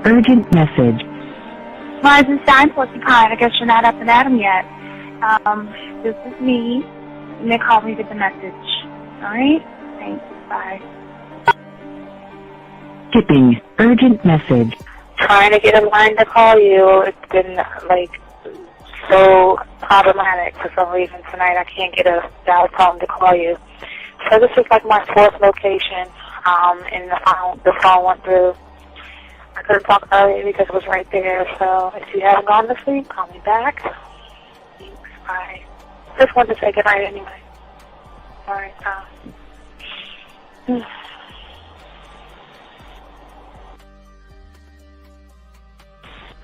urgent message. Rise and shine, Porcupine. I guess you're not up and at 'em yet. This is me. You may call me with the message. All right? Thanks. Bye. Skipping urgent message. Trying to get a line to call you. It's been, so problematic for some reason tonight. I can't get a dial tone to call you. So this is my fourth location, and the phone went through. I couldn't talk earlier because it was right there, so if you haven't gone to sleep, call me back. Thanks, bye. Just wanted to say goodnight anyway. All right,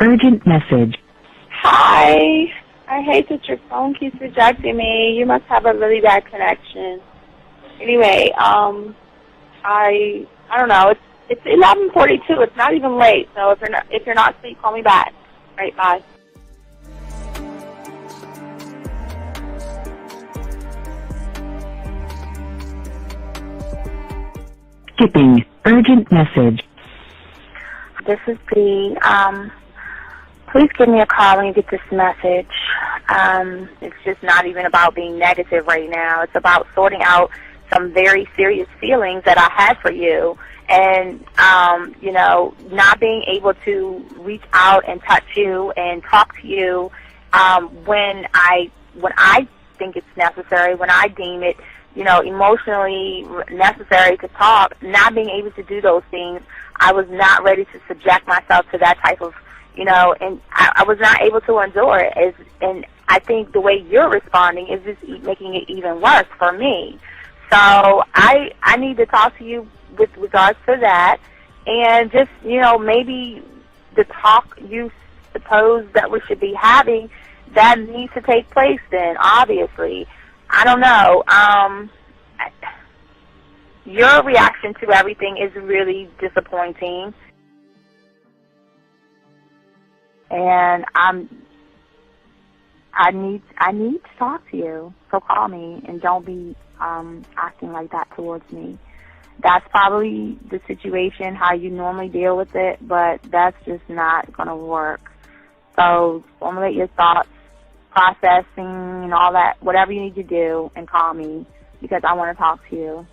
Urgent message. Hi. I hate that your phone keeps rejecting me. You must have a really bad connection. Anyway, I don't know. It's 11:42. It's not even late. So if you're not asleep, call me back. All right, bye. Skipping urgent message. This is B. Please give me a call when you get this message. It's just not even about being negative right now. It's about sorting out some very serious feelings that I had for you. And, not being able to reach out and touch you and talk to you when I think it's necessary, when I deem it, emotionally necessary to talk, not being able to do those things. I was not ready to subject myself to that type of, and I was not able to endure it. And I think the way you're responding is just making it even worse for me. So I need to talk to you with regards to that, and just, maybe the talk you suppose that we should be having, that needs to take place then, obviously. I don't know. Your reaction to everything is really disappointing. And I need to talk to you. So call me and don't be acting like that towards me. That's probably the situation, how you normally deal with it, but that's just not going to work. So formulate your thoughts, processing and all that, whatever you need to do, and call me because I want to talk to you.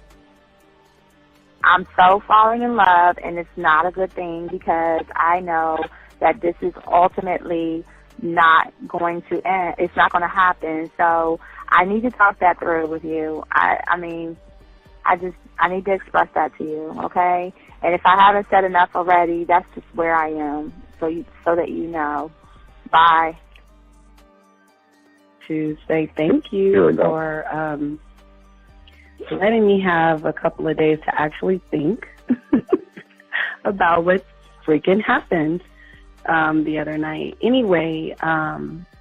I'm so falling in love, and it's not a good thing because I know that this is ultimately not going to end. It's not going to happen. So I need to talk that through with you. I need to express that to you, okay? And if I haven't said enough already, that's just where I am, so that you know. Bye. To say thank you for letting me have a couple of days to actually think about what freaking happened the other night. Anyway,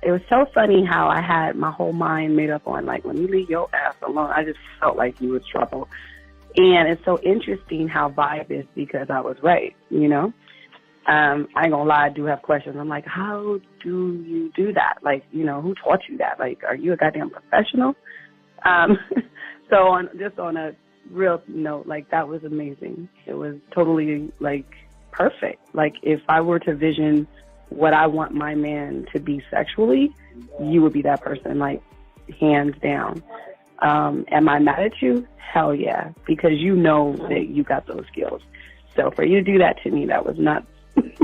it was so funny how I had my whole mind made up on, when you leave your ass alone, I just felt like you was trouble. And it's so interesting how vibe is because I was right, I ain't gonna lie, I do have questions. I'm like, how do you do that? Who taught you that? Are you a goddamn professional? So on a real note, that was amazing. It was totally, perfect. If I were to vision what I want my man to be sexually, you would be that person, hands down. Am I mad at you? Hell yeah, because you know that you got those skills. So for you to do that to me, that was not nice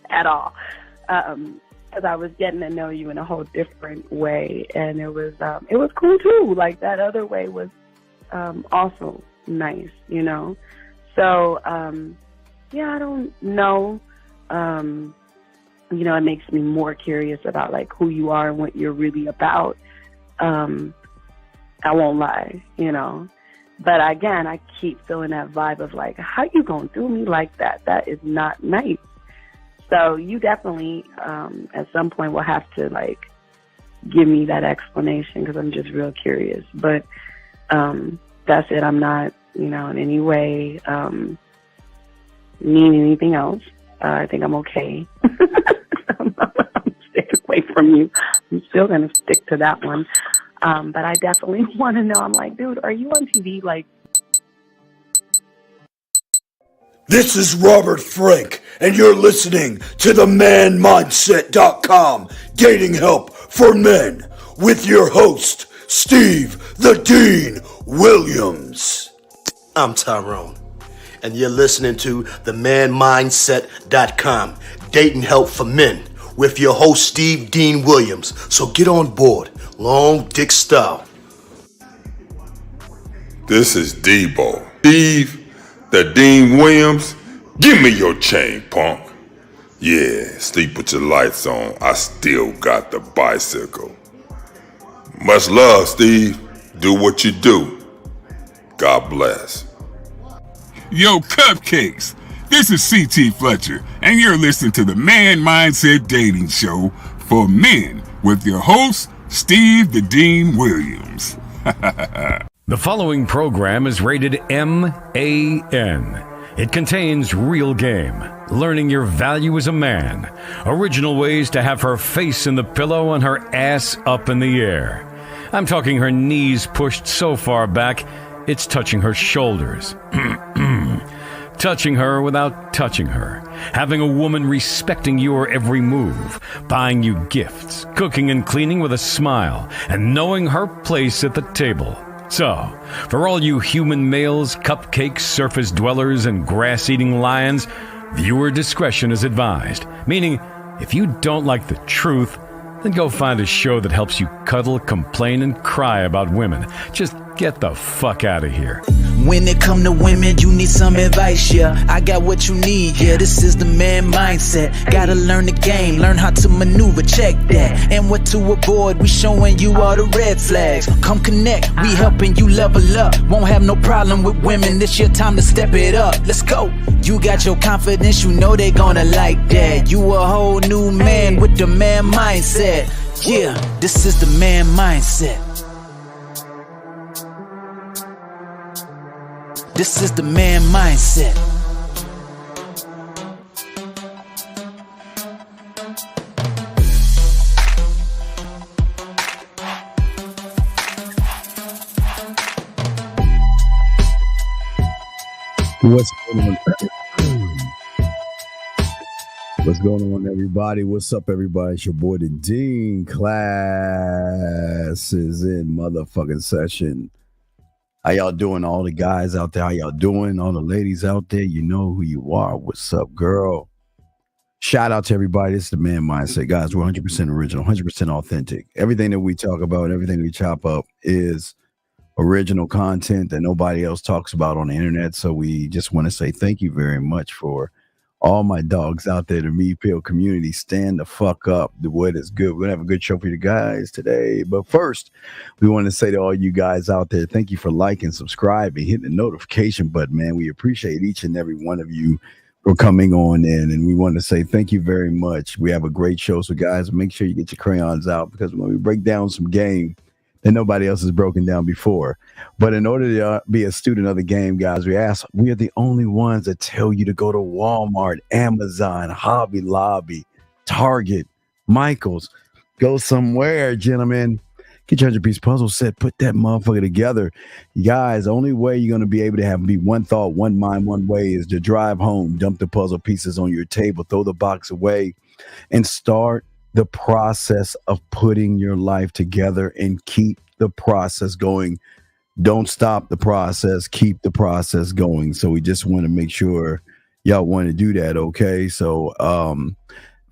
at all. Because I was getting to know you in a whole different way, and it was cool too. That other way was also nice, So yeah, I don't know. It makes me more curious about who you are and what you're really about. I won't lie, But again, I keep feeling that vibe of how you gonna do me like that? That is not nice. So you definitely, at some point, will have to give me that explanation because I'm just real curious. But that's it. I'm not, in any way mean anything else. I think I'm okay. I'm staying away from you. I'm still gonna stick to that one. But I definitely want to know. I'm dude, are you on TV? This is Robert Frank, and you're listening to the manmindset.com Dating Help for Men with your host, Steve the Dean Williams. I'm Tyrone, and you're listening to the manmindset.com Dating Help for Men with your host, Steve Dean Williams. So get on board, long dick style. This is Debo. Steve the Dean Williams. Give me your chain, punk. Yeah, sleep with your lights on. I still got the bicycle. Much love, Steve. Do what you do. God bless. Yo, cupcakes. This is C.T. Fletcher, and you're listening to the Man Mindset Dating Show for Men with your host, Steve the Dean Williams. The following program is rated M.A.N. It contains real game, learning your value as a man, original ways to have her face in the pillow and her ass up in the air. I'm talking her knees pushed so far back, it's touching her shoulders. Touching her without touching her. Having a woman respecting your every move. Buying you gifts. Cooking and cleaning with a smile. And knowing her place at the table. So, for all you human males, cupcake surface dwellers, and grass-eating lions, viewer discretion is advised. Meaning, if you don't like the truth, then go find a show that helps you cuddle, complain, and cry about women. Just get the fuck out of here. When it come to women, you need some advice, yeah. I got what you need, yeah. This is the man mindset. Gotta learn the game, learn how to maneuver, check that. And what to avoid, we showing you all the red flags. Come connect, we helping you level up. Won't have no problem with women, this your time to step it up. Let's go. You got your confidence, you know they gonna like that. You a whole new man with the man mindset. Yeah, this is the man mindset. This is the man mindset. What's going on? What's going on, everybody? What's up, everybody? It's your boy, the Dean. Class is in motherfucking session. How y'all doing? All the guys out there, how y'all doing? All the ladies out there, you know who you are. What's up, girl? Shout out to everybody. This is the Man Mindset. Guys, we're 100% original, 100% authentic. Everything that we talk about, everything we chop up is original content that nobody else talks about on the internet. So we just want to say thank you very much for all my dogs out there, the Me Pill community. Stand the fuck up. The word is good. We're going to have a good show for you guys today. But first, we want to say to all you guys out there, thank you for liking, subscribing, hitting the notification button, man. We appreciate each and every one of you for coming on in. And we want to say thank you very much. We have a great show. So, guys, make sure you get your crayons out, because when we break down some game that nobody else has broken down before. But in order to be a student of the game, guys, we are the only ones that tell you to go to Walmart, Amazon, Hobby Lobby, Target, Michael's. Go somewhere, gentlemen. Get your 100-piece puzzle set. Put that motherfucker together. You guys, the only way you're going to be able to be one thought, one mind, one way is to drive home, dump the puzzle pieces on your table, throw the box away, and start the process of putting your life together and keep the process going. Don't stop the process. Keep the process going. So we just want to make sure y'all want to do that. Okay. So,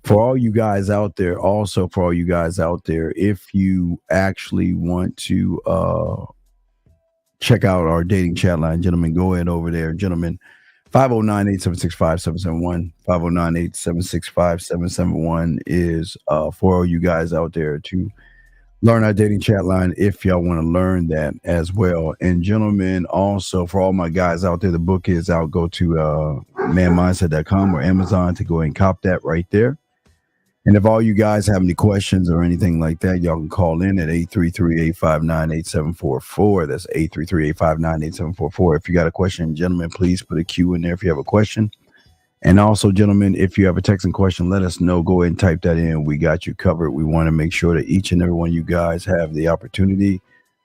for all you guys out there, if you actually want to, check out our dating chat line, gentlemen, go ahead over there, gentlemen. 509-876-5771. 509-876-5771 is for all you guys out there to learn our dating chat line if y'all want to learn that as well. And gentlemen, also for all my guys out there, the book is out. Go to manmindset.com or Amazon to go and cop that right there. And if all you guys have any questions or anything like that, y'all can call in at 833-859-8744. That's 833-859-8744. If you got a question, gentlemen, please put a Q in there if you have a question. And also, gentlemen, if you have a texting question, let us know. Go ahead and type that in. We got you covered. We want to make sure that each and every one of you guys have the opportunity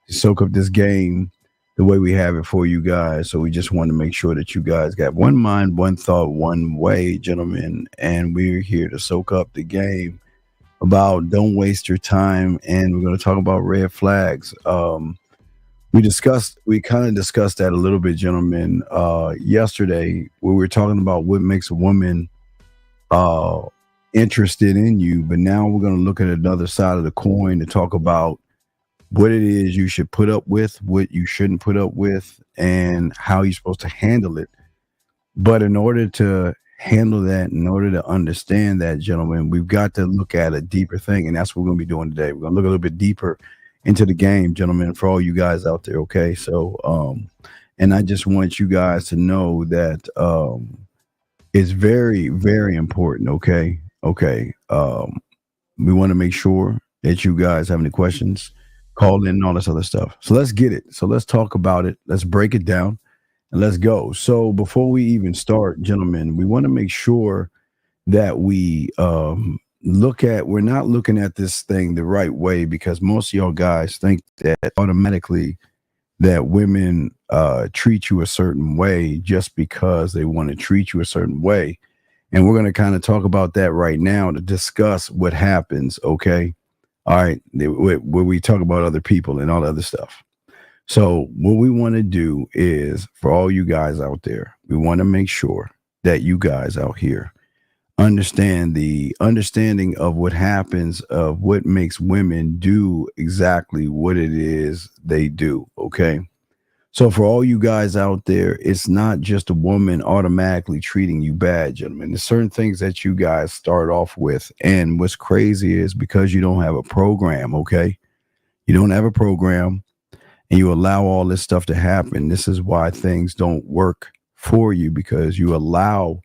to soak up this game the way we have it for you guys. So we just want to make sure that you guys got one mind, one thought, one way, gentlemen. And we're here to soak up the game about don't waste your time. And we're going to talk about red flags. We kind of discussed that a little bit, gentlemen, yesterday. We were talking about what makes a woman interested in you, but now we're going to look at another side of the coin to talk about what it is you should put up with, what you shouldn't put up with, and how you're supposed to handle it. But in order to handle that, in order to understand that, gentlemen, we've got to look at a deeper thing, and that's what we're going to be doing today. We're going to look a little bit deeper into the game, gentlemen, for all you guys out there, okay? So, and I just want you guys to know that it's very, very important, okay? Okay. We want to make sure that you guys have any questions, call in and all this other stuff. So let's get it. So let's talk about it. Let's break it down and let's go. So before we even start, gentlemen, we want to make sure that we we're not looking at this thing the right way, because most of y'all guys think that automatically that women treat you a certain way just because they want to treat you a certain way. And we're going to kind of talk about that right now to discuss what happens, okay? All right, where we talk about other people and all the other stuff. So what we want to do is, for all you guys out there, we want to make sure that you guys out here understand the understanding of what happens, of what makes women do exactly what it is they do, okay? So for all you guys out there, it's not just a woman automatically treating you bad, gentlemen. There's certain things that you guys start off with. And what's crazy is because you don't have a program, okay? You don't have a program and you allow all this stuff to happen. This is why things don't work for you, because you allow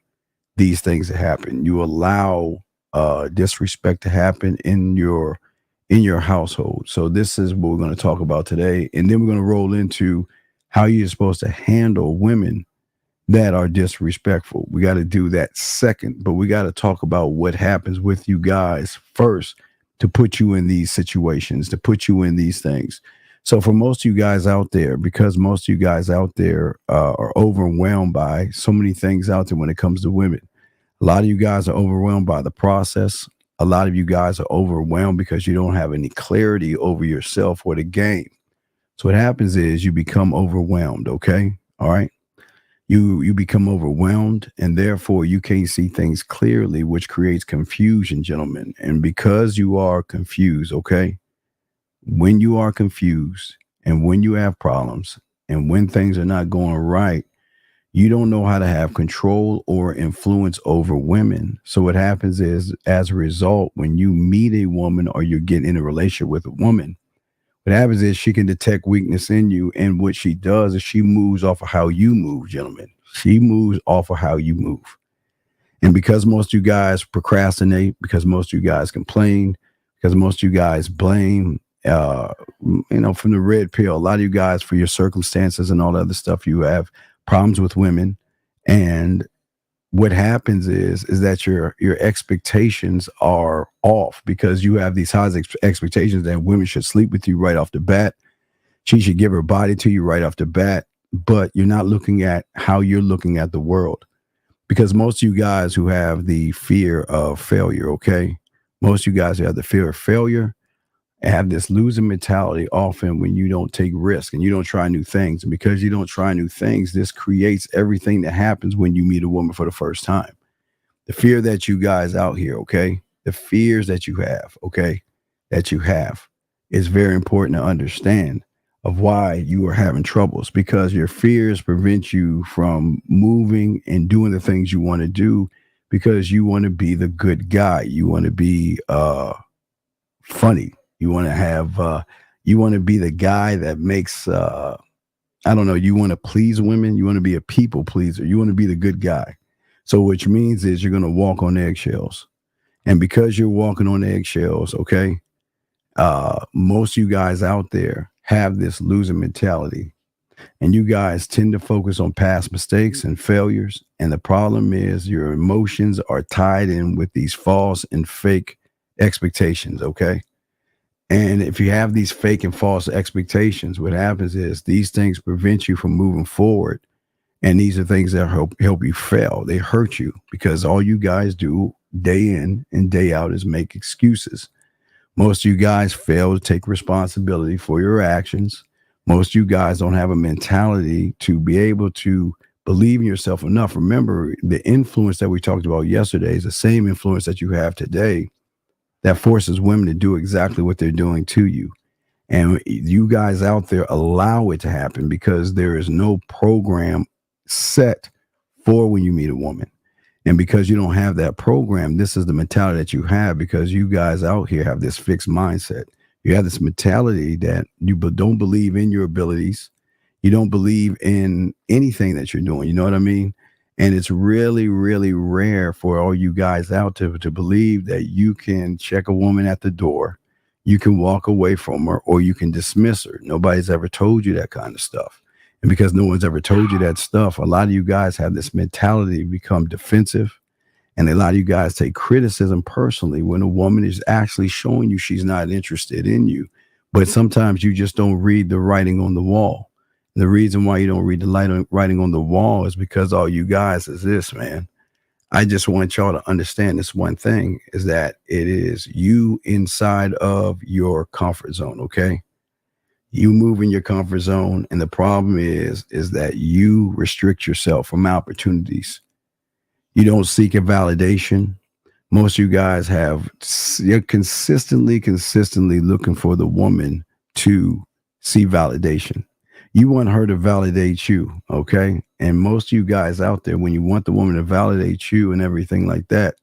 these things to happen. You allow disrespect to happen in your household. So this is what we're going to talk about today. And then we're going to roll into how you're supposed to handle women that are disrespectful. We got to do that second, but we got to talk about what happens with you guys first to put you in these situations, to put you in these things. So for most of you guys out there, because most of you guys out there are overwhelmed by so many things out there when it comes to women. A lot of you guys are overwhelmed by the process. A lot of you guys are overwhelmed because you don't have any clarity over yourself or the game. So what happens is you become overwhelmed, okay? All right? You become overwhelmed, and therefore you can't see things clearly, which creates confusion, gentlemen. And because you are confused, okay? When you are confused and when you have problems and when things are not going right, you don't know how to have control or influence over women. So what happens is, as a result, when you meet a woman or you get in a relationship with a woman, what happens is she can detect weakness in you, and what she does is she moves off of how you move, gentlemen. She moves off of how you move. And because most of you guys procrastinate, because most of you guys complain, because most of you guys blame, from the red pill, a lot of you guys, for your circumstances and all the other stuff, you have problems with women. And what happens is that your expectations are off, because you have these high expectations that women should sleep with you right off the bat. She should give her body to you right off the bat, but you're not looking at how you're looking at the world. Because most of you guys who have the fear of failure, okay? Most of you guys who have the fear of failure have this losing mentality often when you don't take risks and you don't try new things. And because you don't try new things, this creates everything that happens when you meet a woman for the first time. The fear that you guys out here, okay? The fears that you have, okay? That you have is very important to understand of why you are having troubles, because your fears prevent you from moving and doing the things you want to do, because you want to be the good guy. You want to be funny. You want to have, you want to be the guy that makes, you want to please women. You want to be a people pleaser. You want to be the good guy. So which means is you're going to walk on eggshells. And because you're walking on eggshells, okay, most of you guys out there have this losing mentality. And you guys tend to focus on past mistakes and failures. And the problem is your emotions are tied in with these false and fake expectations, okay? And if you have these fake and false expectations, what happens is these things prevent you from moving forward. And these are things that help you fail. They hurt you because all you guys do day in and day out is make excuses. Most of you guys fail to take responsibility for your actions. Most of you guys don't have a mentality to be able to believe in yourself enough. Remember, the influence that we talked about yesterday is the same influence that you have today that forces women to do exactly what they're doing to you. And you guys out there allow it to happen because there is no program set for when you meet a woman. And because you don't have that program, this is the mentality that you have because you guys out here have this fixed mindset. You have this mentality that you don't believe in your abilities. You don't believe in anything that you're doing. You know what I mean? And it's really, really rare for all you guys out to believe that you can check a woman at the door, you can walk away from her, or you can dismiss her. Nobody's ever told you that kind of stuff. And because no one's ever told you that stuff, a lot of you guys have this mentality to become defensive. And a lot of you guys take criticism personally when a woman is actually showing you she's not interested in you. But sometimes you just don't read the writing on the wall. And the reason why you don't read the writing on the wall is because all you guys is this, man. I just want y'all to understand this one thing is that it is you inside of your comfort zone, okay? You move in your comfort zone, and the problem is that you restrict yourself from opportunities. You don't seek a validation. Most of you guys you're consistently looking for the woman to see validation. You want her to validate you, okay? And most of you guys out there, when you want the woman to validate you and everything like that,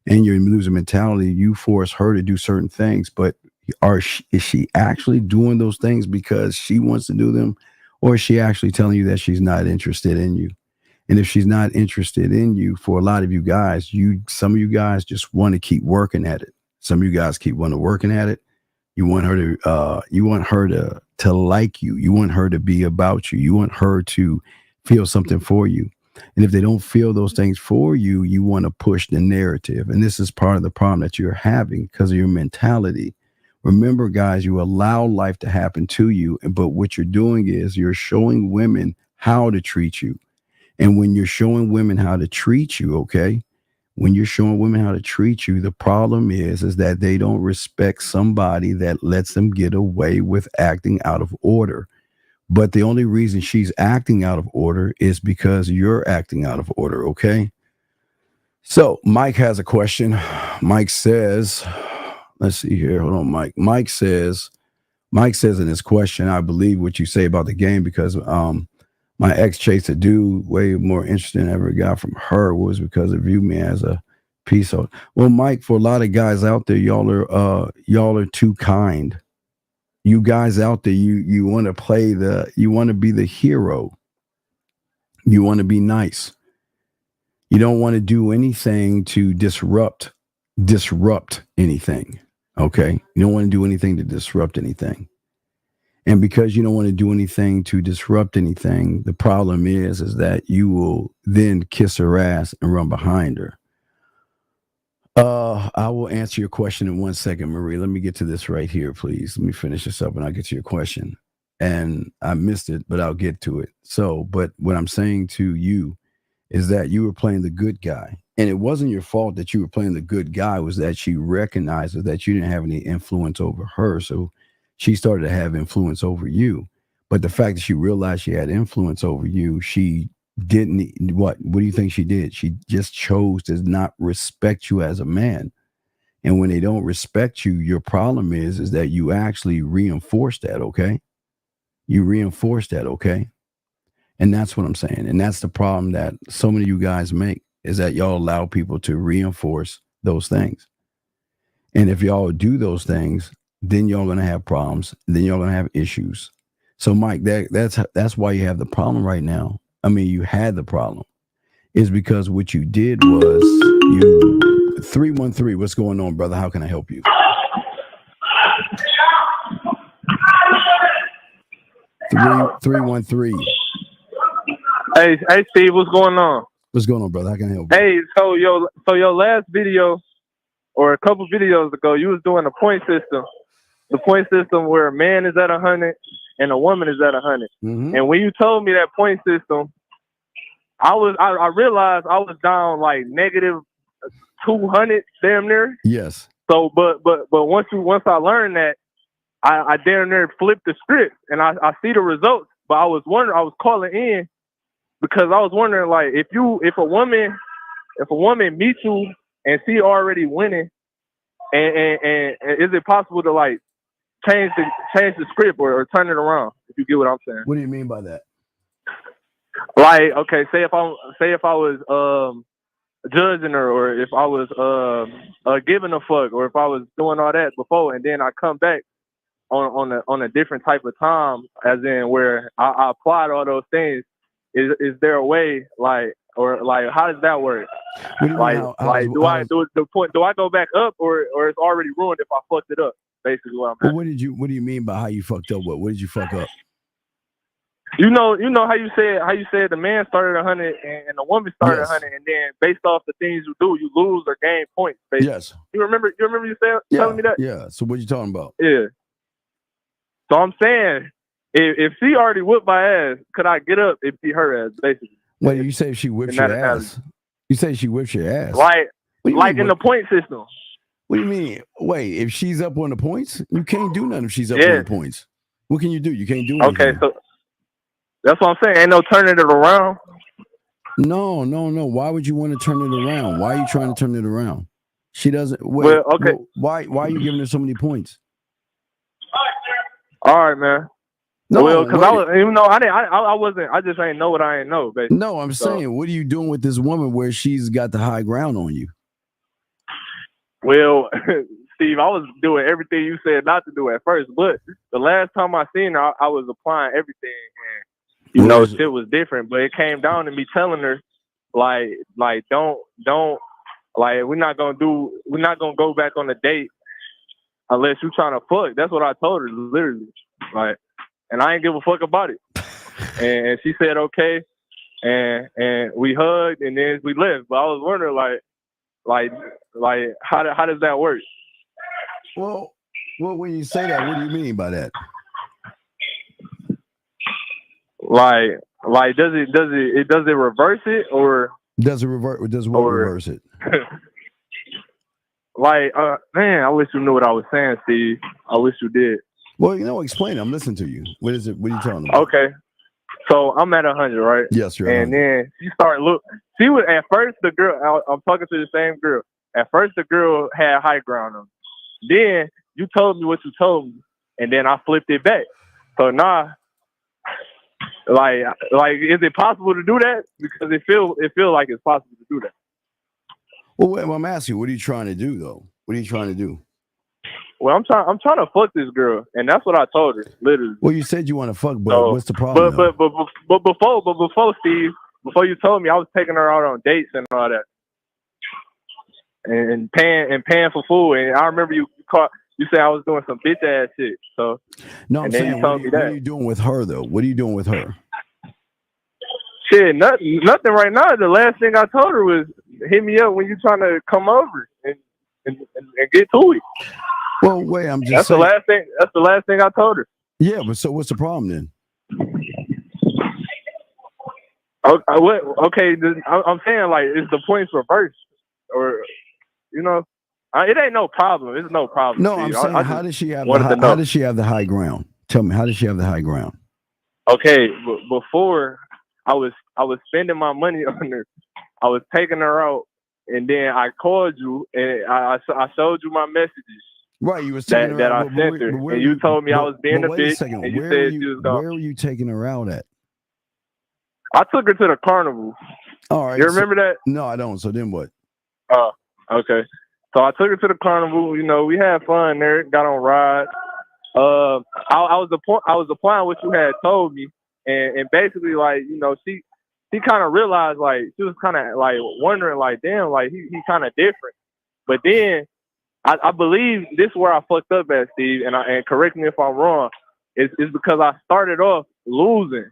and you're losing mentality, you force her to do certain things, but is she actually doing those things because she wants to do them, or is she actually telling you that she's not interested in you? And if she's not interested in you, for a lot of you guys, some of you guys just want to keep working at it. Some of you guys keep working at it. You want her to like you. You want her to be about you. You want her to feel something for you. And if they don't feel those things for you, you want to push the narrative. And this is part of the problem that you're having because of your mentality. Remember, guys, you allow life to happen to you, but what you're doing is you're showing women how to treat you. And when you're showing women how to treat you, okay, when you're showing women how to treat you, the problem is that they don't respect somebody that lets them get away with acting out of order. But the only reason she's acting out of order is because you're acting out of order, okay? So Mike has a question. Mike says... Let's see here. Hold on, Mike. Mike says in his question, I believe what you say about the game because my ex chased a dude way more interesting than I ever got from her was because it viewed me as a piece of. Well, Mike, for a lot of guys out there, y'all are too kind. You guys out there, you want to you want to be the hero. You want to be nice. You don't want to do anything to disrupt anything. Okay. You don't want to do anything to disrupt anything. And because you don't want to do anything to disrupt anything, the problem is that you will then kiss her ass and run behind her. I will answer your question in 1 second, Marie. Let me get to this right here, please. Let me finish this up and I'll get to your question. And I missed it, but I'll get to it. But what I'm saying to you is that you were playing the good guy. And it wasn't your fault that you were playing the good guy, was that she recognized that you didn't have any influence over her. So she started to have influence over you. But the fact that she realized she had influence over you, she didn't, what do you think she did? She just chose to not respect you as a man. And when they don't respect you, your problem is that you actually reinforce that, okay? You reinforce that, okay? And that's what I'm saying. And that's the problem that so many of you guys make, is that y'all allow people to reinforce those things. And if y'all do those things, then y'all going to have problems. Then y'all going to have issues. So, Mike, that's why you have the problem right now. I mean, you had the problem. Is because what you did was you 313. What's going on, brother? How can I help you? 313. Hey, Steve, what's going on? What's going on, brother? How can I help you? Hey, so your last video, or a couple videos ago, you was doing a point system, the point system where a man is at 100 and a woman is at 100. Mm-hmm. And when you told me that point system, I realized I was down like negative 200 damn near. Yes. So, but once I learned that, I damn near flipped the script, and I see the results. But I was calling in because I was wondering, like, if a woman meets you and she already winning, and is it possible to like change the script or turn it around? If you get what I'm saying. What do you mean by that? Like, okay, say if I was judging her, or if I was giving a fuck, or if I was doing all that before, and then I come back on a different type of time, as in where I applied all those things. Is there a way, like, or like, how does that work? Do I go back up, or it's already ruined if I fucked it up? Basically, what I'm saying. What do you mean by how you fucked up? What did you fuck up? You know how you said the man started 100 and the woman started 100, and then based off the things you do, you lose or gain points. Basically. Yes. You remember you telling me that? Yeah. So what you talking about? Yeah. So I'm saying, if she already whipped my ass, could I get up and beat her ass? Basically. Wait, you say she whips your ass? You say she whips your ass? Like in the point system. What do you mean? Wait, if she's up on the points, you can't do nothing if she's up on the points. What can you do? You can't do anything. Okay, so that's what I'm saying. Ain't no turning it around. No. Why would you want to turn it around? Why are you trying to turn it around? She doesn't. Wait, well, okay. Why are you giving her so many points? All right, man. No, well, because I just ain't know what I ain't know, basically. No, I'm saying, what are you doing with this woman where she's got the high ground on you? Well, Steve, I was doing everything you said not to do at first, but the last time I seen her, I was applying everything, and shit was different. But it came down to me telling her, like don't like we're not gonna go back on a date unless you trying to fuck. That's what I told her, literally. Like, and I ain't give a fuck about it. And she said okay, and we hugged, and then we left. But I was wondering, like how does that work? Well, when you say that, what do you mean by that? Like does it reverse it, or does it revert? Does what reverse it? Like, man, I wish you knew what I was saying, Steve. I wish you did. Well, explain. I'm listening to you. What is it? What are you telling about? Okay, so I'm at 100, right? Yes, you're. And then she started She was at first the girl. I'm talking to the same girl. At first, the girl had high ground on. Then you told me what you told me, and then I flipped it back. So now, like, is it possible to do that? Because it feel like it's possible to do that. Well, I'm asking you, what are you trying to do, though? What are you trying to do? Well, I'm trying to fuck this girl, and that's what I told her, literally. Well, you said you want to fuck, but what's the problem? But before Steve, before you told me, I was taking her out on dates and all that, and paying for food. And I remember you said I was doing some bitch ass shit. So no, I'm saying, what are you doing with her though? What are you doing with her? Shit, nothing right now. The last thing I told her was hit me up when you trying to come over and get to it. Well, wait, I'm just that's saying. That's the last thing I told her. Yeah, but so what's the problem then? Okay, I'm saying, like, is the points reversed, or it ain't no problem. It's no problem. No, I'm saying, how does she have the high ground? Tell me, how does she have the high ground? Okay, before I was spending my money on her. I was taking her out, and then I called you, and I showed you my messages. Right, you was taking her out. I sent her, and you told me I was being a bitch, and you said she was gone. Where were you taking her out at? I took her to the carnival. All right. You remember that? No, I don't. So then what? Oh, okay. So I took her to the carnival. We had fun there. Got on rides. I was applying what you had told me, and basically, like, she kind of realized, like, she was kind of like wondering, like, damn, like he kind of different. But then I believe this is where I fucked up at, Steve, and correct me if I'm wrong. It's because I started off losing,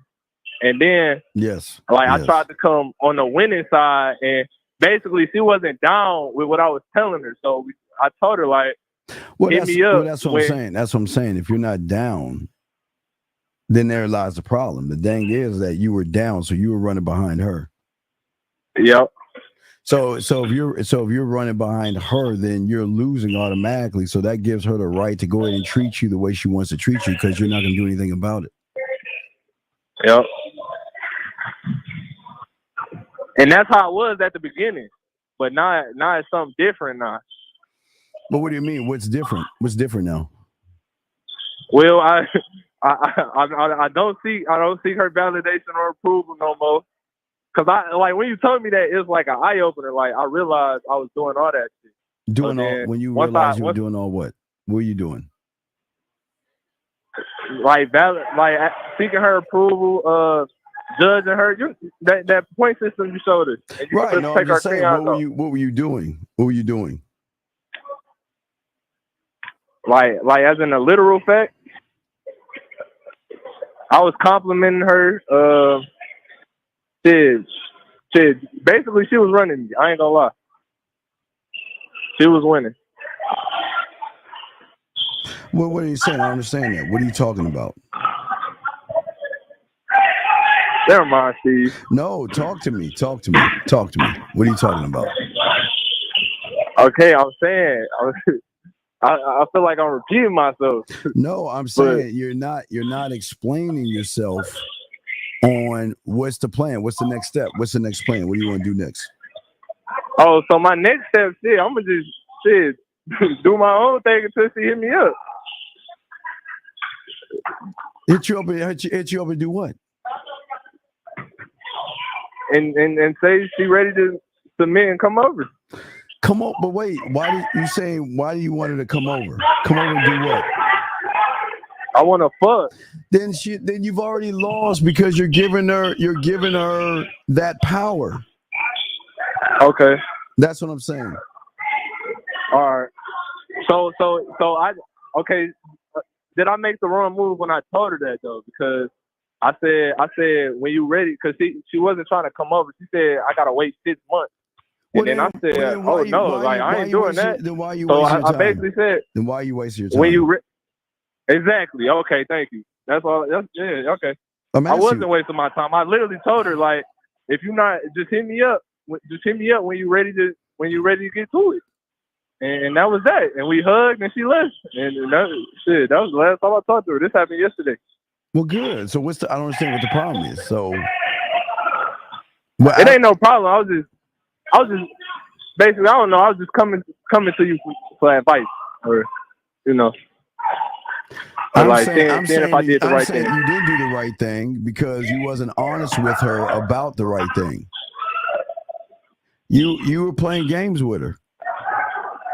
and then I tried to come on the winning side, and basically she wasn't down with what I was telling her. So I told her, like, Well, hit me up. That's what I'm saying. That's what I'm saying. If you're not down, then there lies the problem. The thing is that you were down, so you were running behind her. Yep. So if you're running behind her, then you're losing automatically. So that gives her the right to go ahead and treat you the way she wants to treat you because you're not going to do anything about it. Yep. And that's how it was at the beginning, but now it's something different now. But what do you mean? What's different? What's different now? Well, I don't see her validation or approval no more. Cause when you told me that, it was like an eye opener. Like I realized I was doing all that shit. When you realized you were doing all what? What were you doing? Like seeking her approval, judging her. That point system you showed us. And you Right. No, I'm just saying. What were you doing? What were you doing? Like as in a literal fact, I was complimenting her. Basically, she was running me. I ain't gonna lie. She was winning. Well, what are you saying? I don't understand that. What are you talking about? Never mind, Steve. No, talk to me. Talk to me. Talk to me. What are you talking about? Okay, I'm saying. I feel like I'm repeating myself. No, I'm saying you're not explaining yourself on what's the plan, what's the next step, what's the next plan, what do you want to do next? Oh, so my next step, I'm gonna just do my own thing until she hit me up. Hit you up and do what? And say she ready to submit and come over. Come on, but wait, why do you want her to come over? Come over and do what? I want to fuck. Then you've already lost because you're giving her that power. Okay. That's what I'm saying. All right. So did I make the wrong move when I told her that though? Because I said when you ready, because she wasn't trying to come over. She said I gotta wait 6 months. And then I said, I ain't doing that. Then why you so wasting your time? I basically said, then why are you wasting your time? When you exactly. Okay, thank you. That's all. Yeah, okay. I wasn't wasting my time. I literally told her like, if you're not, just hit me up. Just hit me up when you're ready to get to it. And that was that. And we hugged and she left. And that was the last time I talked to her. This happened yesterday. Well, good. So I don't understand what the problem is. So it ain't no problem. I was just basically, I don't know. I was just coming to you for advice, or I'm saying if I did the right thing. You did do the right thing because you wasn't honest with her about the right thing. You were playing games with her.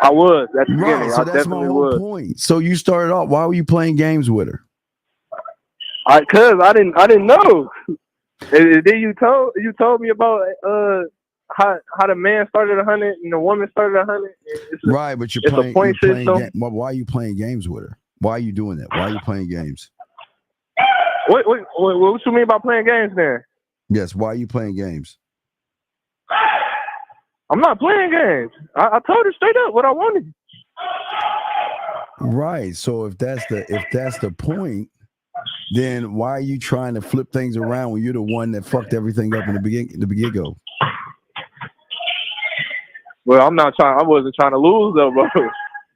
I was at the beginning. Right, so that's my whole point. So you started off. Why were you playing games with her? Cause I didn't know. And then you told me about how the man started 100 and the woman started 100. Right, but you're playing. Why are you playing games with her? Why are you doing that? Why are you playing games? What you mean by playing games then? Yes, why are you playing games? I'm not playing games. I told her straight up what I wanted. Right. So if that's the point, then why are you trying to flip things around when you're the one that fucked everything up in the beginning? Well, I wasn't trying to lose though, bro.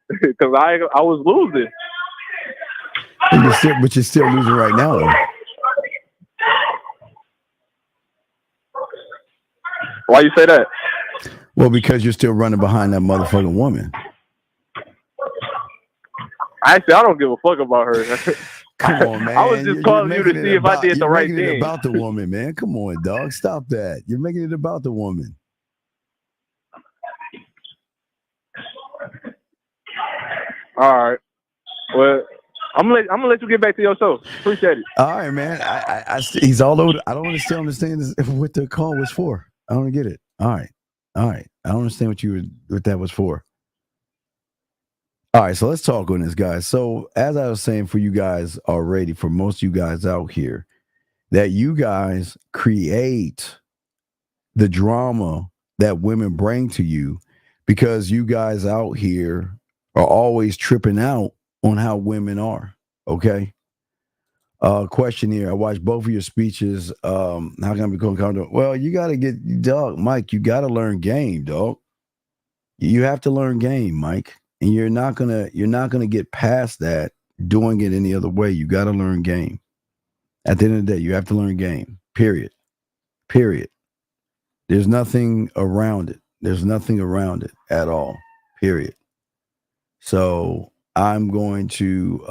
Because I was losing. But you're still losing right now, though. Why you say that? Well, because you're still running behind that motherfucking woman. Actually, I don't give a fuck about her. Come on, man. I was just calling you to see if I did the right thing. You're making it about the woman, man. Come on, dog. Stop that. You're making it about the woman. All right. Well, I'm gonna let you get back to your show. Appreciate it. All right, man. He's all over. I don't understand what the call was for. I don't get it. All right. I don't understand what that was for. All right, so let's talk on this, guys. So as I was saying for you guys already, for most of you guys out here, that you guys create the drama that women bring to you because you guys out here are always tripping out on how women are. Okay. Question here. I watched both of your speeches. How can I become confident? Well, you got to get, dog, Mike, you got to learn game, dog. You have to learn game, Mike. And you're not gonna get past that doing it any other way. You got to learn game. At the end of the day, you have to learn game. Period. There's nothing around it. There's nothing around it at all. Period. So I'm going to,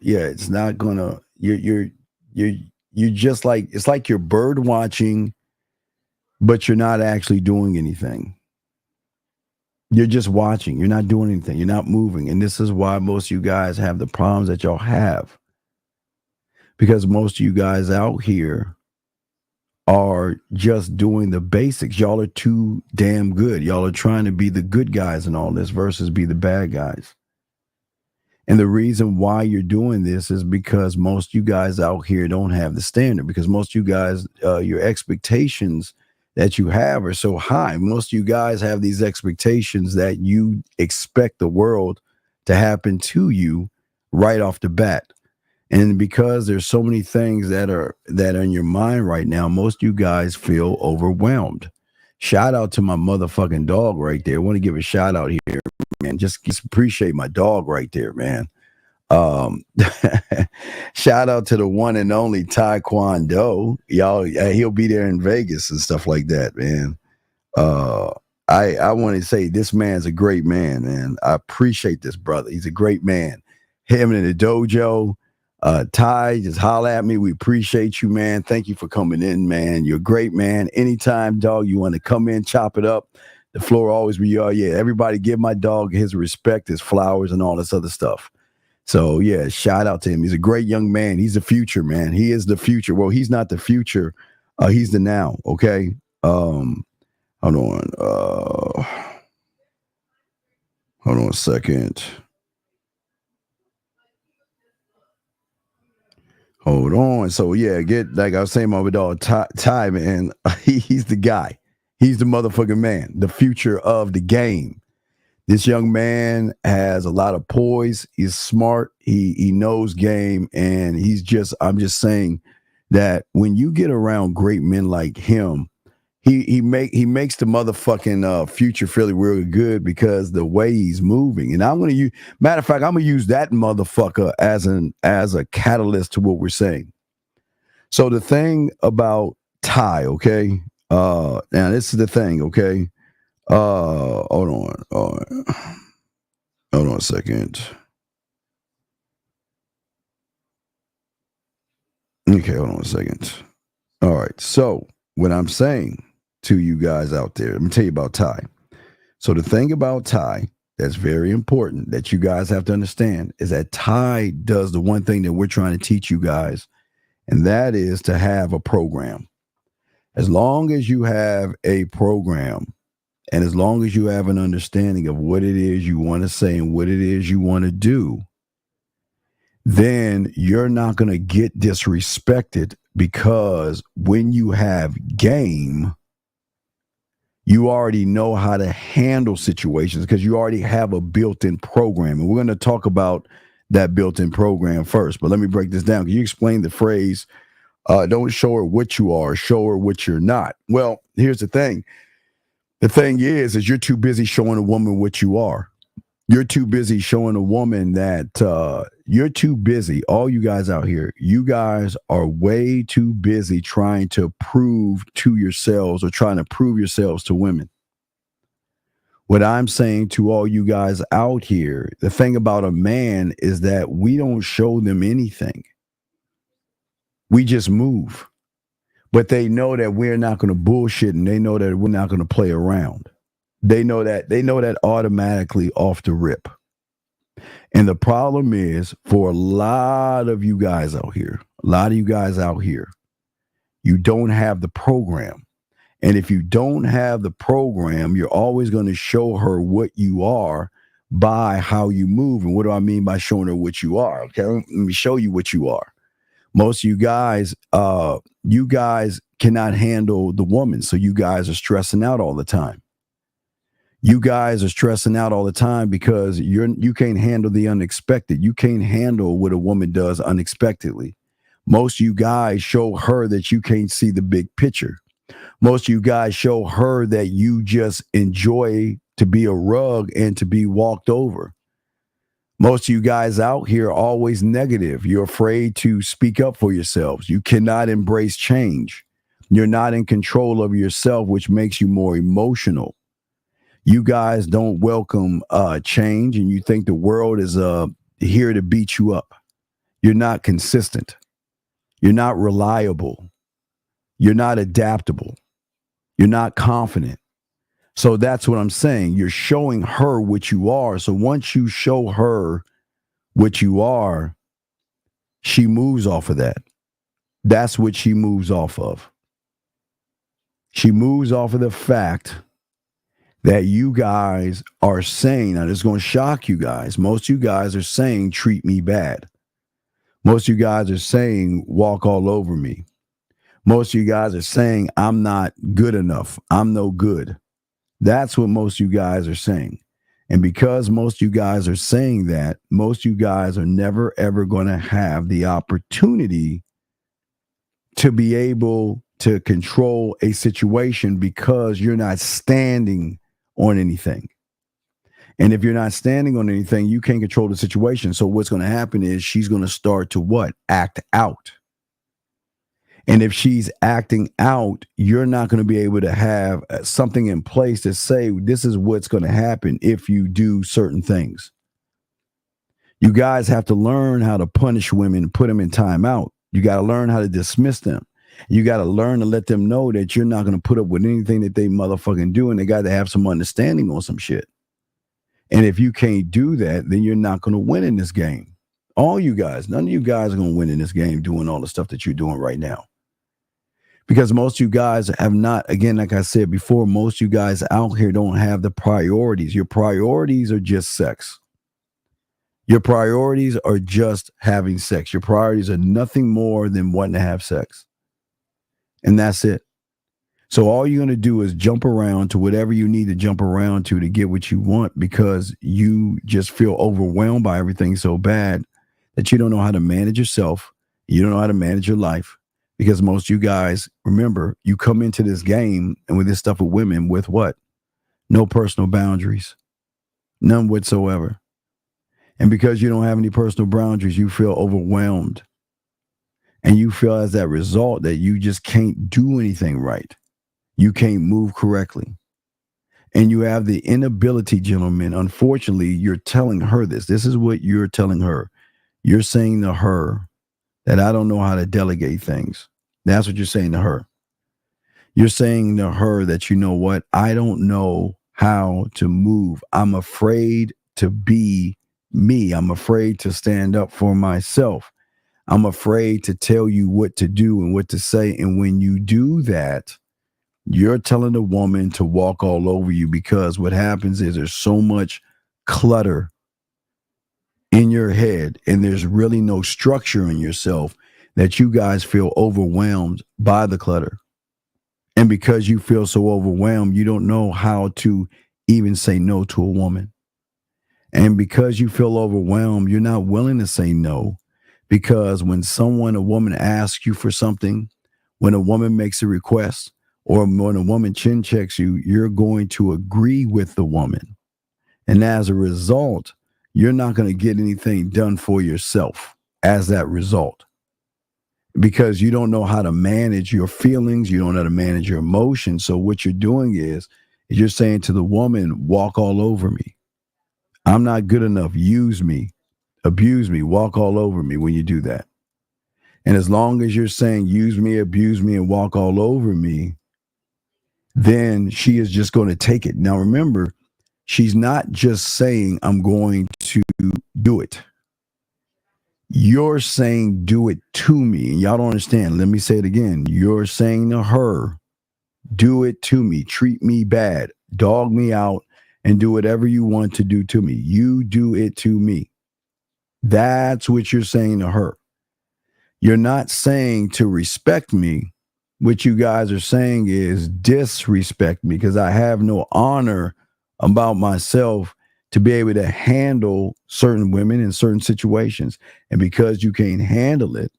it's not gonna. You're just like, it's like you're bird watching, but you're not actually doing anything. You're just watching. You're not doing anything. You're not moving. And this is why most of you guys have the problems that y'all have. Because most of you guys out here are just doing the basics. Y'all are too damn good. Y'all are trying to be the good guys in all this versus be the bad guys. And the reason why you're doing this is because most of you guys out here don't have the standard. Because most of you guys, your expectations that you have are so high. Most of you guys have these expectations that you expect the world to happen to you right off the bat. And because there's so many things that are in your mind right now, most of you guys feel overwhelmed. Shout out to my motherfucking dog right there. I want to give a shout out here, man. Just appreciate my dog right there, man. Shout out to the one and only Taekwondo. Y'all, he'll be there in Vegas and stuff like that, man. I want to say this man's a great man, man. I appreciate this brother. He's a great man. Him in the dojo. Ty, just holler at me. We appreciate you, man. Thank you for coming in, man. You're a great man. Anytime, dog, you want to come in, chop it up. The floor always be yours. Yeah, everybody give my dog his respect, his flowers, and all this other stuff. So, yeah, shout out to him. He's a great young man. He's the future, man. He is the future. Well, he's not the future. He's the now, okay? Hold on. Hold on a second. Hold on. So, yeah, like I was saying, my dog, Ty, man, he's the guy. He's the motherfucking man, the future of the game. This young man has a lot of poise. He's smart. He knows game. And I'm just saying that when you get around great men like him, he makes the motherfucking future fairly really good because the way he's moving. And I'm going to use, matter of fact, I'm going to use that motherfucker as a catalyst to what we're saying. So the thing about Ty, okay? Now this is the thing, okay? Hold on a second. Okay, hold on a second. All right. So what I'm saying to you guys out there, let me tell you about Ty. So the thing about Ty that's very important that you guys have to understand is that Ty does the one thing that we're trying to teach you guys, and that is to have a program. As long as you have a program, and as long as you have an understanding of what it is you want to say and what it is you want to do, then you're not going to get disrespected, because when you have game, you already know how to handle situations because you already have a built-in program. And we're going to talk about that built-in program first. But let me break this down. Can you explain the phrase, don't show her what you are, show her what you're not? Well, here's the thing. The thing is you're too busy showing a woman what you are. You're too busy showing a woman that you're too busy. All you guys out here, you guys are way too busy trying to prove to yourselves or trying to prove yourselves to women. What I'm saying to all you guys out here, the thing about a man is that we don't show them anything. We just move. But they know that we're not going to bullshit, and they know that we're not going to play around. They know that automatically off the rip. And the problem is, for a lot of you guys out here, you don't have the program. And if you don't have the program, you're always going to show her what you are by how you move. And what do I mean by showing her what you are? Okay, let me show you what you are. Most of you guys cannot handle the woman, so you guys are stressing out all the time. You guys are stressing out all the time because you can't handle the unexpected. You can't handle what a woman does unexpectedly. Most of you guys show her that you can't see the big picture. Most of you guys show her that you just enjoy to be a rug and to be walked over. Most of you guys out here are always negative. You're afraid to speak up for yourselves. You cannot embrace change. You're not in control of yourself, which makes you more emotional. You guys don't welcome change, and you think the world is here to beat you up. You're not consistent. You're not reliable. You're not adaptable. You're not confident. So that's what I'm saying. You're showing her what you are. So once you show her what you are, she moves off of that. That's what she moves off of. She moves off of the fact that you guys are saying, now this is going to shock you guys. Most of you guys are saying, treat me bad. Most of you guys are saying, walk all over me. Most of you guys are saying, I'm not good enough. I'm no good. That's what most of you guys are saying. And because most of you guys are saying that, most of you guys are never, ever going to have the opportunity to be able to control a situation because you're not standing on anything. And if you're not standing on anything, you can't control the situation. So what's going to happen is she's going to start to what? Act out. And if she's acting out, you're not going to be able to have something in place to say, this is what's going to happen if you do certain things. You guys have to learn how to punish women and put them in timeout. You got to learn how to dismiss them. You got to learn to let them know that you're not going to put up with anything that they motherfucking do. And they got to have some understanding on some shit. And if you can't do that, then you're not going to win in this game. All you guys, none of you guys are going to win in this game doing all the stuff that you're doing right now. Because most of you guys have not, again, like I said before, most of you guys out here don't have the priorities. Your priorities are just sex. Your priorities are just having sex. Your priorities are nothing more than wanting to have sex. And that's it. So all you're going to do is jump around to whatever you need to jump around to get what you want because you just feel overwhelmed by everything so bad that you don't know how to manage yourself. You don't know how to manage your life. Because most of you guys, remember, you come into this game and with this stuff with women with what? No personal boundaries. None whatsoever. And because you don't have any personal boundaries, you feel overwhelmed. And you feel as that result that you just can't do anything right. You can't move correctly. And you have the inability, gentlemen. Unfortunately, you're telling her this. This is what you're telling her. You're saying to her, that I don't know how to delegate things. That's what you're saying to her. You're saying to her that, you know what? I don't know how to move. I'm afraid to be me. I'm afraid to stand up for myself. I'm afraid to tell you what to do and what to say. And when you do that, you're telling the woman to walk all over you because what happens is there's so much clutter in your head and there's really no structure in yourself that you guys feel overwhelmed by the clutter. And because you feel so overwhelmed, you don't know how to even say no to a woman. And because you feel overwhelmed, you're not willing to say no because when a woman asks you for something, when a woman makes a request or when a woman chin checks you, you're going to agree with the woman. And as a result, you're not going to get anything done for yourself as that result because you don't know how to manage your feelings. You don't know how to manage your emotions. So what you're doing is you're saying to the woman, walk all over me. I'm not good enough. Use me, abuse me, walk all over me when you do that. And as long as you're saying use me, abuse me, and walk all over me, then she is just going to take it. Now, remember, she's not just saying, I'm going to do it. You're saying, do it to me. And y'all don't understand. Let me say it again. You're saying to her, do it to me. Treat me bad. Dog me out and do whatever you want to do to me. You do it to me. That's what you're saying to her. You're not saying to respect me. What you guys are saying is disrespect me because I have no honor about myself to be able to handle certain women in certain situations. And because you can't handle it,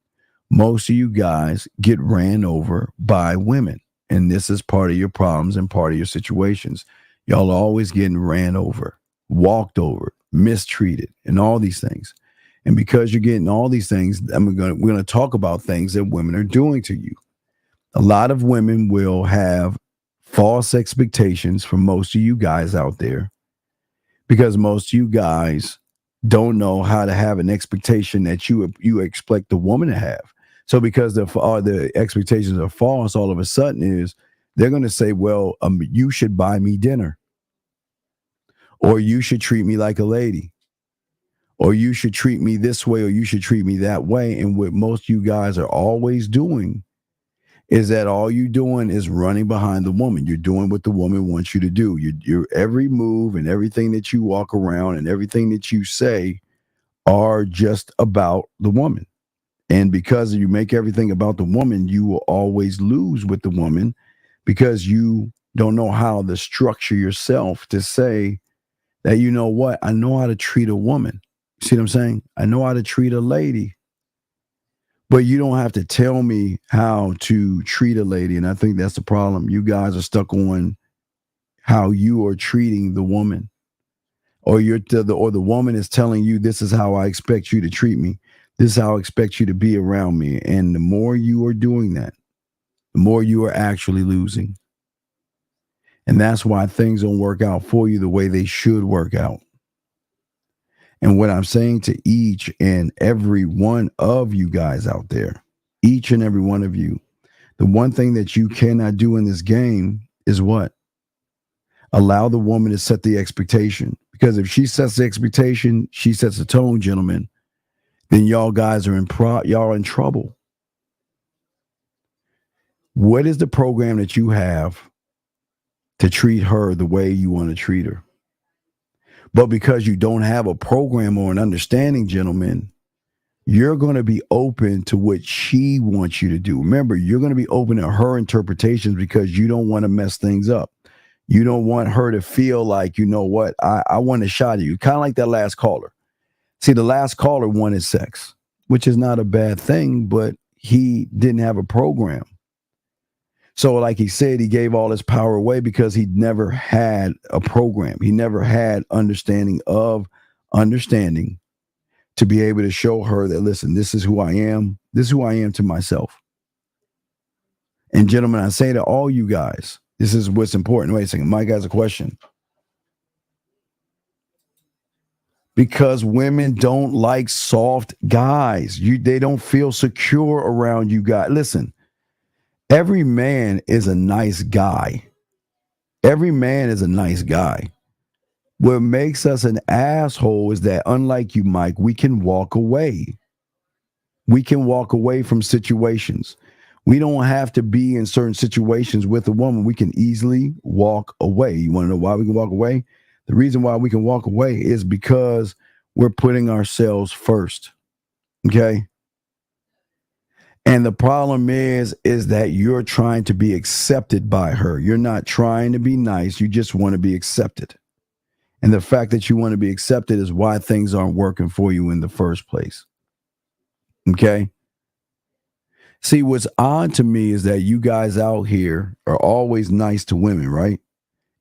most of you guys get ran over by women. And this is part of your problems and part of your situations. Y'all are always getting ran over, walked over, mistreated, and all these things. And because you're getting all these things, we're going to talk about things that women are doing to you. A lot of women will have false expectations from most of you guys out there, because most of you guys don't know how to have an expectation that you expect the woman to have. So because the expectations are false, all of a sudden is they're going to say, well, you should buy me dinner, or you should treat me like a lady, or you should treat me this way, or you should treat me that way. And what most of you guys are always doing is that all you're doing is running behind the woman. You're doing what the woman wants you to do. Your every move and everything that you walk around and everything that you say are just about the woman. And because you make everything about the woman, you will always lose with the woman, because you don't know how to structure yourself to say that, you know what, I know how to treat a woman. See what I'm saying? I know how to treat a lady. But you don't have to tell me how to treat a lady. And I think that's the problem. You guys are stuck on how you are treating the woman. Or the woman is telling you, this is how I expect you to treat me. This is how I expect you to be around me. And the more you are doing that, the more you are actually losing. And that's why things don't work out for you the way they should work out. And what I'm saying to each and every one of you guys out there, each and every one of you, the one thing that you cannot do in this game is what? Allow the woman to set the expectation. Because if she sets the expectation, she sets the tone, gentlemen, then y'all guys are y'all are in trouble. What is the program that you have to treat her the way you want to treat her? But because you don't have a program or an understanding, gentlemen, you're going to be open to what she wants you to do. Remember, you're going to be open to her interpretations because you don't want to mess things up. You don't want her to feel like, you know what, I want a shot at you. Kind of like that last caller. See, the last caller wanted sex, which is not a bad thing, but he didn't have a program. So like he said, he gave all his power away because he never had a program. He never had understanding to be able to show her that, listen, this is who I am. This is who I am to myself. And gentlemen, I say to all you guys, this is what's important. Wait a second. Mike has a question. Because women don't like soft guys. They don't feel secure around you guys. Listen, every man is a nice guy. Every man is a nice guy. What makes us an asshole is that, unlike you, Mike, we can walk away. We can walk away from situations. We don't have to be in certain situations with a woman. We can easily walk away. You want to know why we can walk away? The reason why we can walk away is because we're putting ourselves first. Okay? And the problem is that you're trying to be accepted by her. You're not trying to be nice. You just want to be accepted. And the fact that you want to be accepted is why things aren't working for you in the first place. Okay? See, what's odd to me is that you guys out here are always nice to women, right?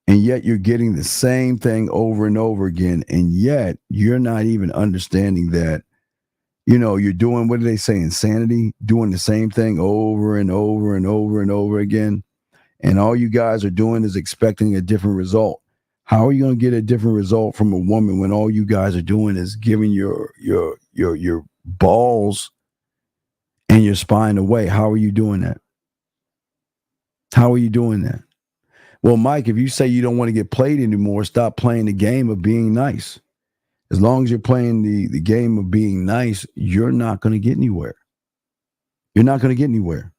And yet you're getting the same thing over and over again. And yet you're not even understanding that, you know, you're doing, what do they say, insanity? Doing the same thing over and over and over and over again. And all you guys are doing is expecting a different result. How are you going to get a different result from a woman when all you guys are doing is giving your balls and your spine away? How are you doing that? How are you doing that? Well, Mike, if you say you don't want to get played anymore, stop playing the game of being nice. As long as you're playing the game of being nice, you're not going to get anywhere. You're not going to get anywhere.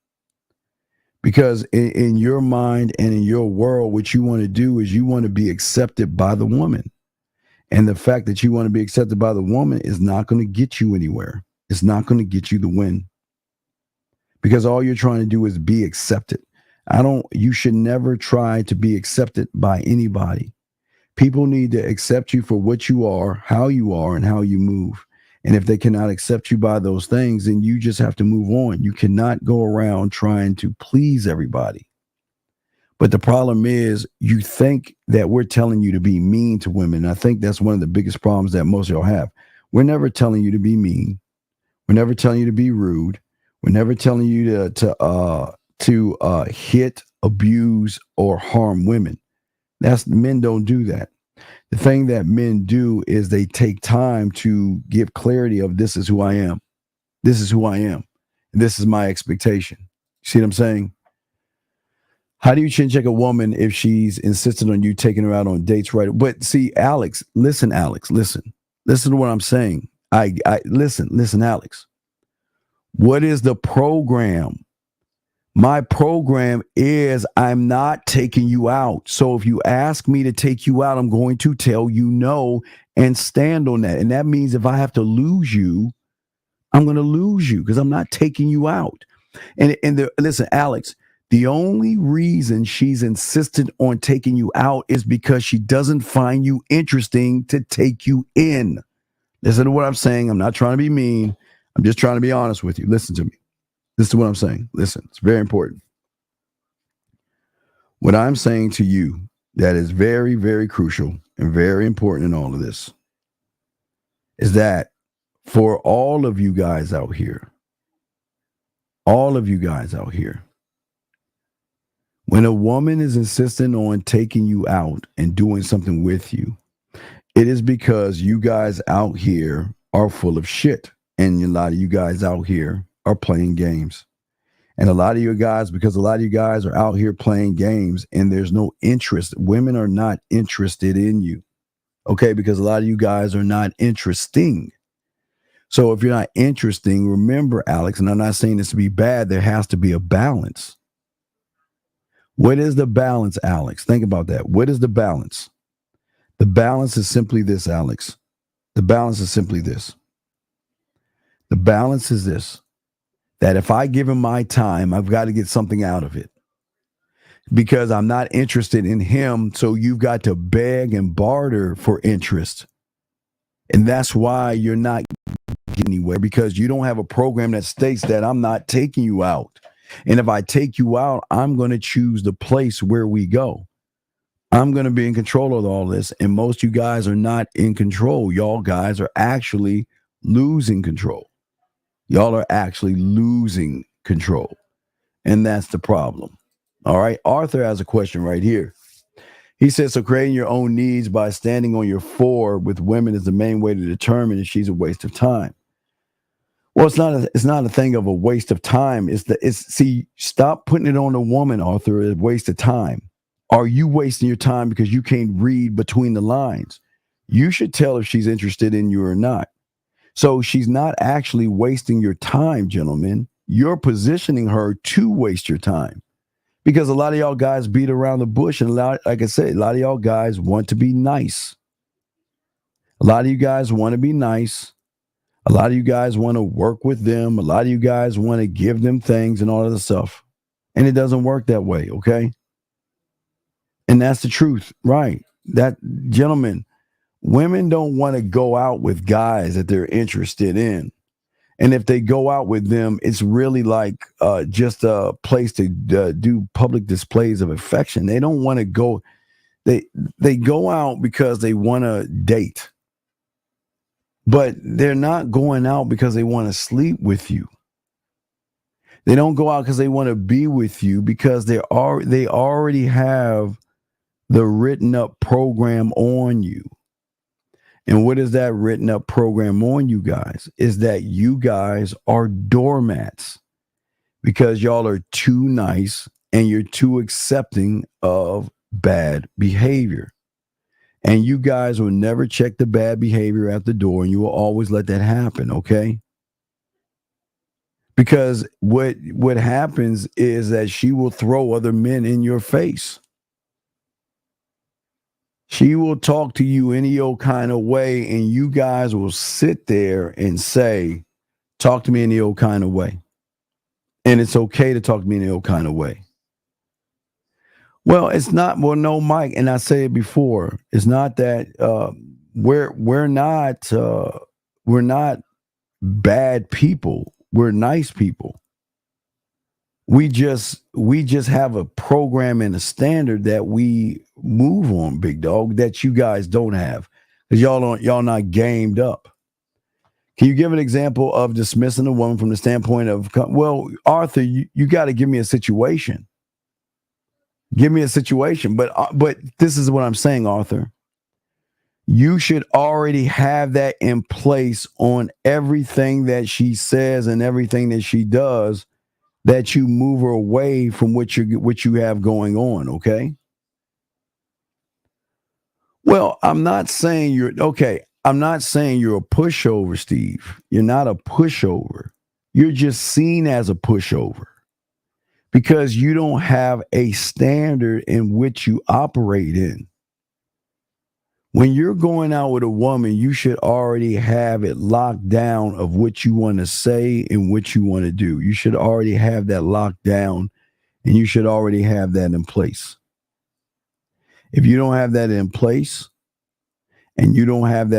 Because in your mind and in your world, what you want to do is you want to be accepted by the woman. And the fact that you want to be accepted by the woman is not going to get you anywhere. It's not going to get you the win. Because all you're trying to do is be accepted. You should never try to be accepted by anybody. People need to accept you for what you are, and how you move. And if they cannot accept you by those things, then you just have to move on. You cannot go around trying to please everybody. But the problem is you think that we're telling you to be mean to women. I think that's one of the biggest problems that most of y'all have. We're never telling you to be mean. We're never telling you to be rude. We're never telling you to hit, abuse, or harm women. Men don't do that. The thing that men do is they take time to give clarity of this is who I am. This is who I am. And this is my expectation. See what I'm saying? How do you chin check a woman if she's insistent on you taking her out on dates, right? But see, Alex, listen to what I'm saying. Listen, Alex. What is the program? My program is I'm not taking you out. So if you ask me to take you out, I'm going to tell you no and stand on that. And that means if I have to lose you, I'm going to lose you because I'm not taking you out. Listen, Alex, the only reason she's insistent on taking you out is because she doesn't find you interesting to take you in. Listen to what I'm saying. I'm not trying to be mean. I'm just trying to be honest with you. Listen to me. This is what I'm saying. Listen, it's very important. What I'm saying to you that is very, very crucial and very important in all of this is that for all of you guys out here, when a woman is insisting on taking you out and doing something with you, it is because you guys out here are full of shit. And a lot of you guys out here are playing games. And a lot of you guys, because a lot of you guys are out here playing games and there's no interest. Women are not interested in you. Okay, because a lot of you guys are not interesting. So if you're not interesting, remember, Alex, and I'm not saying this to be bad, there has to be a balance. What is the balance, Alex? Think about that. What is the balance? The balance is simply this, Alex. The balance is simply this. The balance is this, that if I give him my time, I've got to get something out of it because I'm not interested in him. So you've got to beg and barter for interest. And that's why you're not getting anywhere, because you don't have a program that states that I'm not taking you out. And if I take you out, I'm going to choose the place where we go. I'm going to be in control of all this. And most of you guys are not in control. Y'all guys are actually losing control. Y'all are actually losing control. And that's the problem. All right. Arthur has a question right here. He says, so creating your own needs by standing on your four with women is the main way to determine if she's a waste of time. Well, it's not a thing of a waste of time. See, stop putting it on a woman, Arthur, a waste of time. Are you wasting your time because you can't read between the lines? You should tell if she's interested in you or not. So she's not actually wasting your time, gentlemen. You're positioning her to waste your time because a lot of y'all guys beat around the bush. And like I said, a lot of y'all guys want to be nice. A lot of you guys want to be nice. A lot of you guys want to work with them. A lot of you guys want to give them things and all of the stuff. And it doesn't work that way, okay? And that's the truth, right? That, gentlemen, women don't want to go out with guys that they're interested in. And if they go out with them, it's really like just a place to do public displays of affection. They don't want to go. They go out because they want to date. But they're not going out because they want to sleep with you. They don't go out because they want to be with you because they already have the written up program on you. And what is that written up program on you guys? Is that you guys are doormats because y'all are too nice and you're too accepting of bad behavior. And you guys will never check the bad behavior at the door, and you will always let that happen, okay? Because what happens is that she will throw other men in your face. She will talk to you any old kind of way, and you guys will sit there and say, talk to me any old kind of way. And it's okay to talk to me any old kind of way. Well, it's not. Well, no, Mike, and I said it before. It's not that we're not bad people. We're nice people. We just have a program and a standard that we move on, big dog, that you guys don't have, because y'all not gamed up. Can you give an example of dismissing a woman from the standpoint of, well, Arthur, you got to give me a situation. Give me a situation. But this is what I'm saying, Arthur. You should already have that in place on everything that she says and everything that she does, that you move her away from what you have going on, okay? Well, I'm not saying you're a pushover, Steve. You're not a pushover. You're just seen as a pushover because you don't have a standard in which you operate in. When you're going out with a woman, you should already have it locked down of what you want to say and what you want to do. You should already have that locked down, and you should already have that in place. If you don't have that in place, and you don't have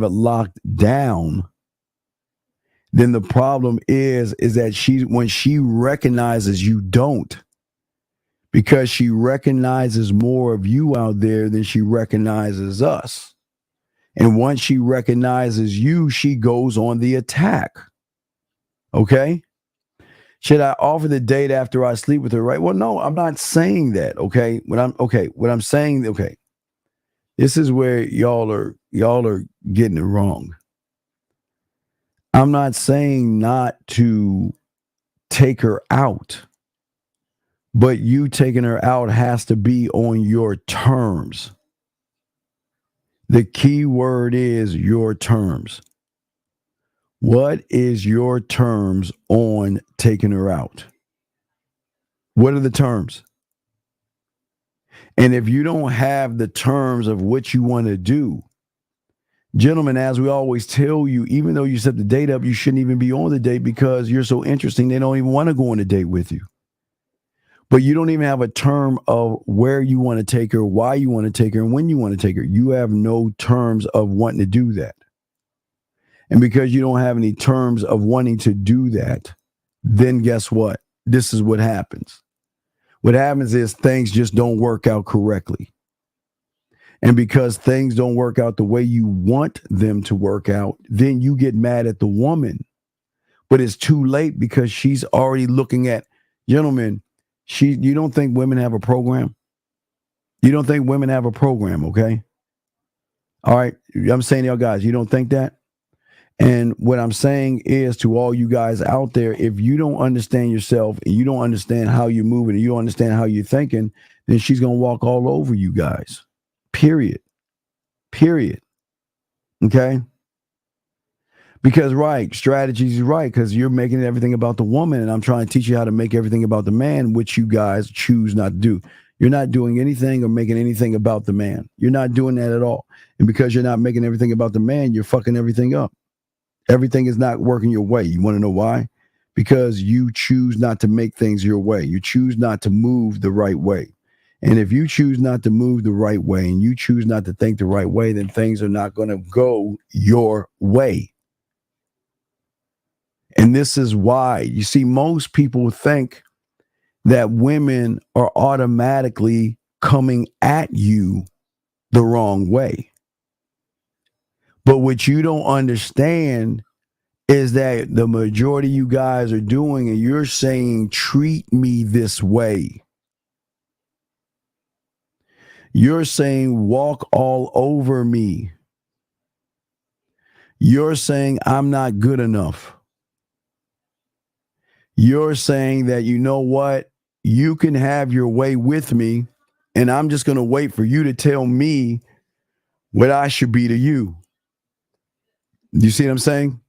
it locked down, then the problem is that when she recognizes you don't, because she recognizes more of you out there than she recognizes us. And once she recognizes you, she goes on the attack. Okay? Should I offer the date after I sleep with her? Right? Well, no, I'm not saying that. Okay. What I'm saying, okay. This is where y'all are getting it wrong. I'm not saying not to take her out, but you taking her out has to be on your terms. The key word is your terms. What is your terms on taking her out? What are the terms? And if you don't have the terms of what you want to do, gentlemen, as we always tell you, even though you set the date up, you shouldn't even be on the date because you're so interesting. They don't even want to go on a date with you. But you don't even have a term of where you want to take her, why you want to take her, and when you want to take her. You have no terms of wanting to do that. And because you don't have any terms of wanting to do that, then guess what? This is what happens. What happens is things just don't work out correctly. And because things don't work out the way you want them to work out, then you get mad at the woman. But it's too late because she's already looking at, gentlemen, you don't think women have a program? You don't think women have a program, okay? All right. I'm saying to y'all guys, you don't think that? And what I'm saying is to all you guys out there, if you don't understand yourself and you don't understand how you're moving and you don't understand how you're thinking, then she's going to walk all over you guys. Period. Okay? Because, right, strategy is right, because you're making everything about the woman, and I'm trying to teach you how to make everything about the man, which you guys choose not to do. You're not doing anything or making anything about the man. You're not doing that at all. And because you're not making everything about the man, you're fucking everything up. Everything is not working your way. You want to know why? Because you choose not to make things your way. You choose not to move the right way. And if you choose not to move the right way and you choose not to think the right way, then things are not going to go your way. And this is why, you see, most people think that women are automatically coming at you the wrong way. But what you don't understand is that the majority of you guys are doing, and you're saying, treat me this way. You're saying, walk all over me. You're saying, I'm not good enough. You're saying that, you know what? You can have your way with me, and I'm just going to wait for you to tell me what I should be to you. You see what I'm saying?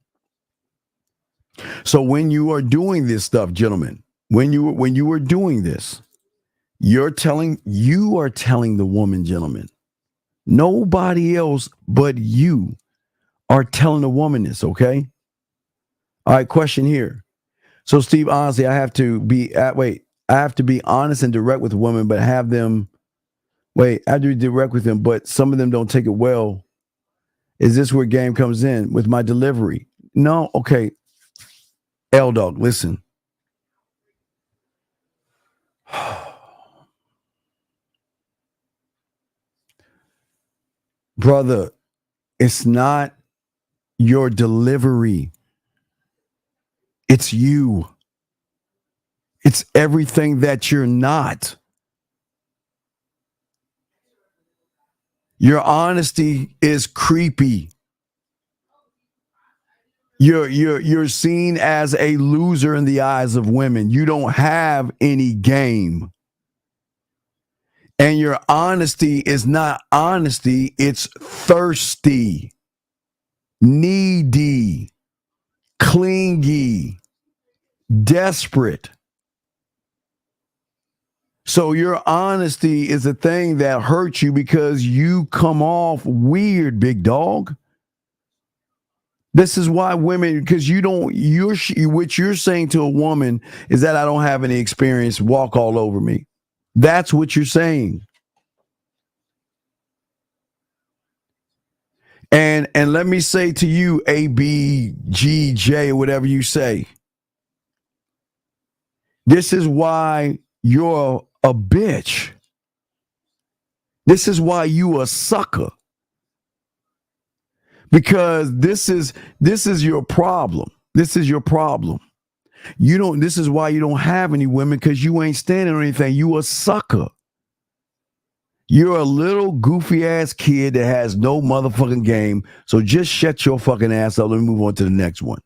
So when you are doing this stuff, gentlemen, when you are doing this, you are telling the woman, gentlemen, nobody else but you are telling the woman this, okay? All right, question here. So, Steve, honestly, I have to be I have to be honest and direct with women, but have them wait, I do direct with them, but some of them don't take it well. Is this where game comes in with my delivery? No, okay. L Dog, listen. Brother, it's not your delivery. It's you. It's everything that you're not. Your honesty is creepy. You're seen as a loser in the eyes of women. You don't have any game. And your honesty is not honesty, it's thirsty, needy, clingy, desperate. So your honesty is a thing that hurts you because you come off weird, big dog. This is why women, because what you're saying to a woman is that I don't have any experience, walk all over me. That's what you're saying. And let me say to you, A, B, G, J, or whatever you say, this is why you're a bitch. This is why you a sucker. Because this is your problem. This is your problem. This is why you don't have any women, because you ain't standing on anything. You a sucker. You're a little goofy ass kid that has no motherfucking game. So just shut your fucking ass up. Let me move on to the next one.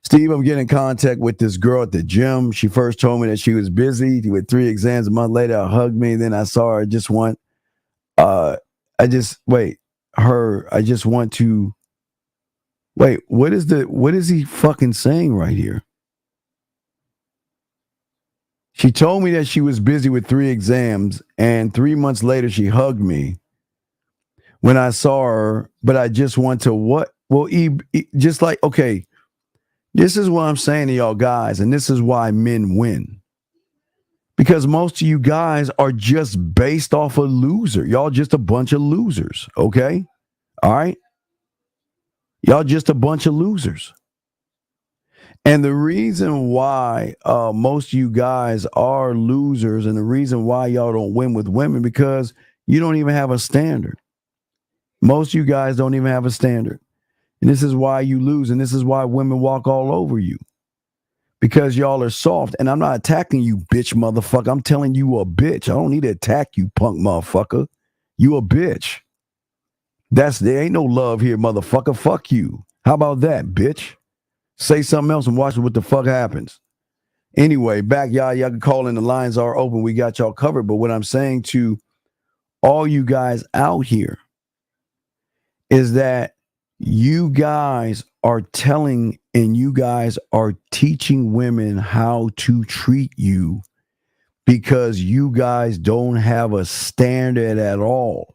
Steve, I'm getting in contact with this girl at the gym. She first told me that she was busy with 3 exams. A month later, I hugged me. Then I saw her. I just want to wait, what is he fucking saying right here? She told me that she was busy with 3 exams, and 3 months later she hugged me when I saw her, but I just want to what? Well, just like, okay, this is what I'm saying to y'all guys, and this is why men win. Because most of you guys are just based off a loser. Y'all just a bunch of losers, okay? All right? Y'all just a bunch of losers. And the reason why most of you guys are losers, and the reason why y'all don't win with women, because you don't even have a standard. Most of you guys don't even have a standard. And this is why you lose, and this is why women walk all over you. Because y'all are soft. And I'm not attacking you, bitch motherfucker. I'm telling you a bitch. I don't need to attack you, punk motherfucker. You a bitch. There ain't no love here, motherfucker. Fuck you. How about that, bitch? Say something else and watch what the fuck happens. Anyway, back, y'all can call in. The lines are open. We got y'all covered. But what I'm saying to all you guys out here is that you guys are telling and you guys are teaching women how to treat you because you guys don't have a standard at all.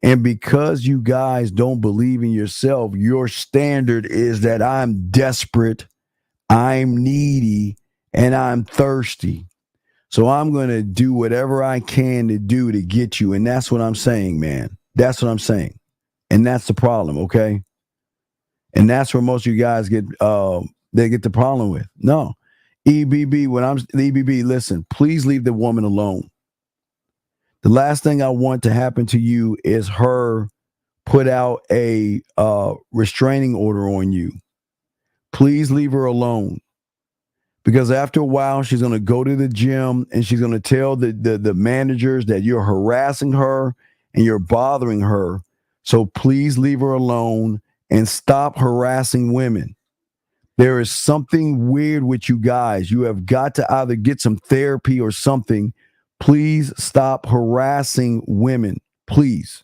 And because you guys don't believe in yourself, your standard is that I'm desperate, I'm needy, and I'm thirsty. So I'm going to do whatever I can to do to get you. And that's what I'm saying, man. That's what I'm saying. And that's the problem, okay? And that's where most of you guys get the problem with. No. EBB, listen, please leave the woman alone. The last thing I want to happen to you is her put out a restraining order on you. Please leave her alone. Because after a while, she's going to go to the gym and she's going to tell the managers that you're harassing her and you're bothering her. So please leave her alone and stop harassing women. There is something weird with you guys. You have got to either get some therapy or something. Please stop harassing women, please.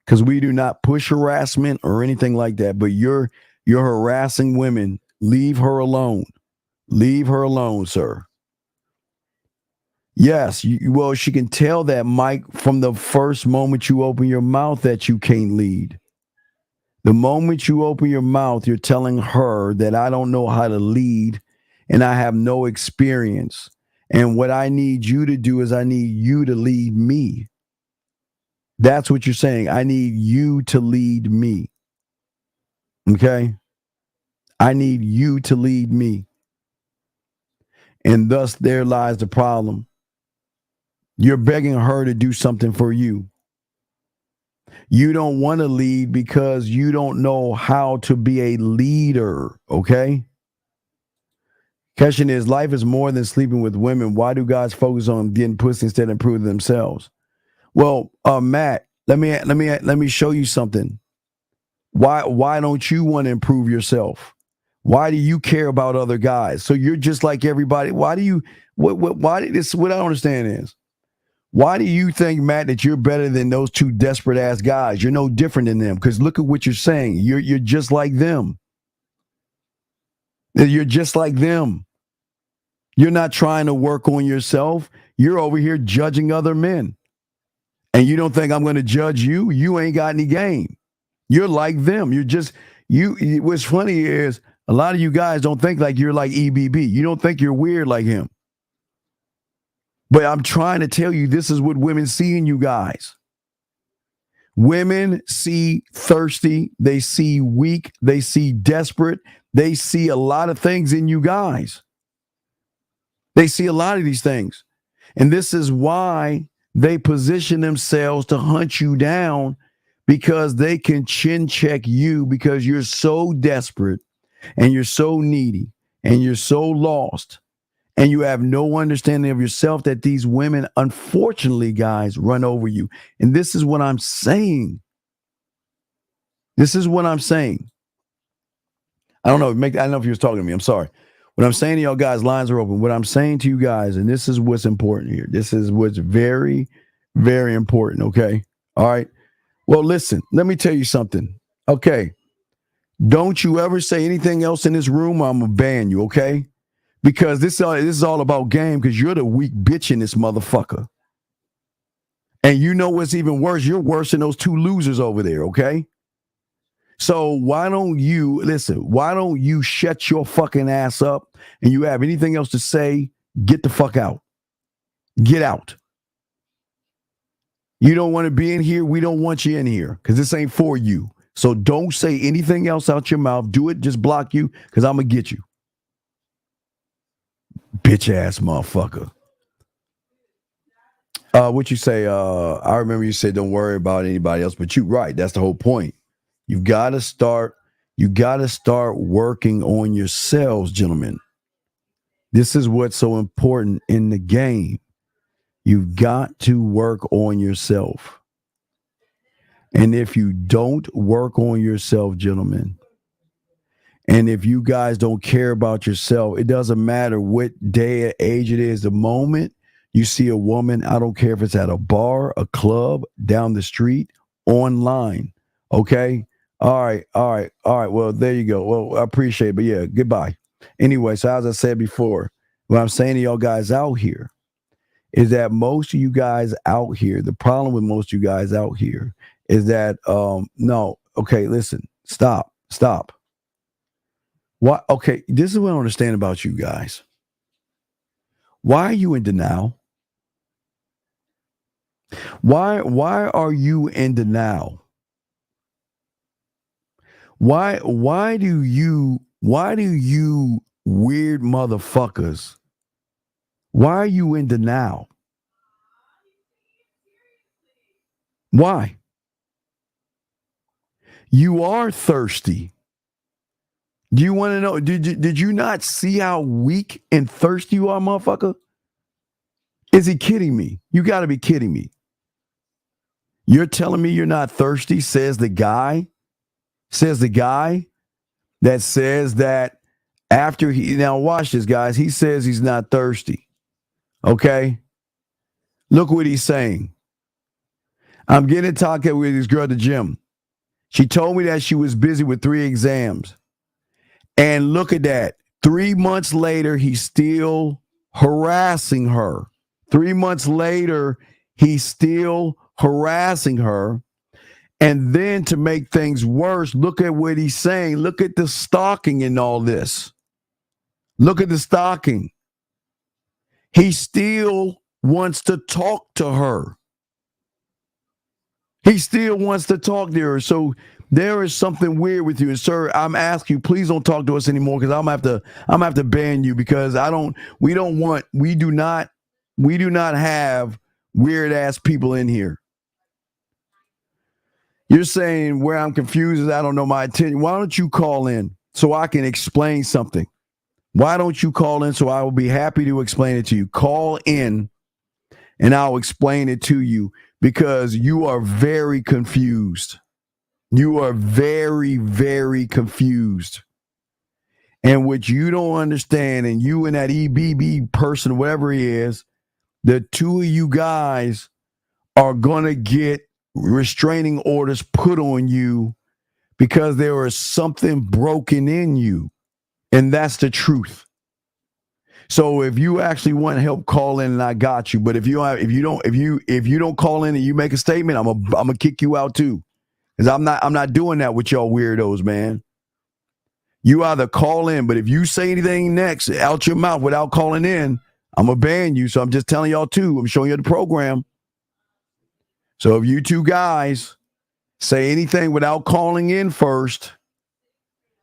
Because we do not push harassment or anything like that. But you're harassing women. Leave her alone. Leave her alone, sir. Yes, well, she can tell that, Mike, from the first moment you open your mouth that you can't lead. The moment you open your mouth, you're telling her that I don't know how to lead and I have no experience. And what I need you to do is I need you to lead me. That's what you're saying. I need you to lead me. Okay? I need you to lead me. And thus there lies the problem. You're begging her to do something for you. You don't want to lead because you don't know how to be a leader, okay? Question is, life is more than sleeping with women. Why do guys focus on getting pussy instead of improving themselves? Well, Matt, let me show you something. Why don't you want to improve yourself? Why do you care about other guys? So you're just like everybody. Why do you what I don't understand is, why do you think, Matt, that you're better than those two desperate ass guys? You're no different than them, because look at what you're saying. You're just like them. You're just like them. You're not trying to work on yourself. You're over here judging other men. And you don't think I'm going to judge you? You ain't got any game. You're like them. What's funny is a lot of you guys don't think like you're like EBB. You don't think you're weird like him. But I'm trying to tell you, this is what women see in you guys. Women see thirsty. They see weak. They see desperate. They see a lot of things in you guys. They see a lot of these things. And this is why they position themselves to hunt you down, because they can chin check you, because you're so desperate and you're so needy and you're so lost and you have no understanding of yourself, that these women, unfortunately, guys, run over you. And this is what I'm saying. This is what I'm saying. I don't know. I don't know if you was talking to me. I'm sorry. What I'm saying to y'all guys, lines are open. What I'm saying to you guys, and this is what's important here. This is what's very, very important. Okay. All right. Well, listen, let me tell you something. Okay. Don't you ever say anything else in this room, or I'm going to ban you. Okay. Because this is all about game, because you're the weak bitch in this motherfucker. And you know what's even worse? You're worse than those two losers over there. Okay. So why don't you shut your fucking ass up, and you have anything else to say, get the fuck out. Get out. You don't want to be in here. We don't want you in here, because this ain't for you. So don't say anything else out your mouth. Do it. Just block you, because I'm going to get you. Bitch ass motherfucker. What you say? I remember you said don't worry about anybody else, but you're right. That's the whole point. You've got to start working on yourselves, gentlemen. This is what's so important in the game. You've got to work on yourself. And if you don't work on yourself, gentlemen, and if you guys don't care about yourself, it doesn't matter what day or age it is. The moment you see a woman, I don't care if it's at a bar, a club, down the street, online. Okay. All right. Well, there you go. Well, I appreciate it, but yeah, goodbye. Anyway, so as I said before, what I'm saying to y'all guys out here is that most of you guys out here, the problem with most of you guys out here is that, no, okay, listen, stop. What? Okay, this is what I don't understand about you guys. Why are you in denial? Why are you in denial? Why do you weird motherfuckers, why are you in denial? Why? You are thirsty. Do you want to know? Did you not see how weak and thirsty you are, motherfucker? Is he kidding me? You got to be kidding me. You're telling me you're not thirsty, says the guy that says that after now watch this, guys. He says he's not thirsty. Okay? Look what he's saying. I'm getting talking with this girl at the gym. She told me that she was busy with 3 exams. And look at that. 3 months later, he's still harassing her. 3 months later, he's still harassing her. And then to make things worse, look at what he's saying. Look at the stalking in all this. Look at the stalking. he still wants to talk to her. He still wants to talk to her. So there is something weird with you. And sir, I'm asking you, please don't talk to us anymore, because I'm gonna have to ban you, because we do not have weird ass people in here. You're saying where I'm confused is I don't know my attention. Why don't you call in so I can explain something? Why don't you call in so I will be happy to explain it to you? Call in and I'll explain it to you, because you are very confused. You are very, very confused. And what you don't understand, and you and that EBB person, whatever he is, the two of you guys are going to get restraining orders put on you because there is something broken in you. And that's the truth. So if you actually want help, call in and I got you. But if you don't call in and you make a statement, I'm gonna kick you out too. Because I'm not doing that with y'all weirdos, man. You either call in, but if you say anything next out your mouth without calling in, I'm gonna ban you. So I'm just telling y'all too. I'm showing you the program. So if you two guys say anything without calling in first,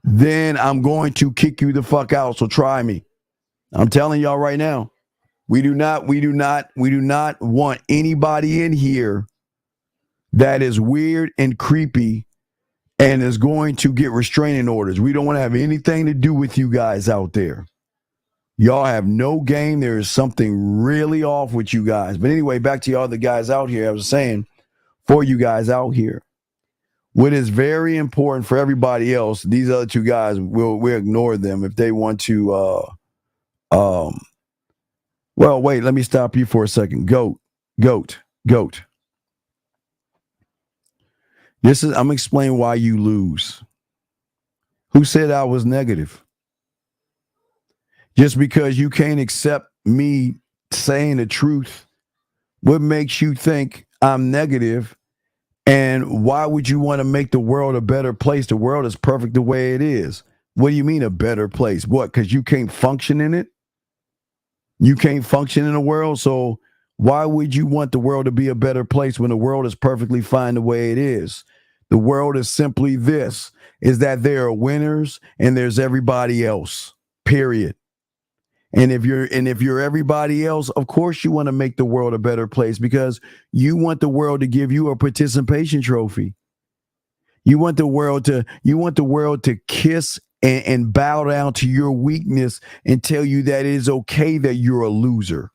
then I'm going to kick you the fuck out. So try me. I'm telling y'all right now. We do not want anybody in here that is weird and creepy and is going to get restraining orders. We don't want to have anything to do with you guys out there. Y'all have no game. There is something really off with you guys. But anyway, back to y'all other guys out here. I was saying, for you guys out here, what is very important for everybody else, these other two guys, we'll ignore them if they want to. Well, wait, let me stop you for a second. Goat. I'm explaining why you lose. Who said I was negative? Just because you can't accept me saying the truth, what makes you think I'm negative? And why would you want to make the world a better place? The world is perfect the way it is. What do you mean a better place? What, because you can't function in it? You can't function in the world, so why would you want the world to be a better place when the world is perfectly fine the way it is? The world is simply this, is that there are winners and there's everybody else, period. And if you're everybody else, of course you want to make the world a better place, because you want the world to give you a participation trophy. You want the world to kiss and bow down to your weakness and tell you that it is okay that you're a loser.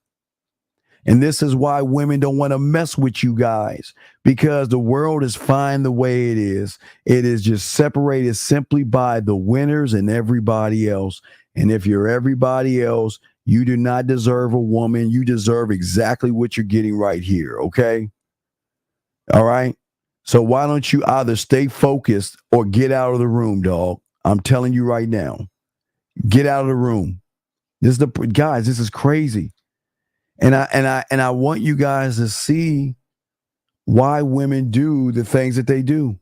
And this is why women don't want to mess with you guys, because the world is fine the way it is. It is just separated simply by the winners and everybody else. And if you're everybody else, you do not deserve a woman. You deserve exactly what you're getting right here. Okay. All right. So why don't you either stay focused or get out of the room, dog? I'm telling you right now, get out of the room. This is crazy. And I want you guys to see why women do the things that they do.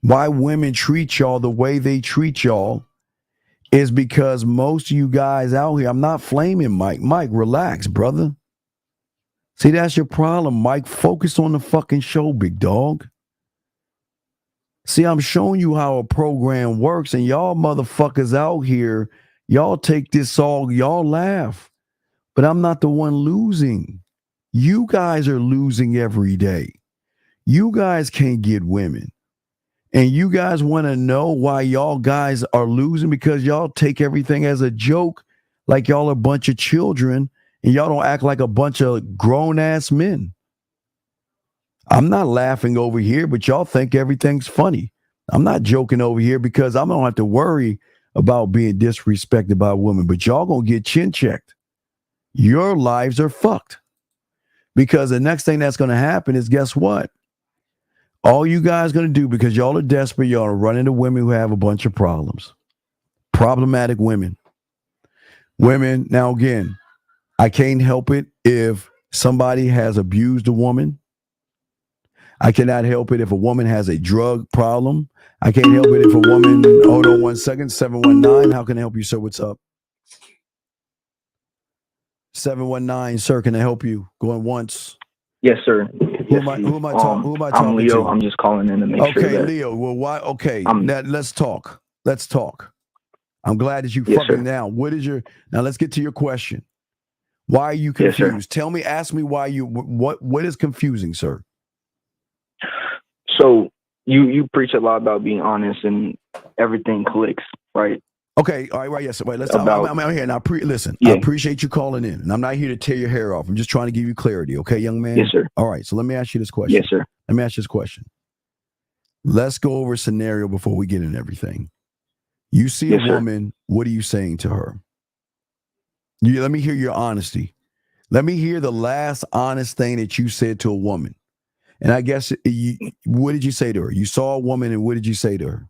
Why women treat y'all the way they treat y'all is because most of you guys out here, I'm not flaming Mike. Mike, relax, brother. See, that's your problem, Mike. Focus on the fucking show, big dog. See, I'm showing you how a program works, and y'all motherfuckers out here, y'all take this all, y'all laugh. But I'm not the one losing. You guys are losing every day. You guys can't get women. And you guys want to know why y'all guys are losing? Because y'all take everything as a joke, like y'all are a bunch of children, and y'all don't act like a bunch of grown-ass men. I'm not laughing over here, but y'all think everything's funny. I'm not joking over here because I don't have to worry about being disrespected by a woman, but y'all gonna get chin checked. Your lives are fucked. Because the next thing that's going to happen is, guess what? All you guys going to do, because y'all are desperate, y'all are running into women who have a bunch of problems. Problematic women. Women, now again, I can't help it if somebody has abused a woman. I cannot help it if a woman has a drug problem. I can't help it if a woman, hold on 1 second, 719, how can I help you, sir? What's up? 719, sir, can I help you? Going once. Yes, sir. Who am I talking I'm Leo. to? I'm just calling in to make sure Okay, that. Leo. Well, why? Okay, now let's talk. Let's talk. I'm glad that you Yes, fucking sir. now. What is your now? Let's get to your question. Why are you Yes, sir. confused? Tell me. Ask me why you. What is confusing, sir? So you preach a lot about being honest and everything clicks, right? Okay, all right, right, yes. Wait, let's talk. I'm here now. Listen, Yeah. I appreciate you calling in, and I'm not here to tear your hair off. I'm just trying to give you clarity, okay, young man? Yes, sir. All right, so let me ask you this question. Yes, sir. Let me ask you this question. Let's go over a scenario before we get into everything. You see Yes, a sir. woman, what are you saying to her? Let me hear your honesty. Let me hear the last honest thing that you said to a woman. And I guess, what did you say to her? You saw a woman, and what did you say to her?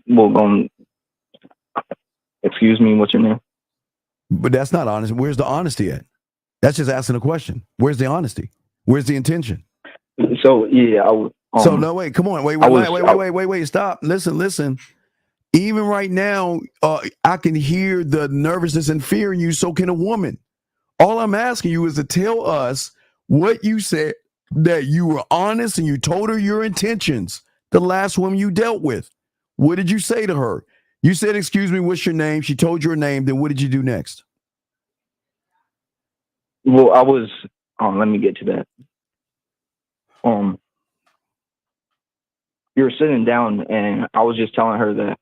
Well, excuse me, what's your name? But that's not honest. Where's the honesty at? That's just asking a question. Where's the honesty? Where's the intention? So yeah, I was. So no, wait, come on, wait, stop. Listen. Even right now, I can hear the nervousness and fear in you. So can a woman. All I'm asking you is to tell us what you said, that you were honest and you told her your intentions. The last woman you dealt with. What did you say to her? You said, "Excuse me, what's your name?" She told you her name. Then what did you do next? Well, I was. Let me get to that. You were sitting down, and I was just telling her that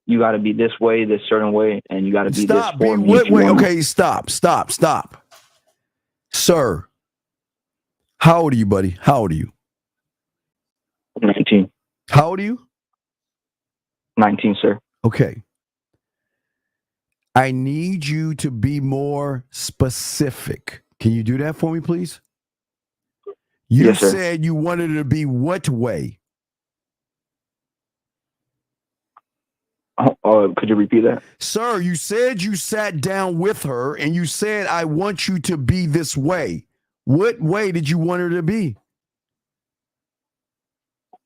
you got to be this way, this certain way, and you got to be this for me. Okay, stop. Sir, how old are you, buddy? How old are you? 19. How old are you? 19, sir. Okay. I need you to be more specific. Can you do that for me, please? You Yes, sir. said you wanted it to be what way? Could you repeat that? Sir, you said you sat down with her and you said, "I want you to be this way." What way did you want her to be?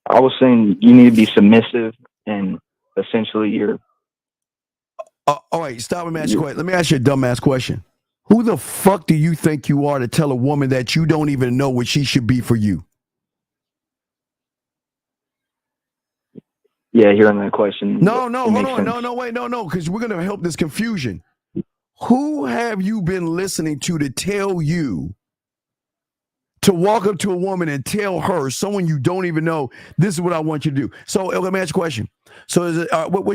I was saying you need to be submissive, and essentially you're. All right, stop. Let me ask you a question. Let me ask you a dumbass question. Who the fuck do you think you are to tell a woman that you don't even know what she should be for you? Yeah, hearing that question. No, hold on. No, because we're going to help this confusion. Who have you been listening to tell you to walk up to a woman and tell her, someone you don't even know, this is what I want you to do? So let me ask you a question. So is it, what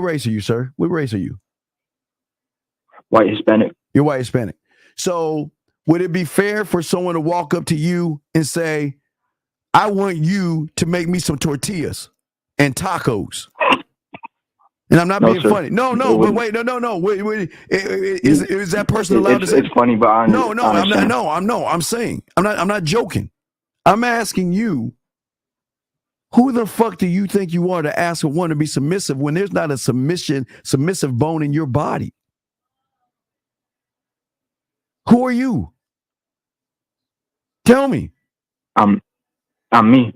race are you, sir? What race are you? White Hispanic. You're white Hispanic. So would it be fair for someone to walk up to you and say, "I want you to make me some tortillas and tacos"? And I'm not being sir. funny. No. Wait. Is that person allowed to say? It's funny, but I understand. I'm saying, I'm not joking. I'm asking you, who the fuck do you think you are to ask a woman to be submissive when there's not a submissive bone in your body? Who are you? Tell me. I'm me.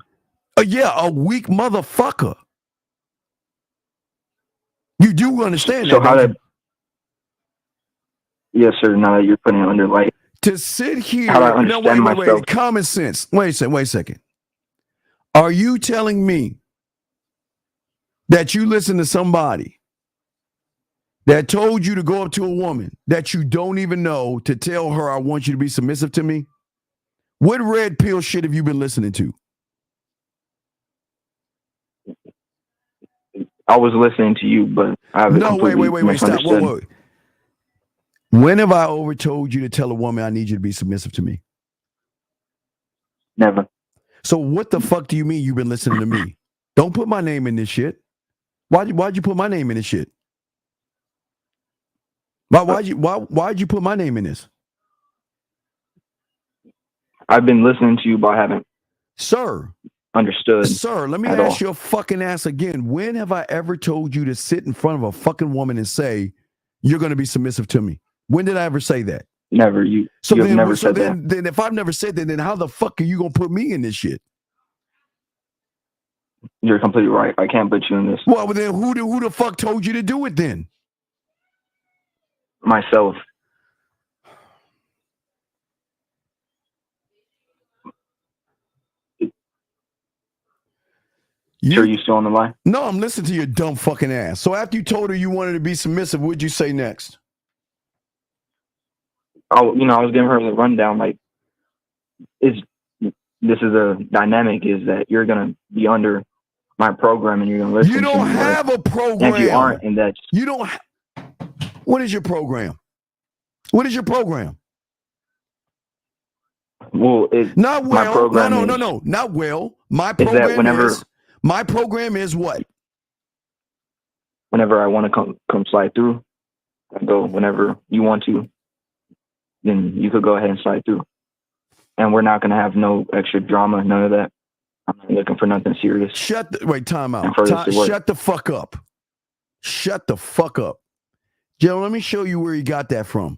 Yeah, a weak motherfucker. You do understand So that? how did? Yes, sir. Now that you're putting it under light. To sit here. How do I understand myself? Wait. Common sense. Wait a second. Are you telling me that you listen to somebody that told you to go up to a woman that you don't even know to tell her, "I want you to be submissive to me"? What red pill shit have you been listening to? I was listening to you, but I haven't. No, wait, stop. Whoa. When have I ever told you to tell a woman, "I need you to be submissive to me"? Never. So what the fuck do you mean you've been listening to me? Don't put my name in this shit. Why'd you put my name in this shit? Why'd you put my name in this? I've been listening to you, but I haven't. Sir. Understood. Sir, let me ask your fucking ass again. When have I ever told you to sit in front of a fucking woman and say, "You're going to be submissive to me"? When did I ever say that? Never. You have never said that. Then if I've never said that, then how the fuck are you going to put me in this shit? You're completely right. I can't put you in this. Well, then who the fuck told you to do it then? myself. Sure, you still on the line? No, I'm listening to your dumb fucking ass. So after you told her you wanted to be submissive, what'd you say next? I was giving her the rundown. Like, this is a dynamic: is that you're gonna be under my program and you're gonna listen. You don't have a program. If you aren't, and that's you don't. What is your program? What is your program? Well, not well. My program No, not well. My program is. My program is what? Whenever I want to come slide through, I go. Whenever you want to, then you could go ahead and slide through. And we're not going to have no extra drama, none of that. I'm not looking for nothing serious. Time out. Shut the fuck up. Shut the fuck up. Joe, let me show you where he got that from.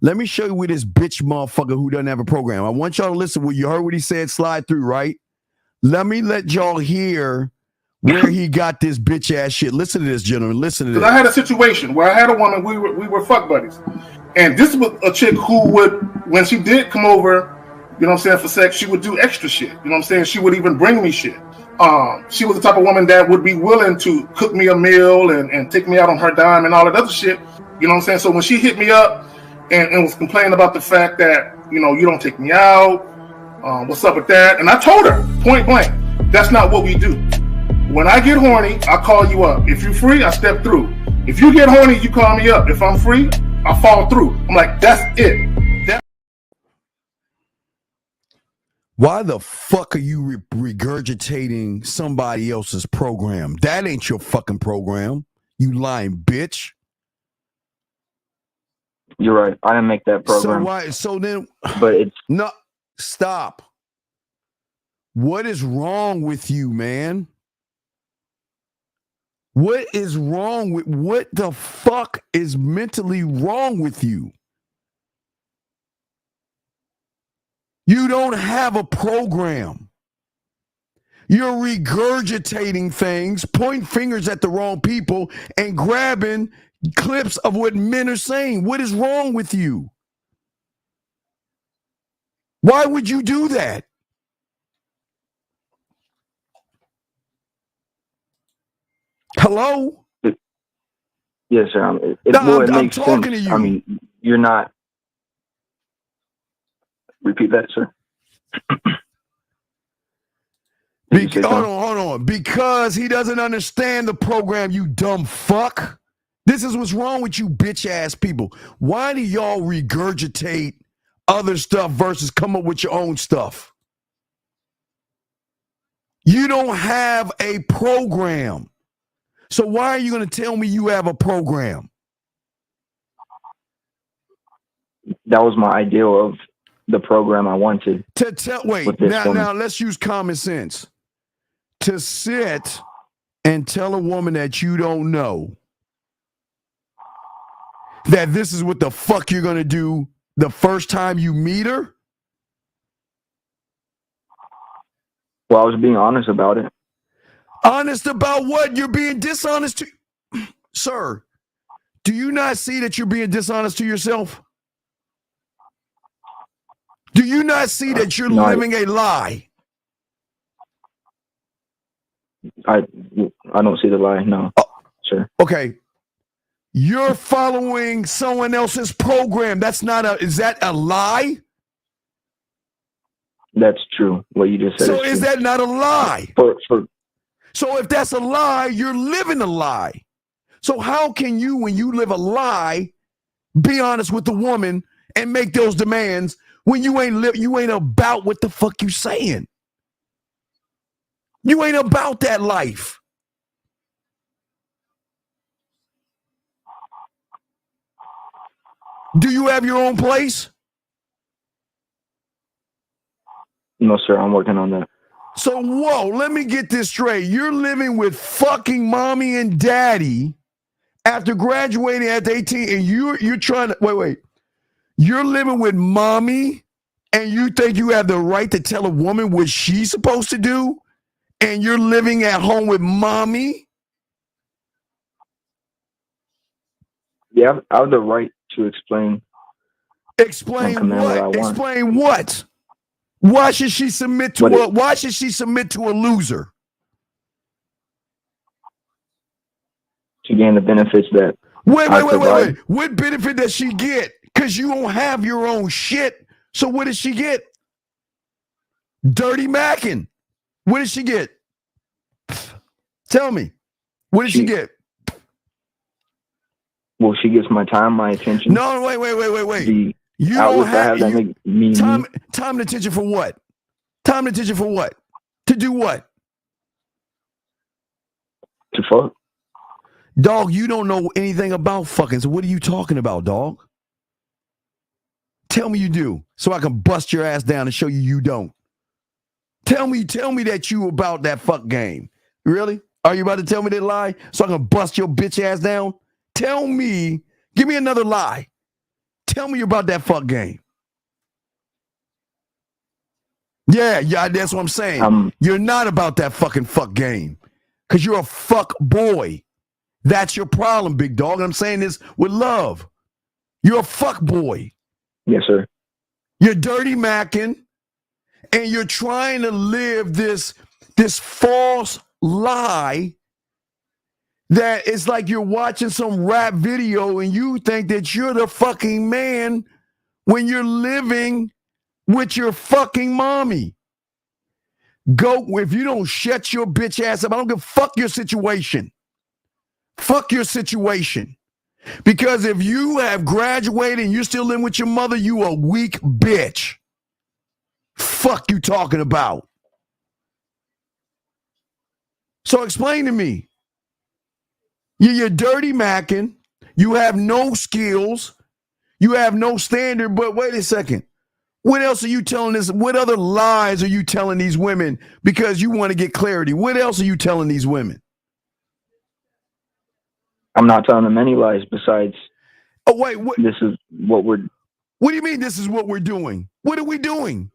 Let me show you where this bitch motherfucker who doesn't have a program. I want y'all to listen. You heard what he said, slide through, right? Let me let y'all hear where he got this bitch ass shit. Listen to this, gentlemen. Listen to this. Because I had a situation where I had a woman, we were fuck buddies. And this was a chick who would, when she did come over, you know what I'm saying, for sex, she would do extra shit. You know what I'm saying? She would even bring me shit. She was the type of woman that would be willing to cook me a meal and take me out on her dime and all that other shit. You know what I'm saying? So when she hit me up and was complaining about the fact that, you don't take me out, what's up with that? And I told her, point blank, that's not what we do. When I get horny, I call you up. If you're free, I step through. If you get horny, you call me up. If I'm free, I fall through. I'm like, that's it. Why the fuck are you regurgitating somebody else's program? That ain't your fucking program, you lying bitch. You're right. I didn't make that program. But it's no. Stop. What is wrong with you, man? What the fuck is mentally wrong with you? You don't have a program. You're regurgitating things, pointing fingers at the wrong people, and grabbing clips of what men are saying. What is wrong with you? Why would you do that? Hello? Yes, sir. It makes sense. To you. I mean, you're not. Repeat that, sir. Hold on. Because he doesn't understand the program, you dumb fuck. This is what's wrong with you bitch ass people. Why do y'all regurgitate other stuff versus come up with your own stuff? You don't have a program. So why are you going to tell me you have a program? That was my ideal of the program I wanted. Now let's use common sense. To sit and tell a woman that you don't know that this is what the fuck you're going to do the first time you meet her? Well, I was being honest about it. Honest about what? You're being dishonest to... Sir, do you not see that you're being dishonest to yourself? Do you not see that you're living a lie? I don't see the lie, no. Sure. Okay. You're following someone else's program. Is that a lie? That's true. What you just said. So is that not a lie? So if that's a lie, you're living a lie. So how can you, when you live a lie, be honest with the woman and make those demands when you ain't about what the fuck you saying? You ain't about that life. Do you have your own place? No, sir. I'm working on that. So, let me get this straight. You're living with fucking mommy and daddy after graduating at 18, and you're trying to wait. You're living with mommy, and you think you have the right to tell a woman what she's supposed to do, and you're living at home with mommy? Yeah, I have the right to explain. Explain what? Explain what? Why should she submit to why should she submit to a loser? To gain the benefits that Wait. What benefit does she get? Because you don't have your own shit. So what does she get? Dirty macking. What does she get? Tell me. What does she get? Well, she gets my time, my attention. No, wait. You don't have that make me time and attention for what? Time and attention for what? To do what? To fuck. Dog, you don't know anything about fucking, so what are you talking about, dog? Tell me you do, so I can bust your ass down and show you don't. Tell me that you about that fuck game. Really? Are you about to tell me that lie so I can bust your bitch ass down? Tell me, give me another lie. Tell me about that fuck game. Yeah, that's what I'm saying. You're not about that fucking fuck game because you're a fuck boy. That's your problem, big dog. And I'm saying this with love. You're a fuck boy. Yes, sir. You're dirty macking, and you're trying to live this false lie that it's like you're watching some rap video and you think that you're the fucking man when you're living with your fucking mommy. Go, if you don't shut your bitch ass up, I don't give a fuck your situation. Fuck your situation. Because if you have graduated and you're still living with your mother, you a weak bitch. Fuck you talking about. So explain to me. You're dirty macking. You have no skills. You have no standard. But wait a second. What else are you telling this? What other lies are you telling these women because you want to get clarity? What else are you telling these women? I'm not telling them any lies besides. Oh, wait. What, this is what we're. What do you mean this is what we're doing? What are we doing?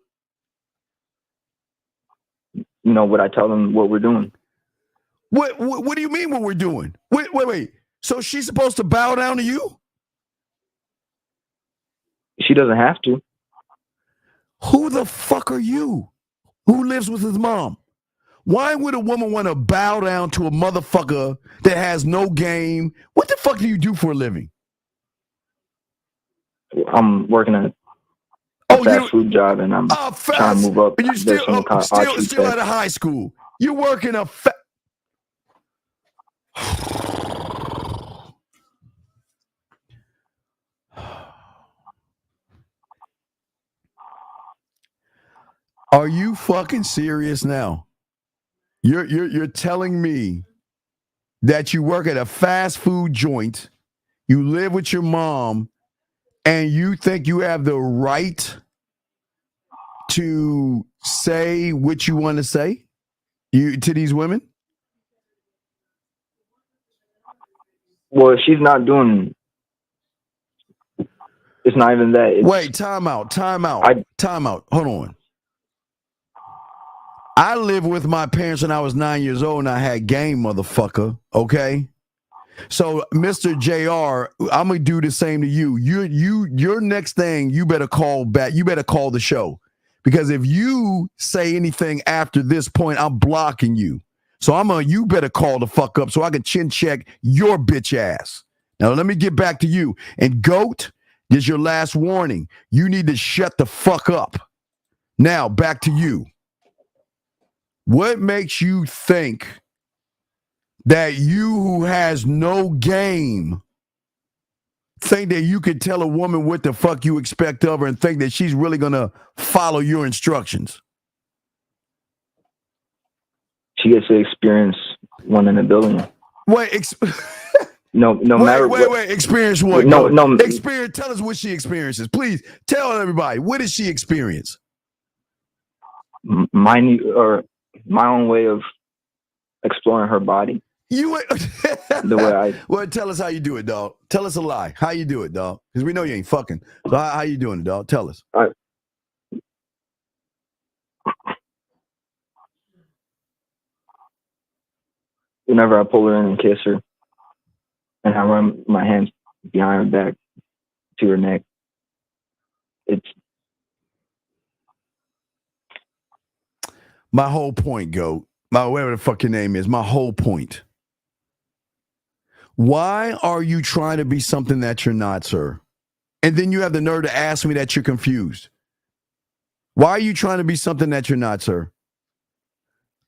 You know what I tell them what we're doing. What do you mean what we're doing? Wait. So she's supposed to bow down to you? She doesn't have to. Who the fuck are you? Who lives with his mom? Why would a woman want to bow down to a motherfucker that has no game? What the fuck do you do for a living? I'm working at a fast food job, and I'm trying to move up. And you're still out of high school. You're working a Are you fucking serious now? You're telling me that you work at a fast food joint, you live with your mom, and you think you have the right to say what you want to say to these women? Well, she's not doing. It's not even that. Wait, time out. Hold on. I lived with my parents when I was 9 years old and I had game, motherfucker. Okay? So, Mr. JR, I'm going to do the same to you. Your next thing, you better call back. You better call the show. Because if you say anything after this point, I'm blocking you. So you better call the fuck up so I can chin check your bitch ass. Now, let me get back to you. And GOAT, this is your last warning. You need to shut the fuck up. Now, back to you. What makes you think that you who has no game think that you could tell a woman what the fuck you expect of her and think that she's really going to follow your instructions? She gets to experience one in a billion. Wait, experience what? No. Experience. Tell us what she experiences. Please tell everybody. What does she experience? My own way of exploring her body. The way I. Well, tell us how you do it, dog. Tell us a lie. How you do it, dog? Because we know you ain't fucking. So how you doing it, dog? Tell us. All right. Whenever I pull her in and kiss her, and I run my hands behind her back, to your neck. It's my whole point, Goat. Whatever the fuck your name is, my whole point. Why are you trying to be something that you're not, sir? And then you have the nerve to ask me that you're confused. Why are you trying to be something that you're not, sir?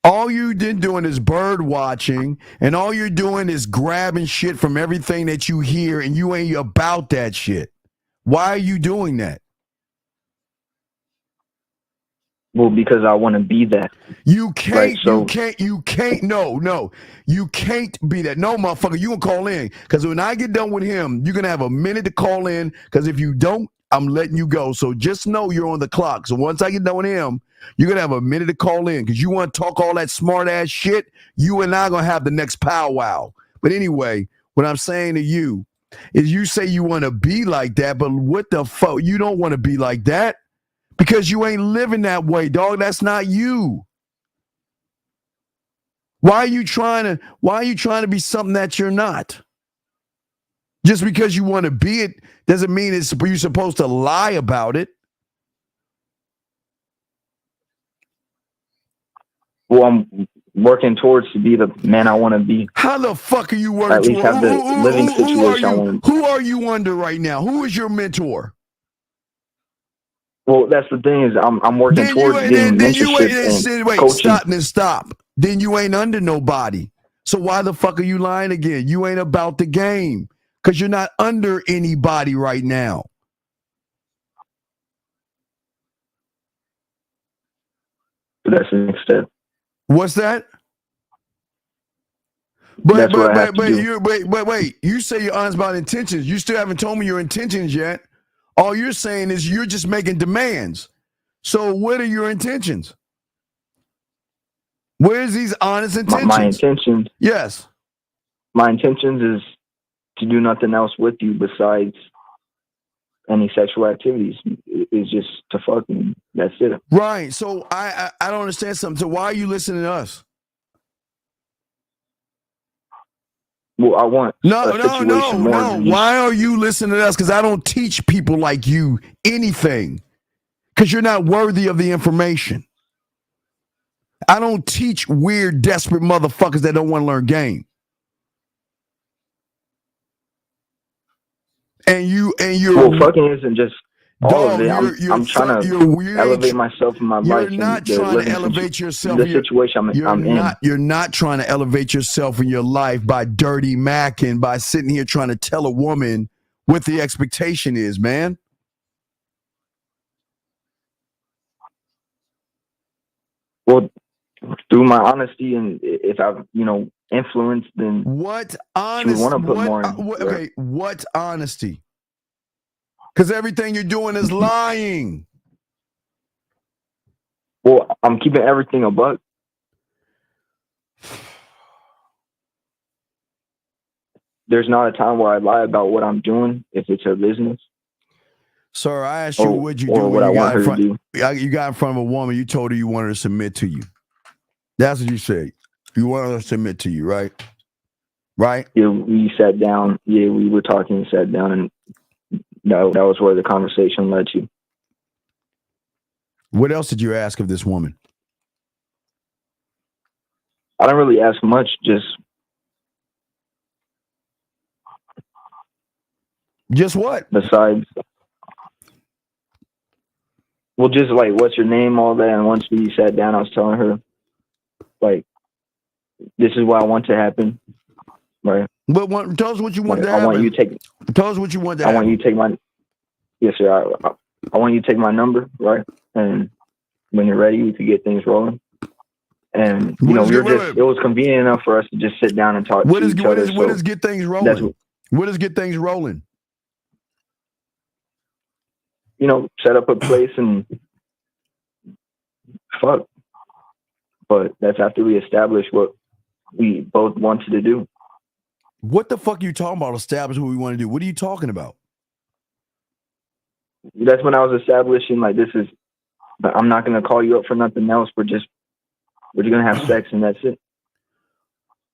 All you been doing is bird watching, and all you're doing is grabbing shit from everything that you hear, and you ain't about that shit. Why are you doing that? well, because I want to be that. You can't, Right, so- you can't, no, you can't be that. No, motherfucker, you gonna call in. Because when I get done with him, you're gonna have a minute to call in. Because if you don't, I'm letting you go. So just know you're on the clock. So once I get done with him, you're gonna have a minute to call in. Because you want to talk all that smart ass shit, you and I gonna have the next powwow. But anyway, what I'm saying to you is you say you want to be like that, but what the fuck? You don't want to be like that. Because you ain't living that way, dog. That's not you. Why are you trying to be something that you're not? Just because you want to be it doesn't mean you're supposed to lie about it. Well, I'm working towards to be the man I want to be. How the fuck are you Or working at least have the living situation I want. Who are you under right now? Who is your mentor? Well, that's the thing is I'm working towards getting mentorship and coaching. Stop. Then you ain't under nobody. So why the fuck are you lying again? You ain't about the game because you're not under anybody right now. That's the next step. What's that? That's what I have to do. Wait. You say you're honest about intentions. You still haven't told me your intentions yet. All you're saying is you're just making demands. So what are your intentions? Where's these honest intentions? My intentions. Yes. My intentions is to do nothing else with you besides any sexual activities. It's just to fuck me. That's it. Right. So I don't understand something. So why are you listening to us? Well, I want No. more. Why are you listening to us? Because I don't teach people like you anything. Because you're not worthy of the information. I don't teach weird, desperate motherfuckers that don't want to learn game. You're well, fucking isn't just all of it. I'm trying to elevate myself in my life. You're not trying to elevate yourself. The situation I'm in. You're not trying to elevate yourself in your life by dirty macking, by sitting here trying to tell a woman what the expectation is, man. Well, through my honesty, and if I've, influenced, then what honesty? She would want to put more in. Okay, what honesty? Because everything you're doing is lying. Well, I'm keeping everything a buck. There's not a time where I lie about what I'm doing if it's a business. Sir, I asked you what you do when you got in front of a woman. You told her you wanted her to submit to you. That's what you said. You wanted her to submit to you, right? Right? Yeah, we sat down. Yeah, we were talking and sat down, and that was where the conversation led to. What else did you ask of this woman? I didn't really ask much, just what? Besides, well, just like, what's your name, all that. And once we sat down, I was telling her, like, this is what I want to happen, right? But tell us what you want to happen. I want you to take. Tell us what you want to happen. I want you to take my. Yes, sir. I want you to take my number, right? And when you're ready, we could get things rolling. And it was convenient enough for us to just sit down and talk to each other. What does get things rolling? What does get things rolling? Set up a place and fuck. But that's after we establish what we both wanted to do. What the fuck are you talking about? Establish what we want to do. What are you talking about? That's when I was establishing, like, this is, I'm not going to call you up for nothing else. We're just going to have sex and that's it.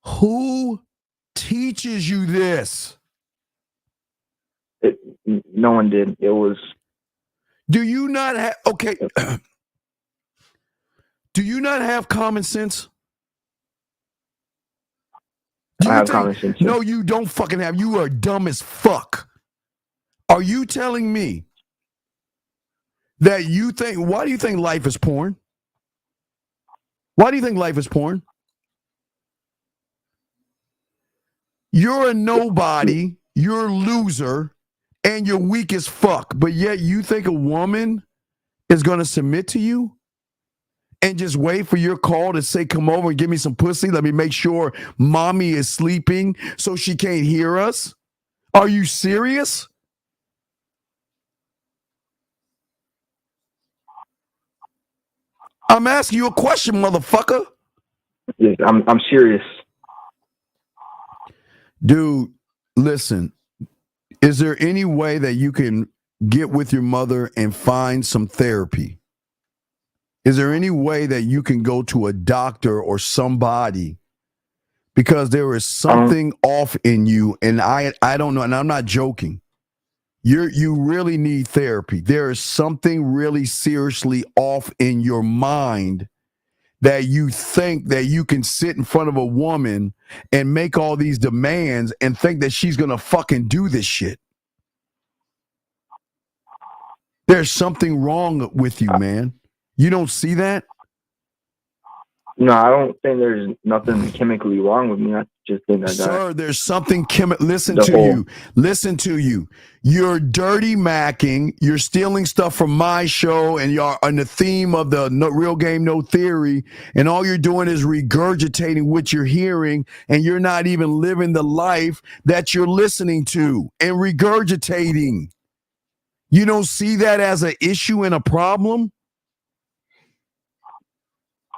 Who teaches you this? No one did. It was. Do you not have? Okay. Do you not have common sense? I have common sense. No, you don't fucking have. You are dumb as fuck. Are you telling me that you think? Why do you think life is porn? Why do you think life is porn? You're a nobody. You're a loser. And you're weak as fuck, but yet you think a woman is going to submit to you and just wait for your call to say, come over and give me some pussy? Let me make sure mommy is sleeping so she can't hear us? Are you serious? I'm asking you a question, motherfucker. Yes, I'm serious. Dude, listen. Is there any way that you can get with your mother and find some therapy? Is there any way that you can go to a doctor or somebody? Because there is something off in you, and I don't know, and I'm not joking. You really need therapy. There is something really seriously off in your mind that you think that you can sit in front of a woman and make all these demands and think that she's going to fucking do this shit. There's something wrong with you, man. You don't see that? No, I don't think there's nothing chemically wrong with me. I just think I got. Sir, there's something Listen to you. You're dirty macking. You're stealing stuff from my show, and you're on the theme of the Real Game No Theory. And all you're doing is regurgitating what you're hearing, and you're not even living the life that you're listening to and regurgitating. You don't see that as an issue and a problem?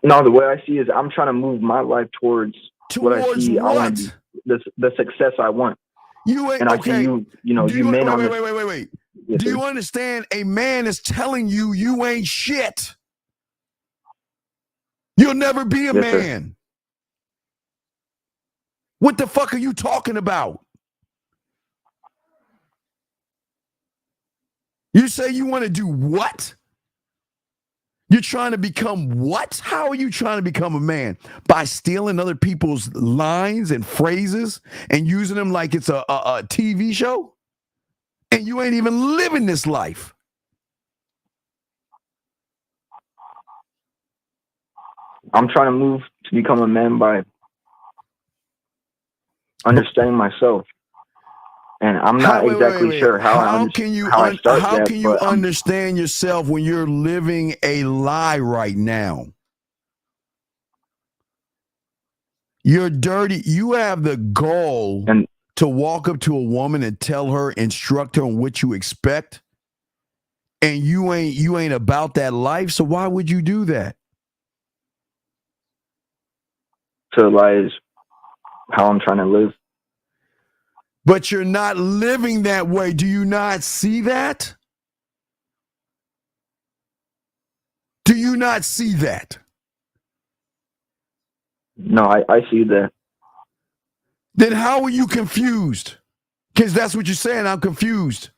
No, the way I see it is I'm trying to move my life towards what I see. What? I want to be the success I want. You ain't, and I okay. see you men on this. Wait. Yes, Do you understand? A man is telling you you ain't shit. You'll never be a man. Sir. What the fuck are you talking about? You say you want to do what? You're trying to become what? How are you trying to become a man? By stealing other people's lines and phrases and using them like it's a TV show? And you ain't even living this life. I'm trying to move to become a man by understanding myself. And I'm not exactly sure how can you understand yourself when you're living a lie right now? You're dirty. You have the gall to walk up to a woman and tell her, instruct her on what you expect, and you ain't about that life. So why would you do that? To lie is how I'm trying to live. But you're not living that way. Do you not see that? Do you not see that? No, I see that. Then how are you confused? Because that's what you're saying. I'm confused.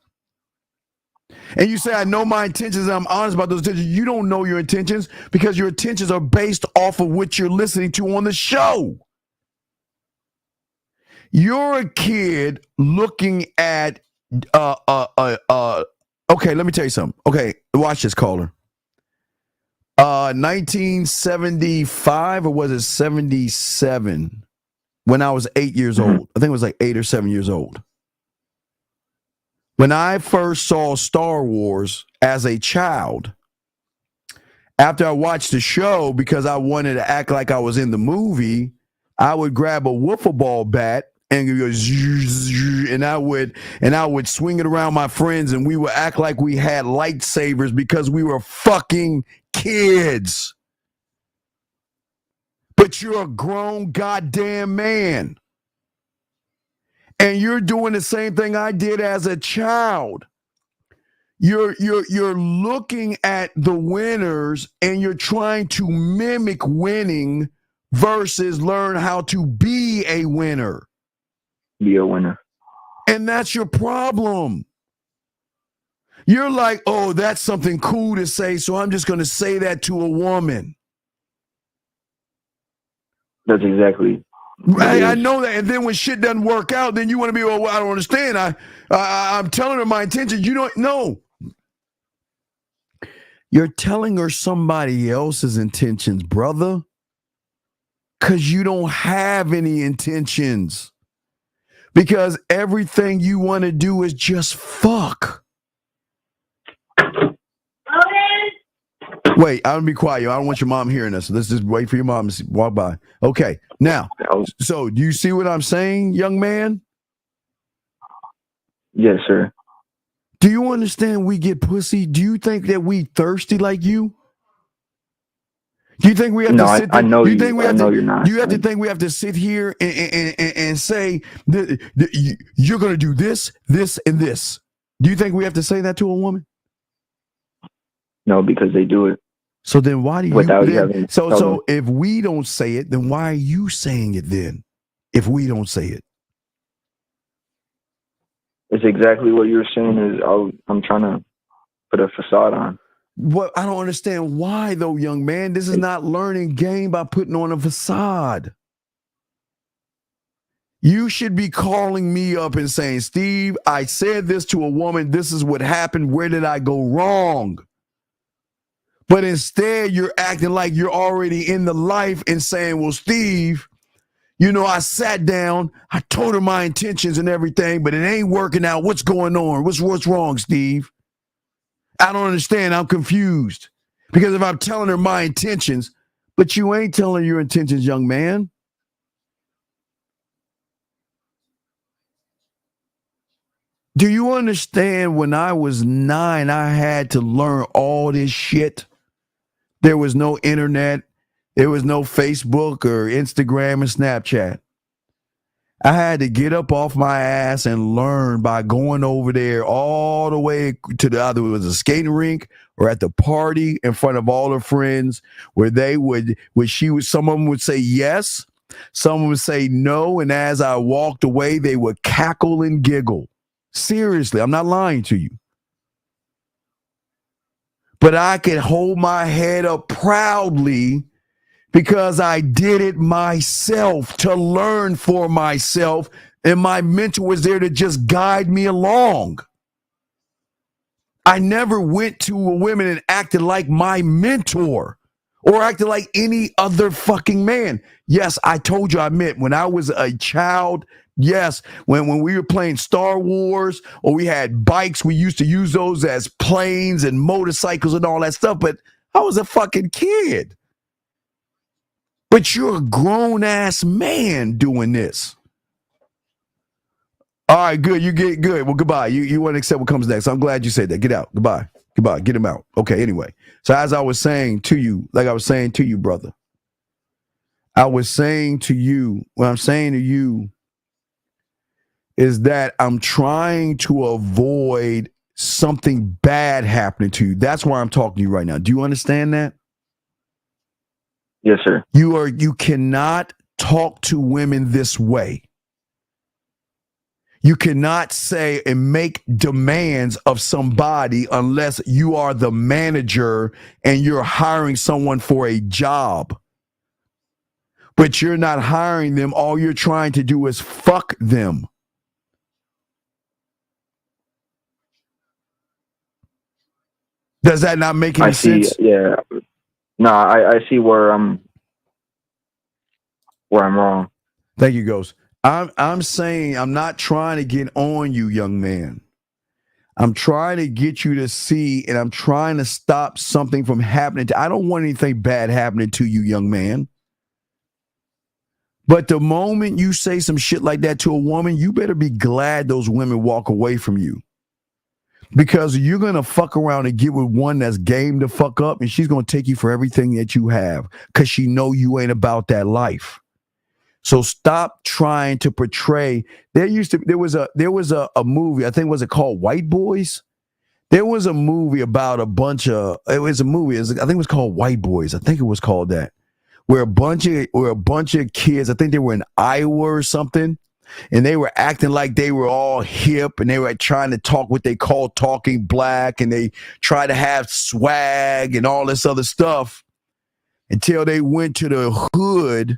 And you say, I know my intentions. I'm honest about those intentions. You don't know your intentions because your intentions are based off of what you're listening to on the show. You're a kid looking at okay, let me tell you something. Okay, watch this, caller. 1975 or was it 77? When I was 8 years old. I think it was like 8 or 7 years old. When I first saw Star Wars as a child, after I watched the show, because I wanted to act like I was in the movie, I would grab a wiffle ball bat and go and I would swing it around my friends, and we would act like we had lightsabers because we were fucking kids. But you're a grown goddamn man. And you're doing the same thing I did as a child. You're looking at the winners and you're trying to mimic winning versus learn how to be a winner. Be a winner. And that's your problem. You're like, oh, that's something cool to say, so I'm just going to say that to a woman. That's exactly. I know that. And then when shit doesn't work out, then you want to be, well, I don't understand. I'm telling her my intentions. You don't know. You're telling her somebody else's intentions, brother, because you don't have any intentions. Because everything you want to do is just fuck. Wait, I'm gonna be quiet. I don't want your mom hearing us. So let's just wait for your mom to walk by. Okay, now, so do you see what I'm saying, young man? Yes, sir. Do you understand we get pussy? Do you think that we thirsty like you? Do you think we have to sit there? I know you. Think we I have know to, you're not. Do you have to think we have to sit here and say that you're going to do this, this, and this? Do you think we have to say that to a woman? No, because they do it. So then why do you? Without then, having so if we don't say it, then why are you saying it then? If we don't say it, it's exactly what you're saying. Is I'm trying to put a facade on. What I don't understand why though, young man. This is not learning game by putting on a facade. You should be calling me up and saying, Steve, I said this to a woman. This is what happened. Where did I go wrong? But instead, you're acting like you're already in the life and saying, well, Steve, you know, I sat down, I told her my intentions and everything, but it ain't working out. What's going on? What's wrong, Steve? I don't understand. I'm confused. Because if I'm telling her my intentions, but you ain't telling her your intentions, young man. Do you understand when I was 9, I had to learn all this shit? There was no internet. There was no Facebook or Instagram or Snapchat. I had to get up off my ass and learn by going over there all the way to the either it was a skating rink or at the party in front of all her friends where some of them would say yes, some would say no, and as I walked away, they would cackle and giggle. Seriously, I'm not lying to you. But I could hold my head up proudly because I did it myself to learn for myself, and my mentor was there to just guide me along. I never went to a woman and acted like my mentor or acted like any other fucking man. Yes, I told you I meant when I was a child. Yes, when we were playing Star Wars or we had bikes, we used to use those as planes and motorcycles and all that stuff, but I was a fucking kid. But you're a grown-ass man doing this. All right, good. You get good. Well, goodbye. You want to accept what comes next. I'm glad you said that. Get out. Goodbye. Goodbye. Get him out. Okay, anyway. So as I was saying to you, like I was saying to you, brother, I was saying to you, what I'm saying to you is that I'm trying to avoid something bad happening to you. That's why I'm talking to you right now. Do you understand that? Yes, sir. You cannot talk to women this way. You cannot say and make demands of somebody unless you are the manager and you're hiring someone for a job. But you're not hiring them. All you're trying to do is fuck them. Does that not make any sense? Yeah. No, I see where I'm wrong. Thank you, Ghost. I'm saying I'm not trying to get on you, young man. I'm trying to get you to see, and I'm trying to stop something from happening. I don't want anything bad happening to you, young man. But the moment you say some shit like that to a woman, you better be glad those women walk away from you. Because you're going to fuck around and get with one that's game to fuck up, and she's going to take you for everything that you have because she know you ain't about that life. So stop trying to portray. There was a movie, I think, was it called White Boys? There was a movie about I think it was called White Boys. I think it was called that. Where a bunch of kids, I think they were in Iowa or something, and they were acting like they were all hip, and they were trying to talk what they call talking black, and they try to have swag and all this other stuff until they went to the hood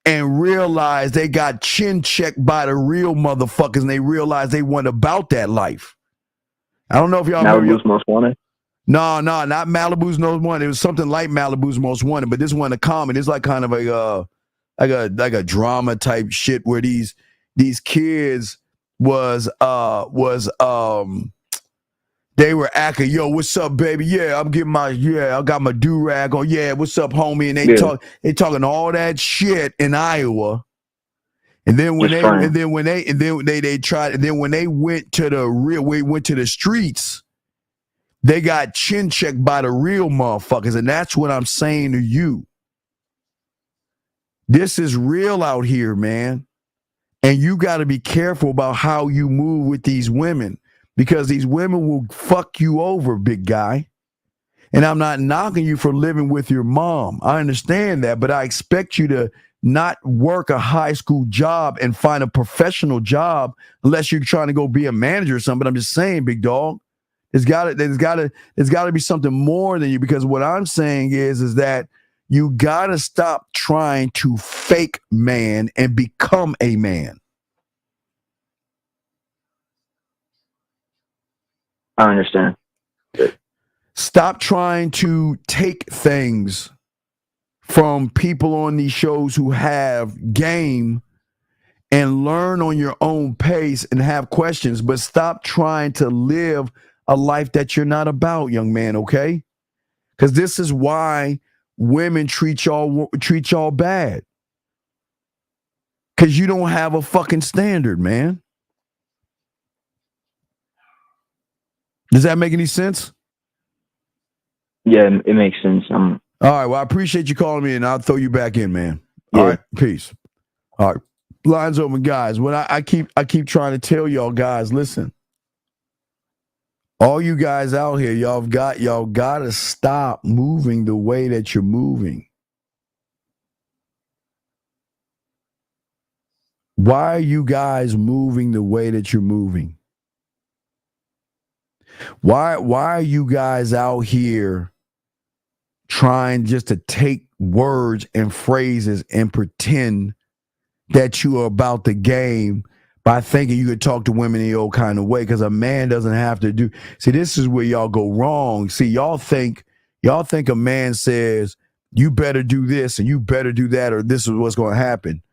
and realized they got chin checked by the real motherfuckers, and they realized they weren't about that life. I don't know if y'all Malibu's Most Wanted? No, not Malibu's Most Wanted. It was something like Malibu's Most Wanted, but this one a comedy. It's like kind of like a drama type shit where these kids was they were acting, yo, what's up, baby? Yeah, I got my do-rag on. Yeah, what's up, homie? And they talking all that shit in Iowa. And then when they went to the streets, they got chin checked by the real motherfuckers. And that's what I'm saying to you. This is real out here, man. And you got to be careful about how you move with these women, because these women will fuck you over, big guy. And I'm not knocking you for living with your mom. I understand that, but I expect you to not work a high school job and find a professional job unless you're trying to go be a manager or something. But I'm just saying, big dog, there's got to be something more than you, because what I'm saying is that you got to stop trying to fake man and become a man. I understand. Stop trying to take things from people on these shows who have game and learn on your own pace and have questions, but stop trying to live a life that you're not about, young man, okay? Because this is why women treat y'all bad. Because you don't have a fucking standard, man. Does that make any sense? Yeah, it makes sense. All right, well, I appreciate you calling me, and I'll throw you back in, man. Yeah. All right, peace. All right, lines open, guys. What I keep trying to tell y'all guys, listen. All you guys out here, y'all got to stop moving the way that you're moving. Why are you guys moving the way that you're moving? Why are you guys out here trying just to take words and phrases and pretend that you are about the game by thinking you could talk to women in the old kind of way? Because a man doesn't have to do. See, this is where y'all go wrong. See, y'all think a man says you better do this and you better do that, or this is what's going to happen.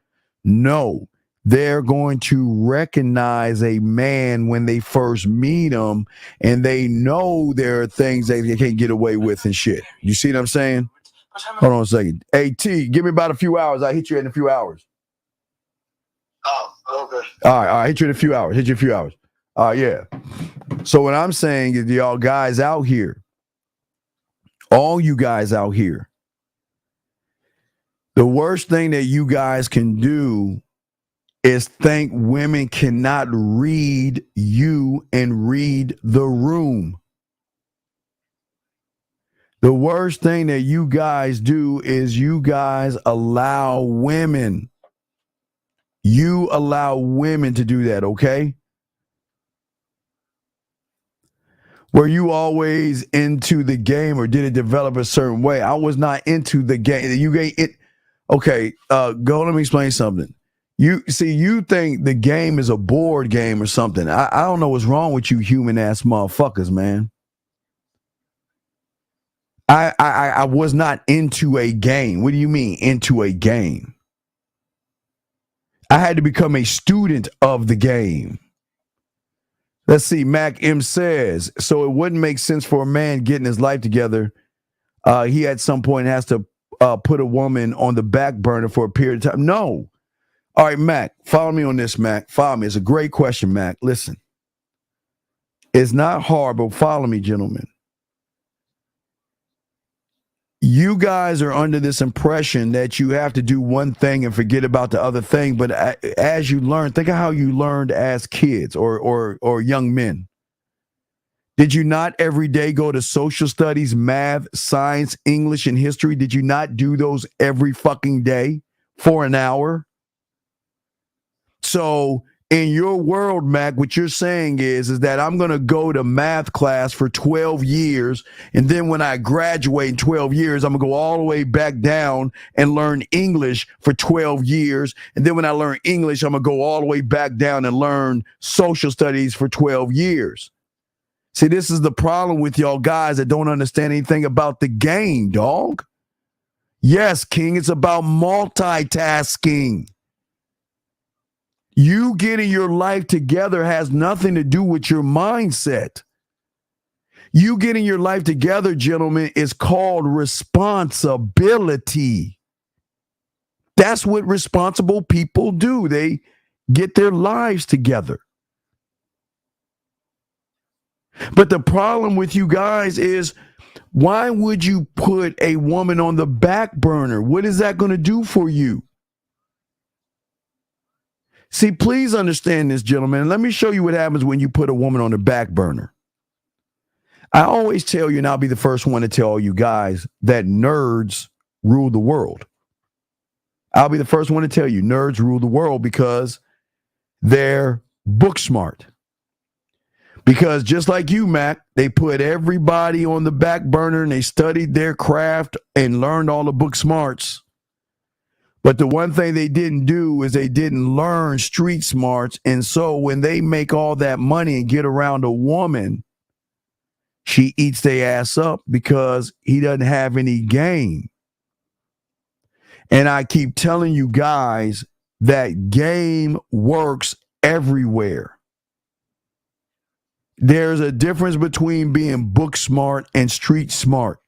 No. They're going to recognize a man when they first meet him, and they know there are things that they can't get away with and shit. You see what I'm saying? Hold on a second. Hey, T, give me about a few hours. I'll hit you in a few hours. Oh, okay. All right. I'll hit you in a few hours. Yeah. So what I'm saying is, y'all guys out here, all you guys out here, the worst thing that you guys can do is think women cannot read you and read the room. The worst thing that you guys do is you guys allow women. You allow women to do that, okay? Were you always into the game, or did it develop a certain way? I was not into the game. Okay, let me explain something. You think the game is a board game or something. I don't know what's wrong with you human ass motherfuckers, man. I was not into a game. What do you mean into a game? I had to become a student of the game. Let's see, Mac M says, so it wouldn't make sense for a man getting his life together. He at some point has to put a woman on the back burner for a period of time. No. All right, Mac, follow me on this, Mac. Follow me. It's a great question, Mac. Listen, it's not hard, but follow me, gentlemen. You guys are under this impression that you have to do one thing and forget about the other thing. But as you learn, think of how you learned as kids or young men. Did you not every day go to social studies, math, science, English, and history? Did you not do those every fucking day for an hour? so in your world, Mac, what you're saying is that I'm going to go to math class for 12 years. And then when I graduate in 12 years, I'm going to go all the way back down and learn English for 12 years. And then when I learn English, I'm going to go all the way back down and learn social studies for 12 years. See, this is the problem with y'all guys that don't understand anything about the game, dog. Yes, King, it's about multitasking. You getting your life together has nothing to do with your mindset. You getting your life together, gentlemen, is called responsibility. That's what responsible people do. They get their lives together. But the problem with you guys is, why would you put a woman on the back burner? What is that going to do for you? See, please understand this, gentlemen. Let me show you what happens when you put a woman on the back burner. I always tell you, and I'll be the first one to tell you guys, that nerds rule the world. I'll be the first one to tell you nerds rule the world because they're book smart. Because just like you, Mac, they put everybody on the back burner and they studied their craft and learned all the book smarts. But the one thing they didn't do is they didn't learn street smarts. And so when they make all that money and get around a woman, she eats their ass up because he doesn't have any game. And I keep telling you guys that game works everywhere. There's a difference between being book smart and street smart.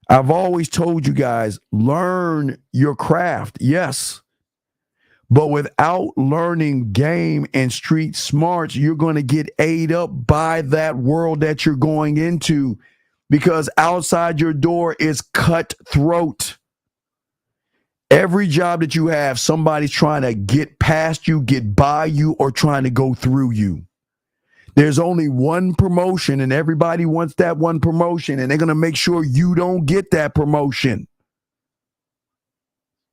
I've always told you guys, learn your craft, yes. But without learning game and street smarts, you're going to get ate up by that world that you're going into, because outside your door is cutthroat. Every job that you have, somebody's trying to get past you, get by you, or trying to go through you. There's only one promotion and everybody wants that one promotion, and they're going to make sure you don't get that promotion.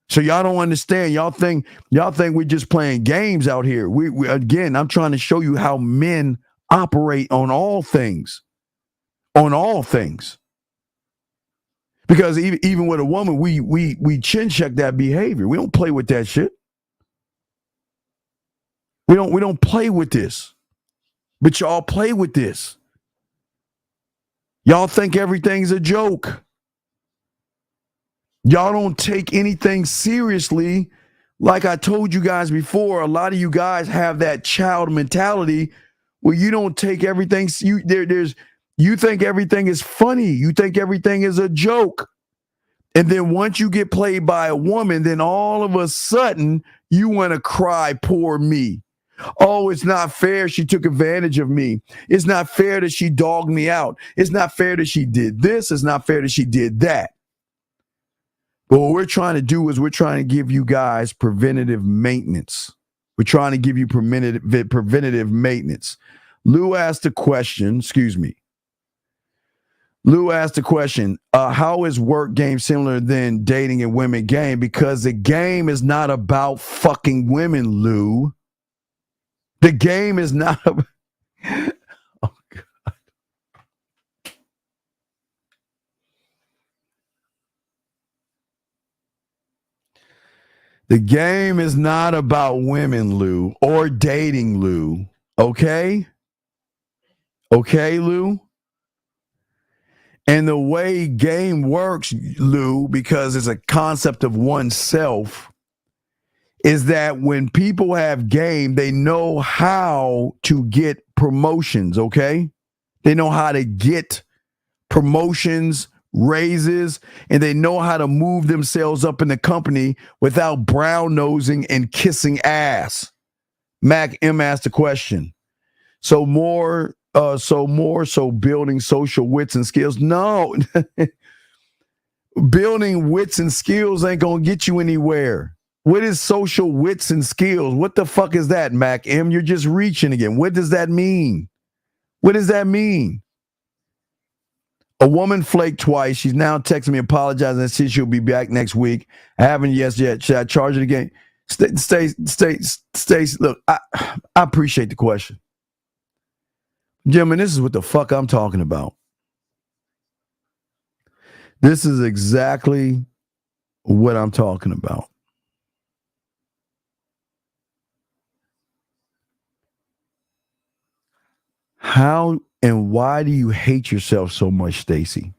So y'all don't understand. Y'all think we're just playing games out here. We again, I'm trying to show you how men operate on all things. On all things. Because even with a woman, we chin check that behavior. We don't play with that shit. We don't play with this. But y'all play with this. Y'all think everything's a joke. Y'all don't take anything seriously. Like I told you guys before, a lot of you guys have that child mentality where you don't take everything. You think everything is funny. You think everything is a joke. And then once you get played by a woman, then all of a sudden you want to cry, poor me. Oh, it's not fair she took advantage of me. It's not fair that she dogged me out. It's not fair that she did this. It's not fair that she did that. But what we're trying to do is we're trying to give you guys preventative maintenance. We're trying to give you preventative maintenance. Lou asked a question, Lou asked a question, how is work game similar than dating and women game? Because the game is not about fucking women, Lou. The game is not about... Oh, God. The game is not about women, Lou, or dating, Lou. Okay? Okay, Lou? And the way game works, Lou, because it's a concept of oneself, is that when people have game, they know how to get promotions, okay? They know how to get promotions, raises, and they know how to move themselves up in the company without brown-nosing and kissing ass. Mac M asked the question. So building social wits and skills. No, building wits and skills ain't going to get you anywhere. What is social wits and skills? What the fuck is that, Mac M? You're just reaching again. What does that mean? What does that mean? A woman flaked twice. She's now texting me apologizing and says she'll be back next week. I haven't yet. Should I charge it again? Stace, look, I appreciate the question. Gentlemen, this is what the fuck I'm talking about. This is exactly what I'm talking about. How and why do you hate yourself so much, Stacy?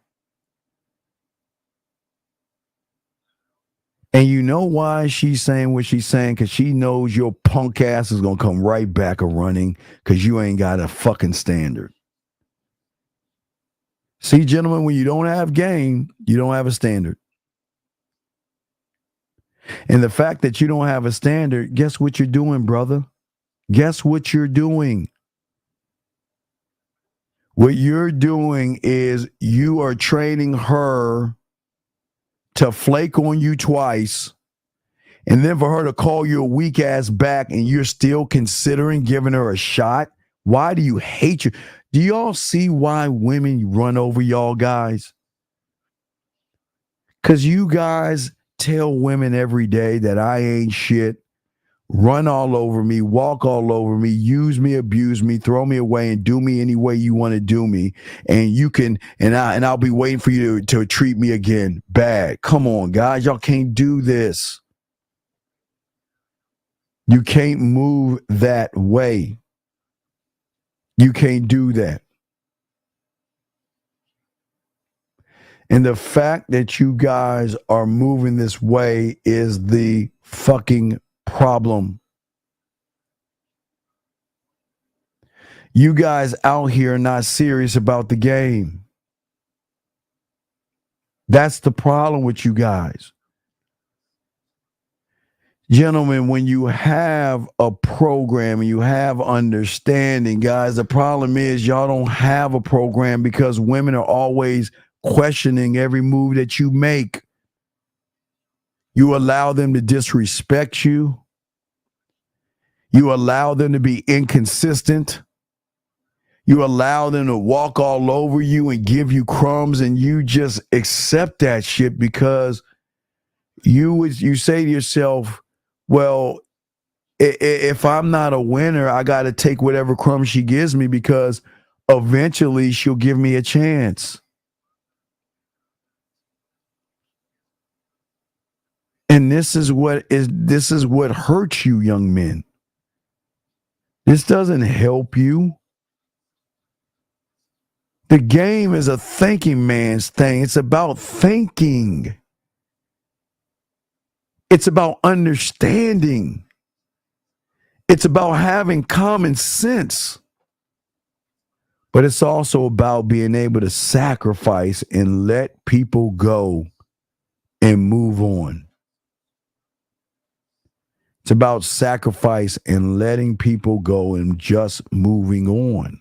And you know why she's saying what she's saying? Because she knows your punk ass is going to come right back a running because you ain't got a fucking standard. See, gentlemen, when you don't have game, you don't have a standard. And the fact that you don't have a standard, guess what you're doing, brother? Guess what you're doing? What you're doing is you are training her to flake on you twice, and then for her to call you a weak ass back, and you're still considering giving her a shot. Why do you hate you? Do y'all see why women run over y'all guys? Because you guys tell women every day that I ain't shit, run all over me, walk all over me, use me, abuse me, throw me away, and do me any way you want to do me. And you can, and I'll be waiting for you to treat me again bad. Come on, guys, y'all can't do this. You can't move that way. You can't do that. And the fact that you guys are moving this way is the fucking problem. You guys out here are not serious about the game. That's the problem with you guys. Gentlemen, when you have a program and you have understanding, guys, the problem is y'all don't have a program because women are always questioning every move that you make. You allow them to disrespect you. You allow them to be inconsistent. You allow them to walk all over you and give you crumbs, and you just accept that shit because you say to yourself, well, if I'm not a winner, I got to take whatever crumbs she gives me because eventually she'll give me a chance. And this is what hurts you, young men. This doesn't help you. The game is a thinking man's thing. It's about thinking. It's about understanding. It's about having common sense. But it's also about being able to sacrifice and let people go and move on. It's about sacrifice and letting people go and just moving on.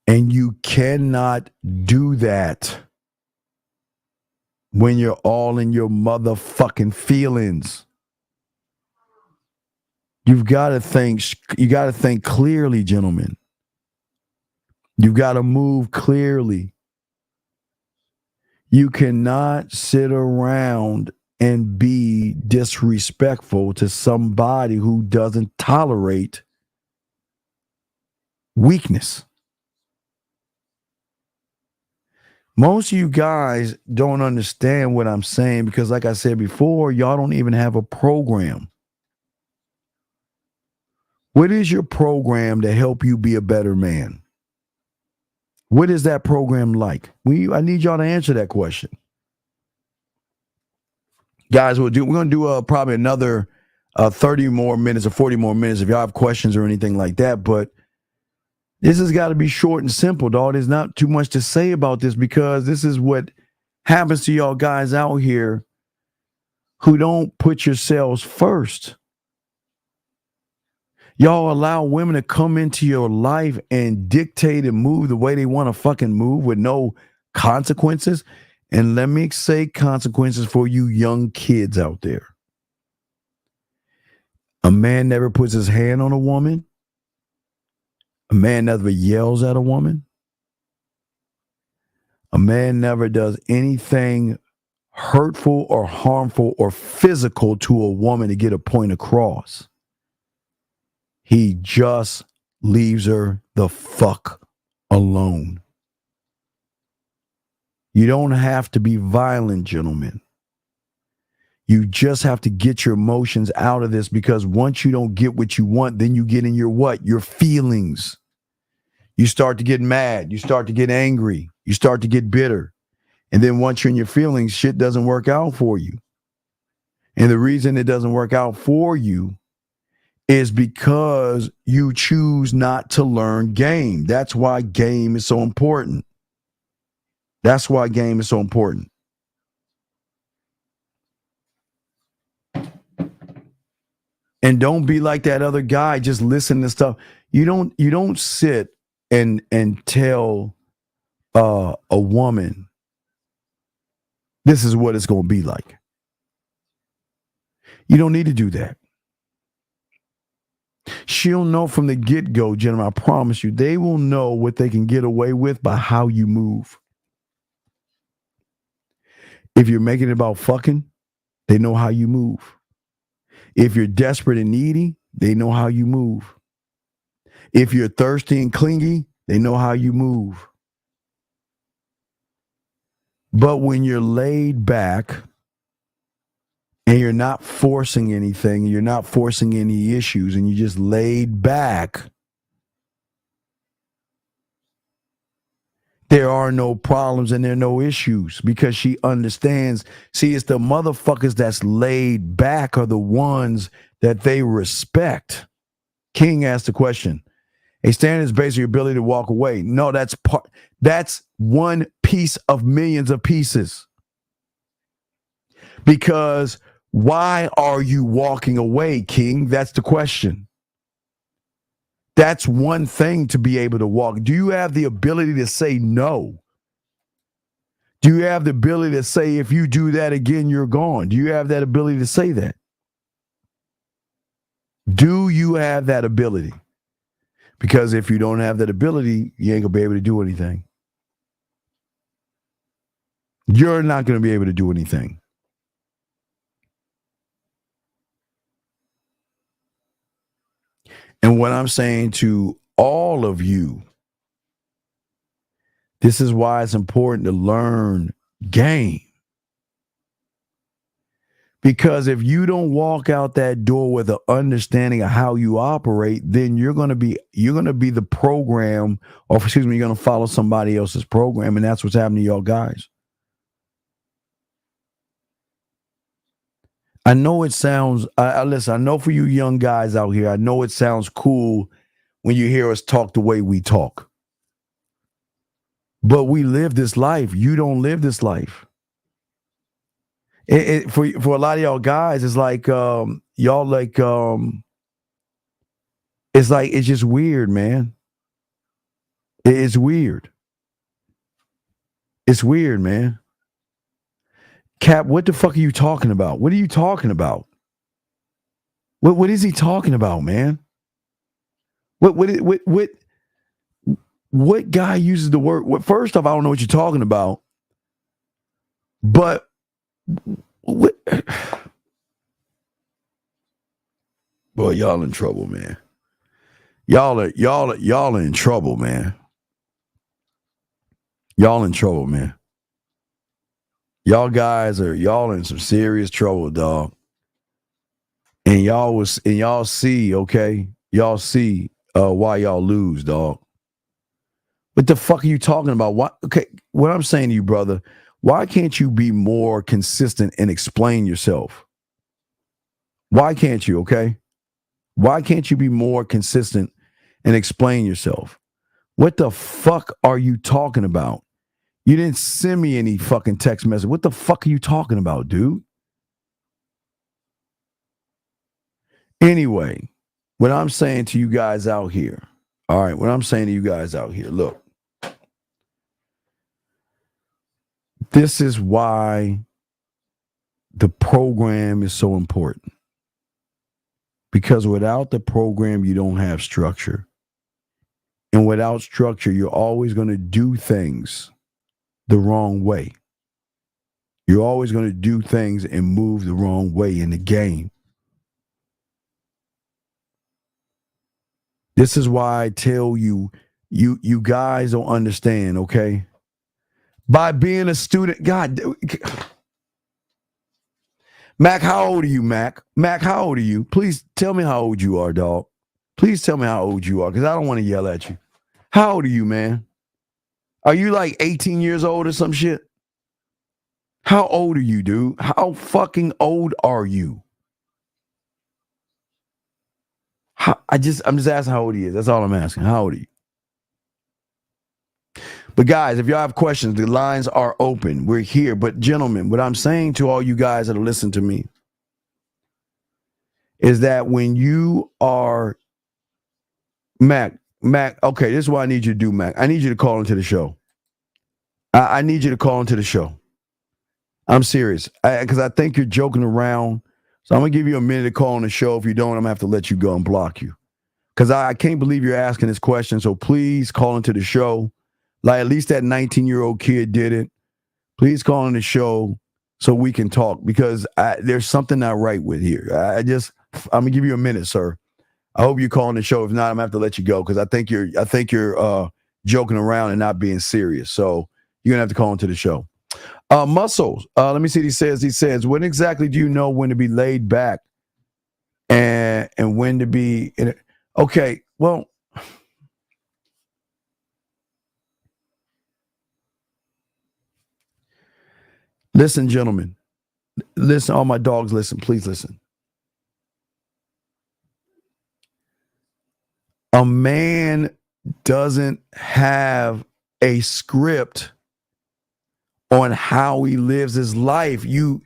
And you cannot do that when you're all in your motherfucking feelings. You've got to think clearly, gentlemen. You've got to move clearly. You cannot sit around and be disrespectful to somebody who doesn't tolerate weakness. Most of you guys don't understand what I'm saying because, like I said before, y'all don't even have a program. What is your program to help you be a better man? What is that program like? I need y'all to answer that question. Guys, we're going to do probably another 30 more minutes or 40 more minutes if y'all have questions or anything like that. But this has got to be short and simple, dog. There's not too much to say about this because this is what happens to y'all guys out here who don't put yourselves first. Y'all allow women to come into your life and dictate and move the way they want to fucking move with no consequences. And let me say consequences for you young kids out there. A man never puts his hand on a woman. A man never yells at a woman. A man never does anything hurtful or harmful or physical to a woman to get a point across. He just leaves her the fuck alone. You don't have to be violent, gentlemen. You just have to get your emotions out of this, because once you don't get what you want, then you get in your what? Your feelings. You start to get mad. You start to get angry. You start to get bitter. And then once you're in your feelings, shit doesn't work out for you. And the reason it doesn't work out for you is because you choose not to learn game. That's why game is so important. That's why game is so important. And don't be like that other guy, just listen to stuff. You don't sit and tell a woman this is what it's going to be like. You don't need to do that. She'll know from the get-go, gentlemen, I promise you, they will know what they can get away with by how you move. If you're making it about fucking, they know how you move. If you're desperate and needy, they know how you move. If you're thirsty and clingy, they know how you move. But when you're laid back and you're not forcing anything, you're not forcing any issues, and you just laid back, there are no problems and there are no issues, because she understands. See, it's the motherfuckers that's laid back are the ones that they respect. King asked the question. A standard is based on your ability to walk away. No, that's one piece of millions of pieces. Because why are you walking away, King? That's the question. That's one thing to be able to walk. Do you have the ability to say no? Do you have the ability to say, if you do that again, you're gone? Do you have that ability to say that? Do you have that ability? Because if you don't have that ability, you ain't going to be able to do anything. You're not going to be able to do anything. And what I'm saying to all of you, this is why it's important to learn game. Because if you don't walk out that door with an understanding of how you operate, then you're going to be the program, or excuse me, you're going to follow somebody else's program, and that's what's happening to y'all guys. I know it sounds, listen, I know for you young guys out here, I know it sounds cool when you hear us talk the way we talk. But we live this life. You don't live this life. For a lot of y'all guys, it's like y'all like it's just weird, man. It's weird. It's weird, man. Cap, what the fuck are you talking about? What are you talking about? What is he talking about, man? What guy uses the word? First off, I don't know what you're talking about. But what? Boy, y'all in trouble, man. Y'all are in trouble, man. Y'all in trouble, man. Y'all in some serious trouble, dog. And y'all see, okay? Y'all see why y'all lose, dog. What the fuck are you talking about? What I'm saying to you, brother, why can't you be more consistent and explain yourself? Why can't you, okay? Why can't you be more consistent and explain yourself? What the fuck are you talking about? You didn't send me any fucking text message. What the fuck are you talking about, dude? Anyway, what I'm saying to you guys out here, all right, what I'm saying to you guys out here, look, this is why the program is so important. Because without the program, you don't have structure. And without structure, you're always going to do things the wrong way. You're always going to do things and move the wrong way in the game. This is why I tell you, you guys don't understand, okay? By being a student, God, Mac, how old are you, Mac? Mac, how old are you? Please tell me how old you are, dog. Please tell me how old you are, because I don't want to yell at you. How old are you, man? Are you like 18 years old or some shit? How old are you, dude? How fucking old are you? I'm just asking how old he is. That's all I'm asking. How old are you? But guys, if y'all have questions, the lines are open. We're here. But gentlemen, what I'm saying to all you guys that are listening to me is that when you are Mac, okay, this is what I need you to do, Mac. I need you to call into the show. I need you to call into the show. I'm serious. Because I think you're joking around. So I'm going to give you a minute to call on the show. If you don't, I'm going to have to let you go and block you. Because I can't believe you're asking this question. So please call into the show. Like at least that 19-year-old kid did it. Please call on the show so we can talk. Because there's something not right with here. I'm going to give you a minute, sir. I hope you call on the show. If not, I'm going to have to let you go. Because I think you're joking around and not being serious. So you're going to have to call into the show. Muscles. Let me see what he says. When exactly do you know when to be laid back and when to be in it? Okay, well, listen, gentlemen. Listen, all my dogs, listen. Please listen. A man doesn't have a script on how he lives his life. You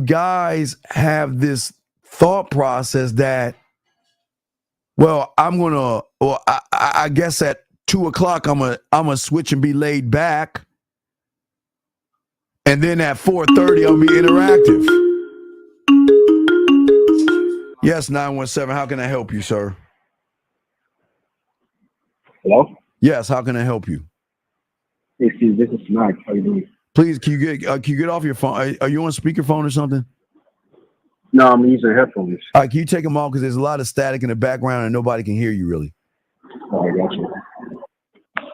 guys have this thought process that, well, I guess at 2:00 I'm gonna switch and be laid back, and then at 4:30 I'll be interactive. Yes, 917. How can I help you, sir? Hello? Yes, how can I help you? Hey, Steve, this is Max. How you doing? Please, can you get off your phone? Are you on speakerphone or something? No, I'm using headphones. All right, can you take them off? Because there's a lot of static in the background and nobody can hear you really. Oh, I got you. Can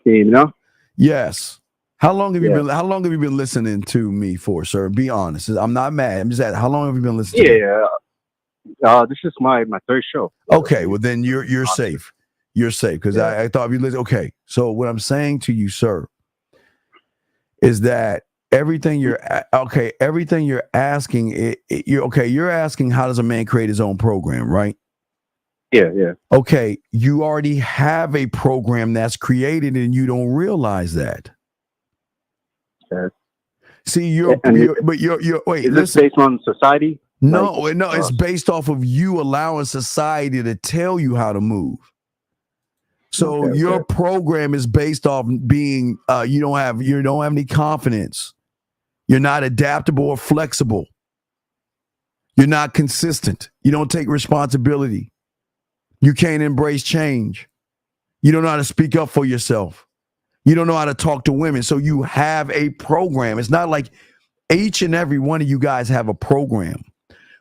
you hear me now? Yes. How long have you been listening to me for, sir? Be honest. I'm not mad. I'm just asking, how long have you been listening to me? Yeah. This is my third show. Okay, well then you're safe. You're safe because I thought you listen. Okay, so what I'm saying to you, sir, is that everything you're asking, you're asking how does a man create his own program, right? Yeah. Okay, you already have a program that's created and you don't realize that. Okay. See, wait, is listen. this based on society? No, it's based off of you allowing society to tell you how to move. So your program is based off being you don't have any confidence. You're not adaptable or flexible. You're not consistent. You don't take responsibility. You can't embrace change. You don't know how to speak up for yourself. You don't know how to talk to women. So you have a program. It's not like each and every one of you guys have a program,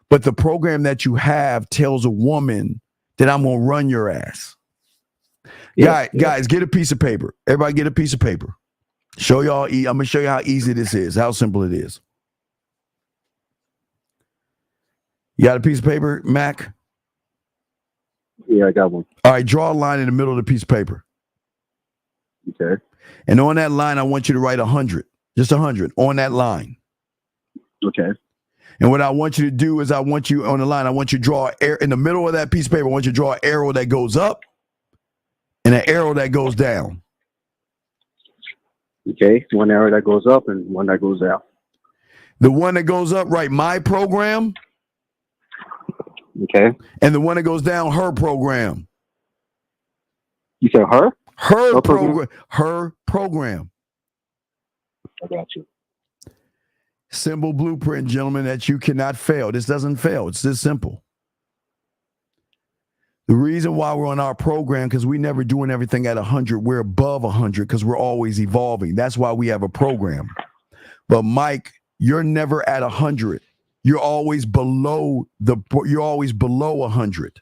but the program that you have tells a woman that I'm going to run your ass. Guys, get a piece of paper. Everybody get a piece of paper. Show y'all. I'm going to show you how easy this is, how simple it is. You got a piece of paper, Mac? Yeah, I got one. All right, draw a line in the middle of the piece of paper. Okay. And on that line, I want you to write 100. Just 100 on that line. Okay. And what I want you to do is I want you on the line, I want you to draw in the middle of that piece of paper, I want you to draw an arrow that goes up and an arrow that goes down. Okay. One arrow that goes up and one that goes down. The one that goes up, write my program. Okay. And the one that goes down, her program. You said her? Her program. Her program. I got you. Simple blueprint, gentlemen, that you cannot fail. This doesn't fail. It's this simple. The reason why we're on our program, because we never doing everything at 100. We're above 100 because we're always evolving. That's why we have a program. But Mike, you're never at 100. You're always below 100.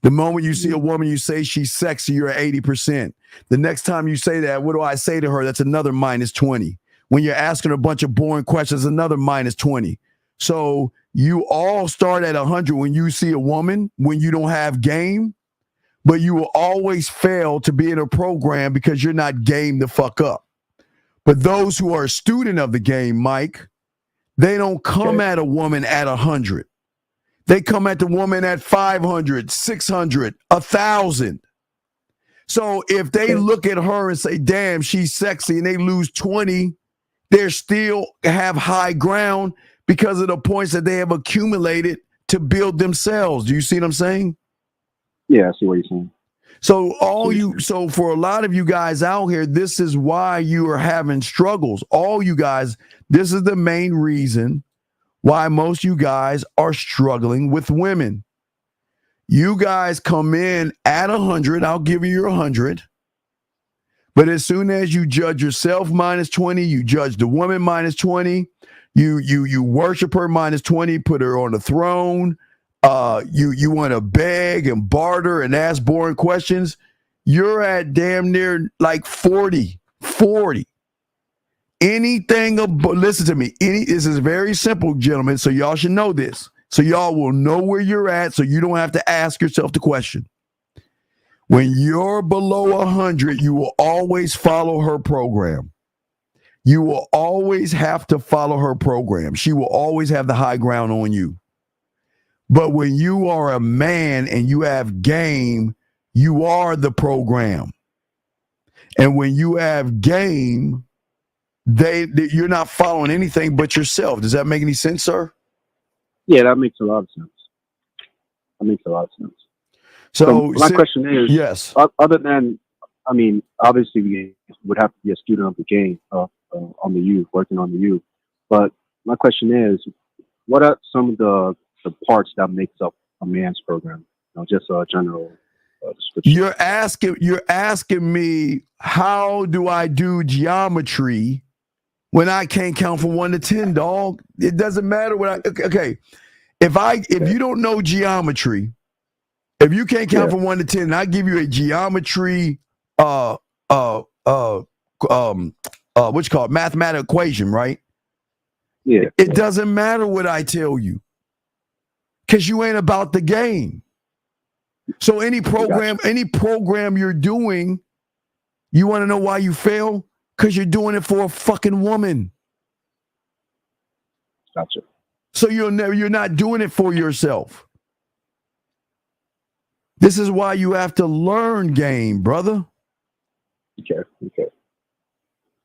The moment you see a woman, you say she's sexy, you're at 80%. The next time you say that, what do I say to her? That's another minus 20. When you're asking a bunch of boring questions, another minus 20. So you all start at 100 when you see a woman, when you don't have game, but you will always fail to be in a program because you're not game the fuck up. But those who are a student of the game, Mike, they don't come at a woman at 100. They come at the woman at 500, 600, 1,000. So if they look at her and say, damn, she's sexy, and they lose 20, they still have high ground because of the points that they have accumulated to build themselves. Do you see what I'm saying? Yeah, I see what you're saying. So for a lot of you guys out here, this is why you are having struggles. All you guys, this is the main reason why most of you guys are struggling with women. You guys come in at 100. I'll give you your 100. But as soon as you judge yourself minus 20, you judge the woman minus 20, you worship her minus 20, put her on the throne. You want to beg and barter and ask boring questions. You're at damn near like 40. Anything, listen to me. This is very simple, gentlemen. So y'all should know this. So y'all will know where you're at. So you don't have to ask yourself the question. When you're below 100, you will always follow her program. You will always have to follow her program. She will always have the high ground on you. But when you are a man and you have game, you are the program. And when you have game, you're not following anything but yourself. Does that make any sense, sir? Yeah, that makes a lot of sense. So my question is, yes. Other than, I mean, obviously we would have to be a student of the game, on the youth, working on the youth. But my question is, what are some of the parts that makes up a man's program? Just a general description. You're asking me, how do I do geometry when I can't count from 1 to 10, dog? It doesn't matter what okay. If you don't know geometry, if you can't count from 1 to 10, and I give you a geometry what you call it, mathematical equation, right? Yeah. It doesn't matter what I tell you, because you ain't about the game. So any program you're doing, you want to know why you fail? Because you're doing it for a fucking woman. Gotcha. So you're not doing it for yourself. This is why you have to learn game, brother. Okay.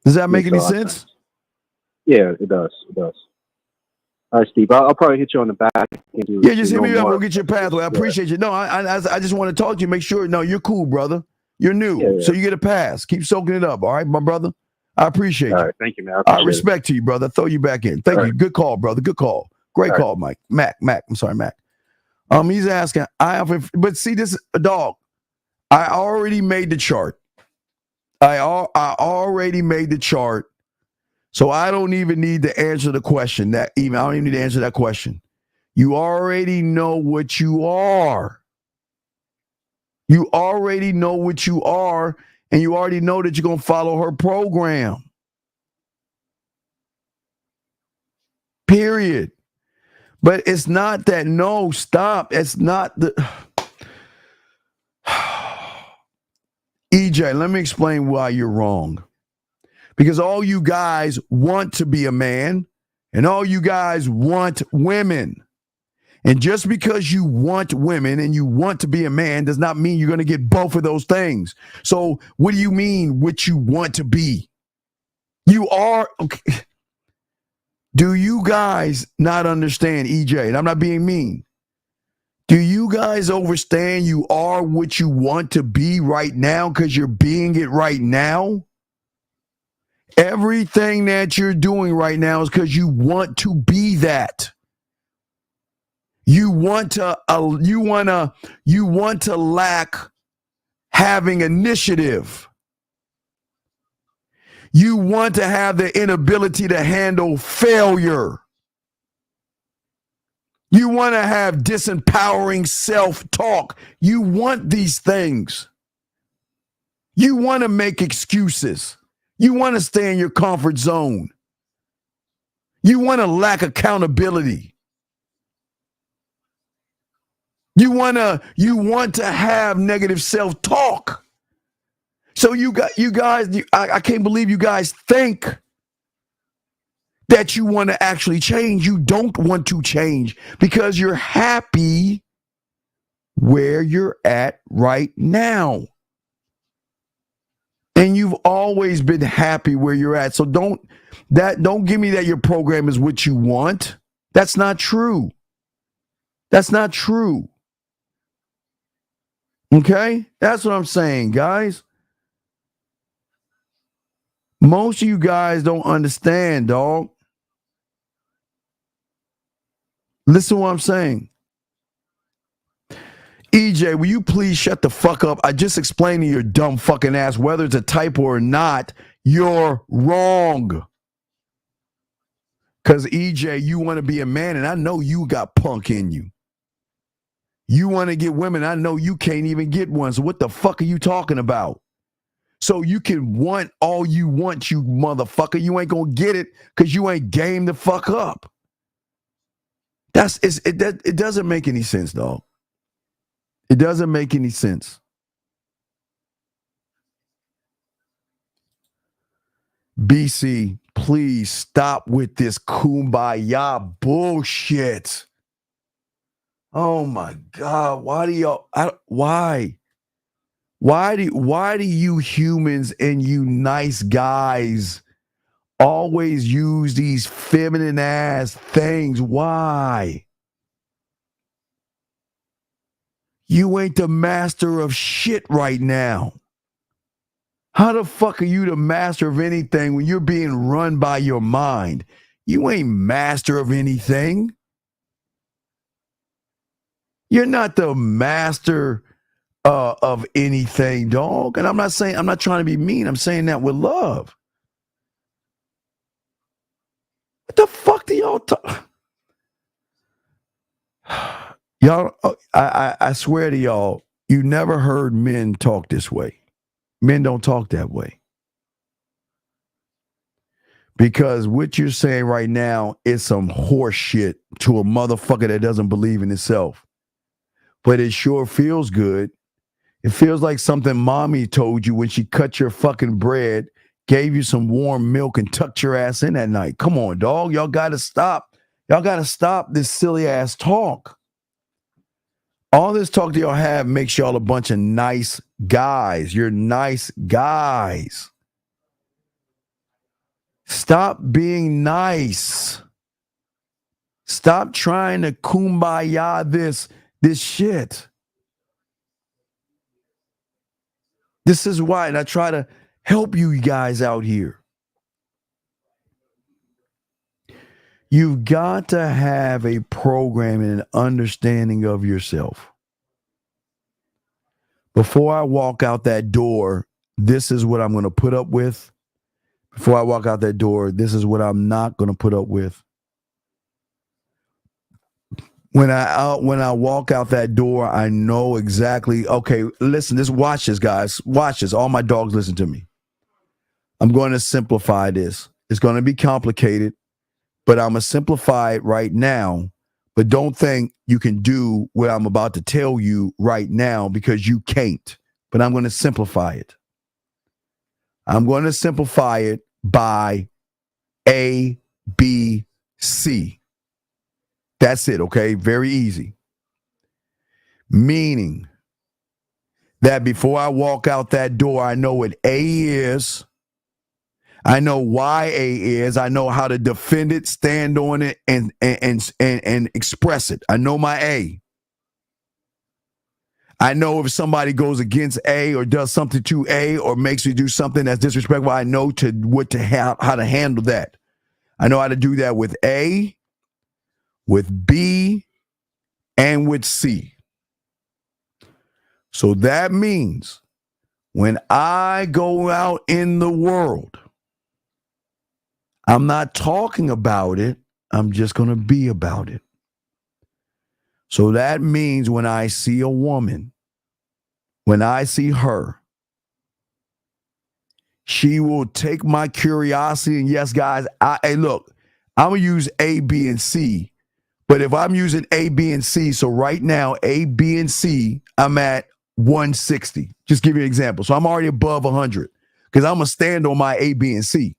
Does that make any sense? Yeah, it does. All right, Steve. I'll probably hit you on the back. Yeah, just hit me up. We'll get your pathway. I appreciate you. No, I just want to talk to you. Make sure. No, you're cool, brother. You're new, so you get a pass. Keep soaking it up. All right, my brother. I appreciate you. All right, thank you, man. I respect to you, brother. Throw you back in. Thank you. Good call, brother. Good call. Great call, Mike. Mac. I'm sorry, Mac. He's asking. But see, this dog. I already made the chart. I already made the chart, so I don't even need to answer the question. I don't even need to answer that question. You already know what you are. You already know what you are, and you already know that you're going to follow her program. Period. But it's not that. No, stop. It's not the. EJ, let me explain why you're wrong. Because all you guys want to be a man, and all you guys want women. And just because you want women and you want to be a man does not mean you're going to get both of those things. So what do you mean what you want to be? You are. Okay. Do you guys not understand, EJ? And I'm not being mean. Do you guys understand you are what you want to be right now because you're being it right now? Everything that you're doing right now is because you want to be that. You want to lack having initiative. You want to have the inability to handle failure. You want to have disempowering self-talk. You want these things. You want to make excuses. You want to stay in your comfort zone. You want to lack accountability. You want to have negative self-talk. So I can't believe you guys think that you want to actually change. You don't want to change because you're happy where you're at right now. And you've always been happy where you're at. So don't give me that your program is what you want. That's not true. That's not true. Okay? That's what I'm saying, guys. Most of you guys don't understand, dog. Listen to what I'm saying. EJ, will you please shut the fuck up? I just explained to your dumb fucking ass whether it's a typo or not. You're wrong. Because EJ, you want to be a man, and I know you got punk in you. You want to get women. I know you can't even get one. So what the fuck are you talking about? So you can want all you want, you motherfucker. You ain't going to get it because you ain't game the fuck up. It doesn't make any sense, dog. It doesn't make any sense. BC, please stop with this kumbaya bullshit. Oh my God. Why do y'all, why do you humans and you nice guys always use these feminine ass things? Why? You ain't the master of shit right now. How the fuck are you the master of anything when you're being run by your mind? You ain't master of anything. You're not the master of anything, dog. And I'm not trying to be mean. I'm saying that with love. What the fuck do y'all talk? Y'all, I swear to y'all, you never heard men talk this way. Men don't talk that way. Because what you're saying right now is some horse shit to a motherfucker that doesn't believe in himself. But it sure feels good. It feels like something mommy told you when she cut your fucking bread, gave you some warm milk, and tucked your ass in that night. Come on, dog. Y'all got to stop. Y'all got to stop this silly ass talk. All this talk that y'all have makes y'all a bunch of nice guys. You're nice guys. Stop being nice. Stop trying to kumbaya this shit. This is why, and I try to help you guys out here. You've got to have a program and an understanding of yourself. Before I walk out that door, this is what I'm going to put up with. Before I walk out that door, this is what I'm not going to put up with. When I walk out that door, I know exactly, okay, listen, watch this, guys. Watch this. All my dogs listen to me. I'm going to simplify this. It's going to be complicated, but I'm going to simplify it right now. But don't think you can do what I'm about to tell you right now because you can't. But I'm going to simplify it. I'm going to simplify it by A, B, C. That's it, okay? Very easy. Meaning that before I walk out that door, I know what A is. I know why A is. I know how to defend it, stand on it, and express it. I know my A. I know if somebody goes against A or does something to A or makes me do something that's disrespectful, I know how to handle that. I know how to do that with A, with B, and with C. So that means when I go out in the world I'm not talking about it. I'm just going to be about it. So that means when I see a woman, when I see her, she will take my curiosity. And yes, guys, hey, look, I'm going to use A, B, and C. But if I'm using A, B, and C, so right now, A, B, and C, I'm at 160. Just give you an example. So I'm already above 100 because I'm going to stand on my A, B, and C.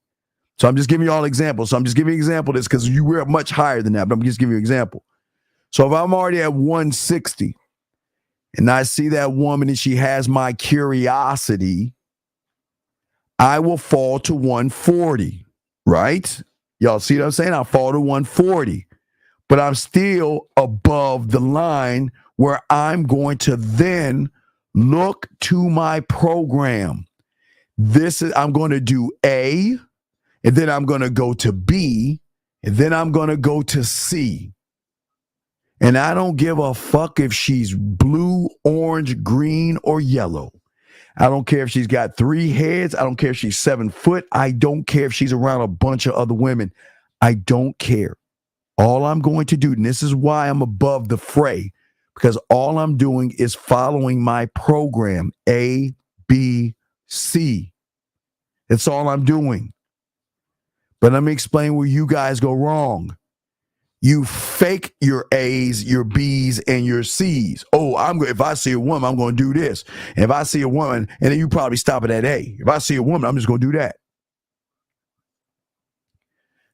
So I'm just giving you all examples. So I'm just giving you an example of this because you were much higher than that, but I'm just giving you an example. So if I'm already at 160 and I see that woman and she has my curiosity, I will fall to 140, right? Y'all see what I'm saying? I'll fall to 140, but I'm still above the line where I'm going to then look to my program. I'm going to do A, and then I'm going to go to B, and then I'm going to go to C. And I don't give a fuck if she's blue, orange, green, or yellow. I don't care if she's got 3 heads. I don't care if she's 7 foot. I don't care if she's around a bunch of other women. I don't care. All I'm going to do, and this is why I'm above the fray, because all I'm doing is following my program, A, B, C. That's all I'm doing. But let me explain where you guys go wrong. You fake your A's, your B's, and your C's. Oh, if I see a woman, I'm going to do this. And if I see a woman, and then you probably stop it at A. If I see a woman, I'm just going to do that.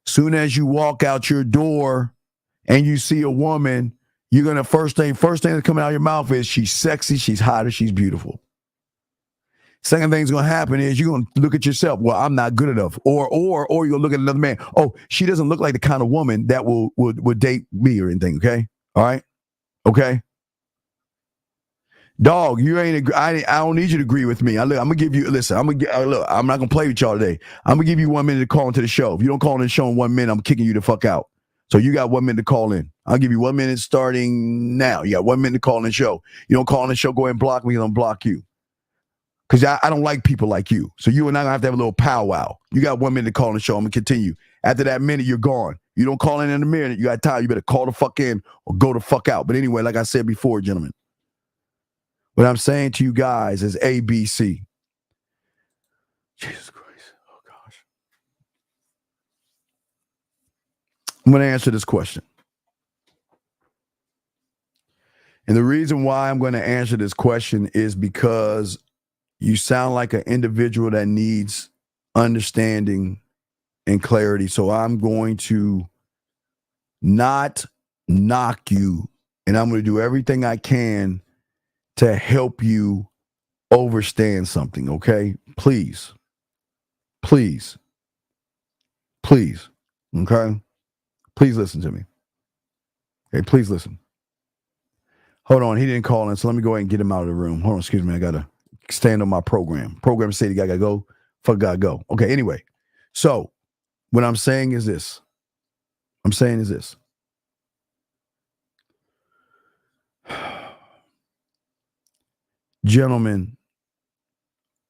Soon as you walk out your door and you see a woman, you're going to first thing that's coming out of your mouth is she's sexy, she's hot, or she's beautiful. Second thing's going to happen is you're going to look at yourself. Well, I'm not good enough. Or you're going to look at another man. Oh, she doesn't look like the kind of woman that would date me or anything. Okay. All right. Okay. Dog, you ain't. I don't need you to agree with me. I'm gonna give you. Listen, I'm not gonna play with y'all today. I'm gonna give you 1 minute to call into the show. If you don't call in the show in 1 minute, I'm kicking you the fuck out. So you got 1 minute to call in. I'll give you 1 minute starting now. You got 1 minute to call in the show. You don't call in the show, go ahead and block me. I'm gonna block you. Because I don't like people like you. So you and I gonna have to have a little powwow. You got 1 minute to call in the show. I'm gonna continue. After that minute, you're gone. You don't call in a minute. You got time. You better call the fuck in or go the fuck out. But anyway, like I said before, gentlemen, what I'm saying to you guys is ABC. Jesus Christ. Oh, gosh. I'm going to answer this question. And the reason why I'm going to answer this question is because you sound like an individual that needs understanding and clarity. So I'm going to not knock you, and I'm going to do everything I can to help you understand something, okay? Please. Please. Please. Okay? Please listen to me. Okay, please listen. Hold on, he didn't call in, so let me go ahead and get him out of the room. Hold on, excuse me, I got to stand on my program. Program say the guy got to go, fuck gotta go. Okay, anyway. So, what I'm saying is this. Gentlemen,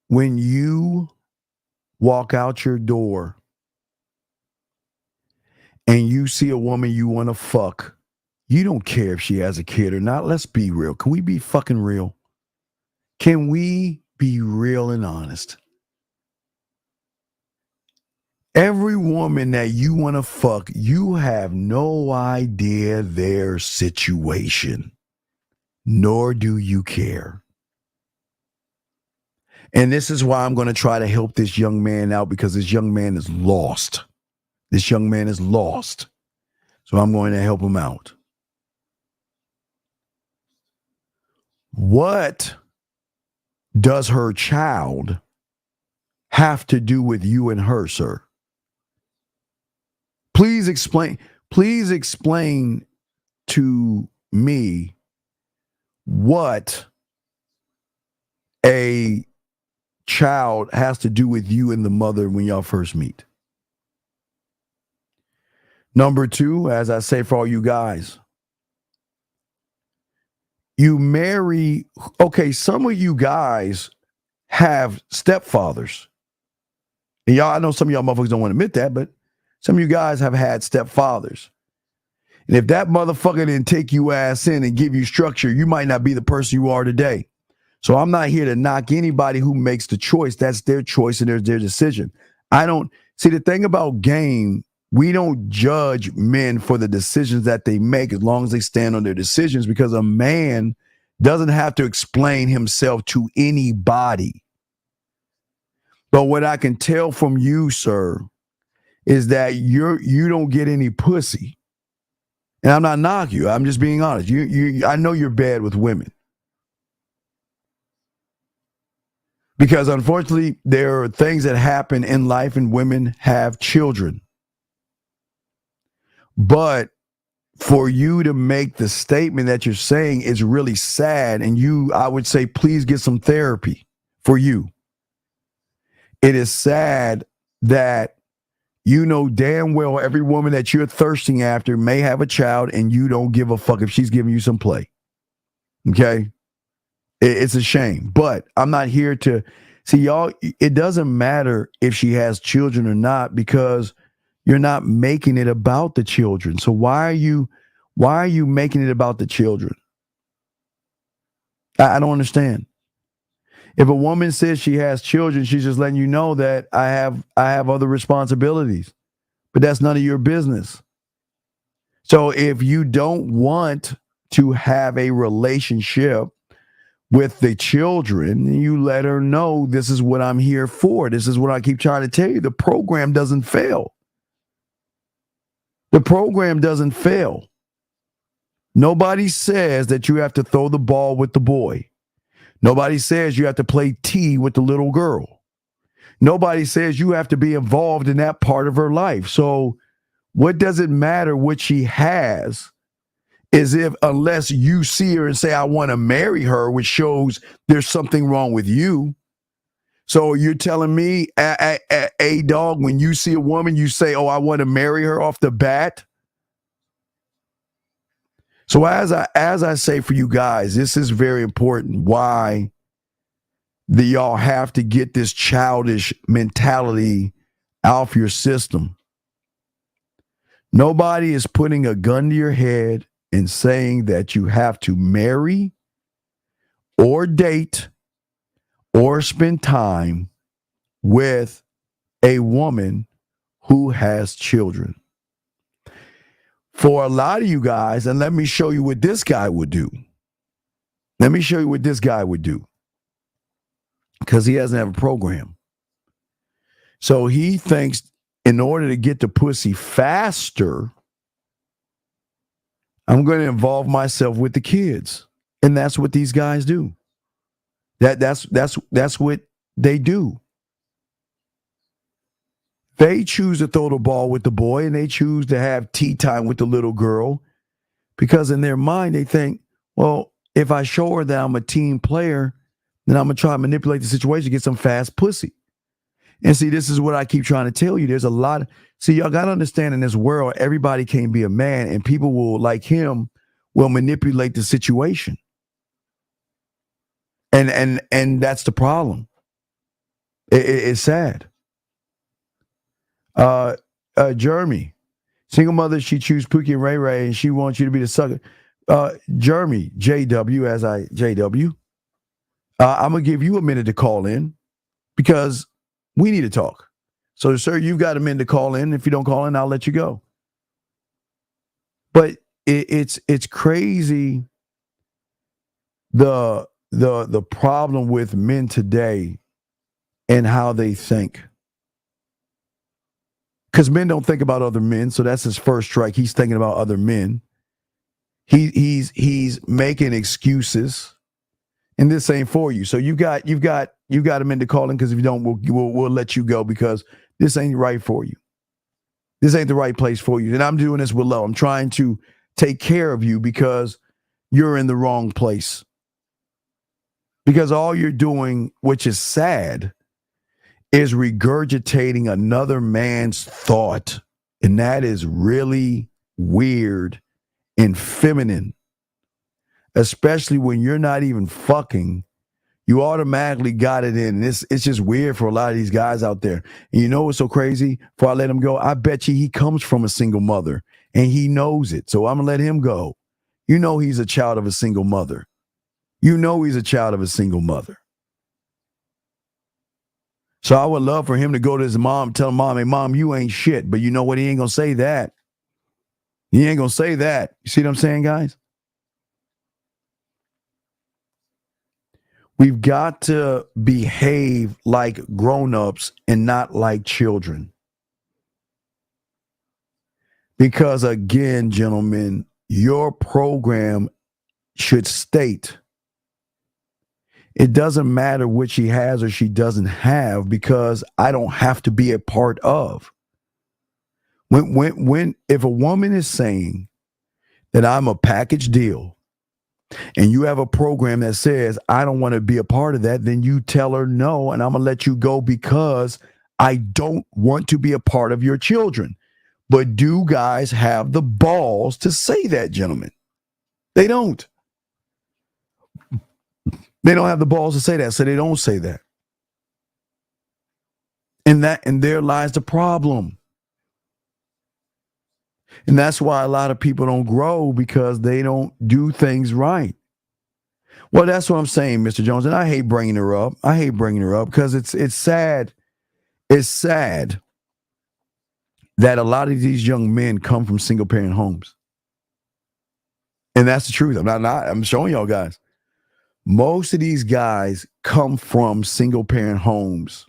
when you walk out your door and you see a woman you want to fuck, you don't care if she has a kid or not. Let's be real. Can we be fucking real? Can we be real and honest? Every woman that you want to fuck, you have no idea their situation, nor do you care. And this is why I'm going to try to help this young man out, because this young man is lost. This young man is lost. So I'm going to help him out. What does her child have to do with you and her, sir? Please explain to me what a child has to do with you and the mother when y'all first meet. Number two, as I say for all you guys, you marry, okay, some of you guys have stepfathers. And y'all, I know some of y'all motherfuckers don't want to admit that, but Some of you guys have had stepfathers. And if that motherfucker didn't take you ass in and give you structure, you might not be the person you are today. So I'm not here to knock anybody who makes the choice. That's their choice and their decision. I don't see the thing about game. We don't judge men for the decisions that they make as long as they stand on their decisions, because a man doesn't have to explain himself to anybody. But what I can tell from you, sir, is that you don't get any pussy. And I'm not knocking you. I'm just being honest. I know you're bad with women. Because unfortunately, there are things that happen in life and women have children. But for you to make the statement that you're saying is really sad. And I would say, please get some therapy for you. It is sad that you know damn well every woman that you're thirsting after may have a child and you don't give a fuck if she's giving you some play. Okay? It's a shame. But I'm not here to see y'all. It doesn't matter if she has children or not, because you're not making it about the children. So why are you making it about the children? I don't understand. If a woman says she has children, she's just letting you know that I have other responsibilities, but that's none of your business. So if you don't want to have a relationship with the children, you let her know, this is what I'm here for. This is what I keep trying to tell you. The program doesn't fail. The program doesn't fail. Nobody says that you have to throw the ball with the boy. Nobody says you have to play T with the little girl. Nobody says you have to be involved in that part of her life. So what does it matter what she has, is if unless you see her and say, I want to marry her, which shows there's something wrong with you. So you're telling me, a dog, when you see a woman, you say, oh, I want to marry her off the bat? So as I say for you guys, this is very important. Why y'all have to get this childish mentality off your system. Nobody is putting a gun to your head and saying that you have to marry or date or spend time with a woman who has children. For a lot of you guys, and let me show you what this guy would do. Let me show you what this guy would do. Because he doesn't have a program. So he thinks in order to get the pussy faster, I'm going to involve myself with the kids. And that's what these guys do. That's what they do. They choose to throw the ball with the boy, and they choose to have tea time with the little girl, because in their mind they think, well, if I show her that I'm a team player, then I'm going to try to manipulate the situation to get some fast pussy. And see, this is what I keep trying to tell you. There's a lot. See, y'all got to understand, in this world, everybody can't be a man, and people will, like him, will manipulate the situation. And that's the problem. It's sad. Jeremy, single mother, she choose Pookie and Ray Ray, and she wants you to be the sucker. Jeremy, JW, I'm gonna give you a minute to call in because we need to talk. So, sir, you've got a minute to call in. If you don't call in, I'll let you go. But it's crazy the problem with men today and how they think. Because men don't think about other men, so that's his first strike. He's thinking about other men. He's making excuses, and this ain't for you. So you got a minute to call in, because if you don't, we'll let you go, because this ain't right for you. This ain't the right place for you. And I'm doing this with love. I'm trying to take care of you because you're in the wrong place. Because all you're doing, which is sad, is regurgitating another man's thought. And that is really weird and feminine. Especially when you're not even fucking. You automatically got it in. It's just weird for a lot of these guys out there. And you know what's so crazy? Before I let him go, I bet you he comes from a single mother and he knows it. So I'm going to let him go. You know he's a child of a single mother. You know he's a child of a single mother. So I would love for him to go to his mom, tell mom, hey, mom, you ain't shit. But you know what? He ain't going to say that. He ain't going to say that. You see what I'm saying, guys? We've got to behave like grown-ups and not like children. Because again, gentlemen, your program should state it doesn't matter what she has or she doesn't have because I don't have to be a part of. If a woman is saying that I'm a package deal and you have a program that says I don't want to be a part of that, then you tell her no, and I'm going to let you go because I don't want to be a part of your children. But do guys have the balls to say that, gentlemen? They don't. They don't have the balls to say that, so they don't say that. And there lies the problem. And that's why a lot of people don't grow because they don't do things right. Well, that's what I'm saying, Mr. Jones. And I hate bringing her up. Because it's sad. It's sad that a lot of these young men come from single parent homes. And that's the truth. I'm showing y'all guys. Most of these guys come from single parent homes.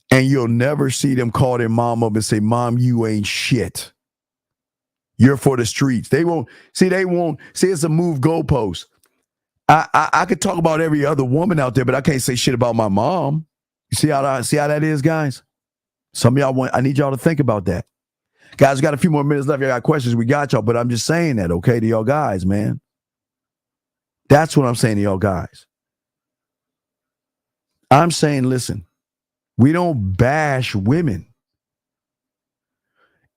And you'll never see them call their mom up and say, Mom, you ain't shit. You're for the streets. They won't see it's a move goalpost. I could talk about every other woman out there, but I can't say shit about my mom. You see how that is, guys? Some of y'all I need y'all to think about that. Guys, we got a few more minutes left. Y'all got questions, we got y'all, but I'm just saying that, okay, to y'all guys, man. That's what I'm saying to y'all guys. I'm saying, listen, we don't bash women.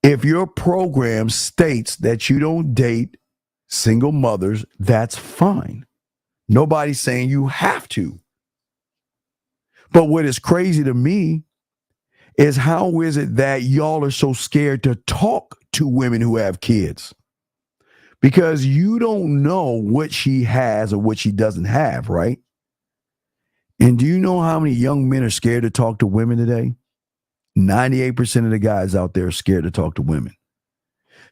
If your program states that you don't date single mothers, that's fine. Nobody's saying you have to. But what is crazy to me is how is it that y'all are so scared to talk to women who have kids? Because you don't know what she has or what she doesn't have, right? And do you know how many young men are scared to talk to women today? 98% of the guys out there are scared to talk to women.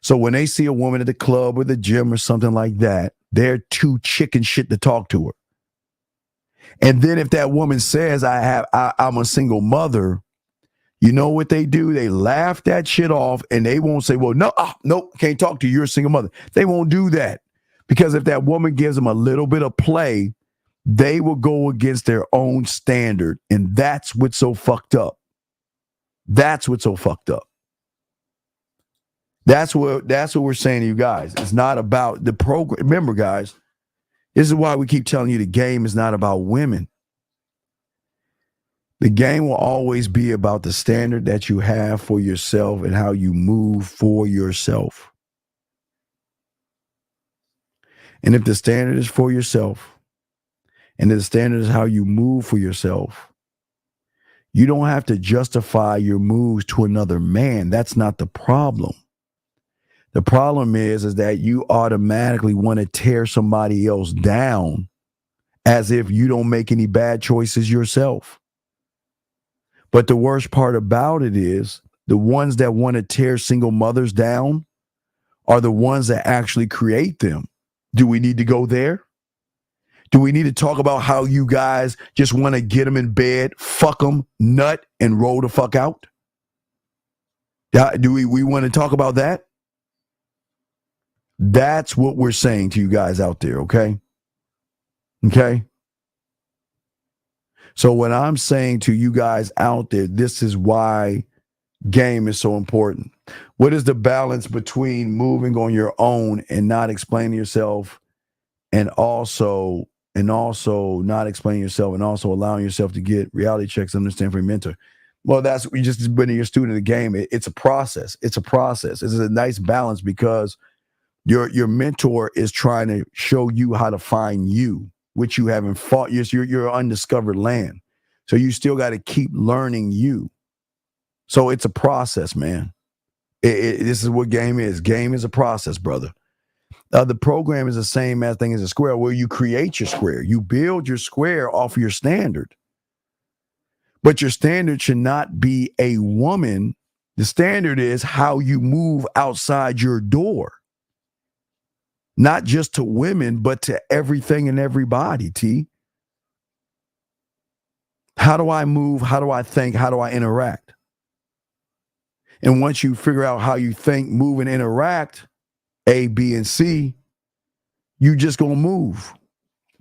So when they see a woman at the club or the gym or something like that, they're too chicken shit to talk to her. And then if that woman says, I'm a single mother, you know what they do? They laugh that shit off and they won't say, well, no, nope, can't talk to you. You're a single mother. They won't do that because if that woman gives them a little bit of play, they will go against their own standard. And that's what's so fucked up. That's what's so fucked up. That's what we're saying to you guys. It's not about the program. Remember, guys, this is why we keep telling you the game is not about women. The game will always be about the standard that you have for yourself and how you move for yourself. And if the standard is for yourself, and the standard is how you move for yourself, you don't have to justify your moves to another man. That's not the problem. The problem is that you automatically want to tear somebody else down as if you don't make any bad choices yourself. But the worst part about it is the ones that want to tear single mothers down are the ones that actually create them. Do we need to go there? Do we need to talk about how you guys just want to get them in bed, fuck them, nut, and roll the fuck out? Do we want to talk about that? That's what we're saying to you guys out there, okay? Okay? So what I'm saying to you guys out there, this is why game is so important. What is the balance between moving on your own and not explaining yourself and also not explaining yourself and also allowing yourself to get reality checks and understand from your mentor? Well, that's you just when you're a student of the game. It's a process. It's a process. It's a nice balance because your mentor is trying to show you how to find you. which you haven't fought. You're undiscovered land. So you still got to keep learning you. So it's a process, man. This is what game is. Game is a process, brother. The program is the same thing as a square, where you create your square. You build your square off your standard. But your standard should not be a woman. The standard is how you move outside your door. Not just to women, but to everything and everybody, T. How do I move? How do I think? How do I interact? And once you figure out how you think, move, and interact, A, B, and C, you just gonna move.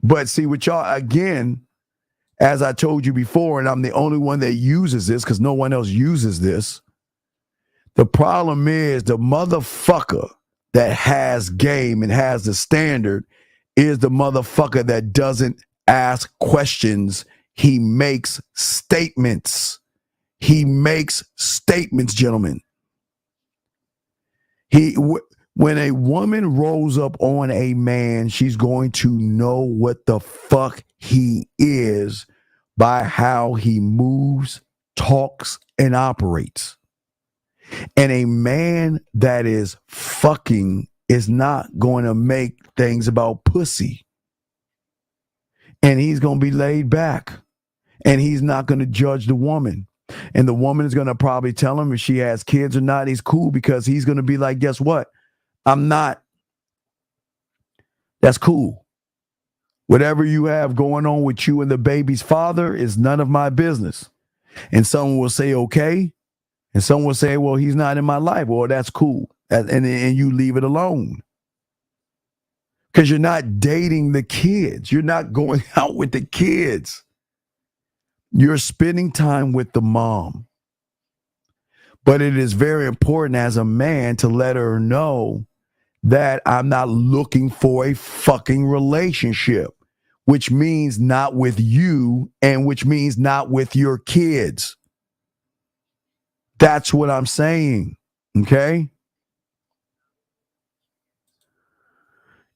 But see, with y'all, again, as I told you before, and I'm the only one that uses this because no one else uses this, the problem is the motherfucker that has game and has the standard is the motherfucker that doesn't ask questions. He makes statements. He makes statements, gentlemen. When a woman rolls up on a man, she's going to know what the fuck he is by how he moves, talks, and operates. And a man that is fucking is not going to make things about pussy. And he's going to be laid back. And he's not going to judge the woman. And the woman is going to probably tell him if she has kids or not. He's cool because he's going to be like, guess what? I'm not. That's cool. Whatever you have going on with you and the baby's father is none of my business. And someone will say, okay. And someone will say, well, he's not in my life. Well, that's cool. And you leave it alone. Because you're not dating the kids. You're not going out with the kids. You're spending time with the mom. But it is very important as a man to let her know that I'm not looking for a fucking relationship, which means not with you and which means not with your kids. That's what I'm saying. Okay?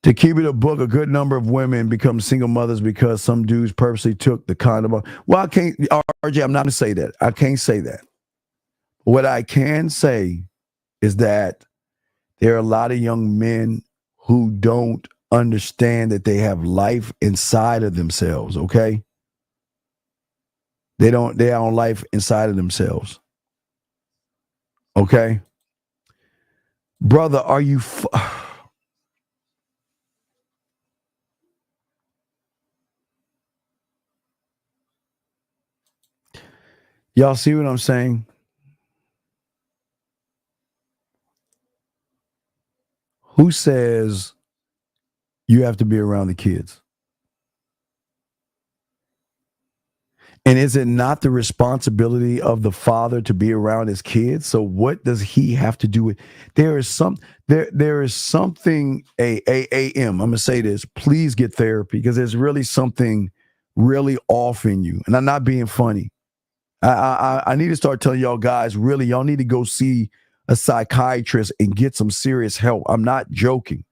To keep it a book, a good number of women become single mothers because some dudes purposely took the condom off. Well, I can't, RJ, I'm not going to say that. I can't say that. What I can say is that there are a lot of young men who don't understand that they have life inside of themselves, okay? They have life inside of themselves. Okay? Brother, are you... Y'all see what I'm saying? Who says you have to be around the kids? And is it not the responsibility of the father to be around his kids? So what does he have to do with? There is something, AM. I'm going to say this, please get therapy because there's really something really off in you. And I'm not being funny. I need to start telling y'all guys, really, y'all need to go see a psychiatrist and get some serious help. I'm not joking.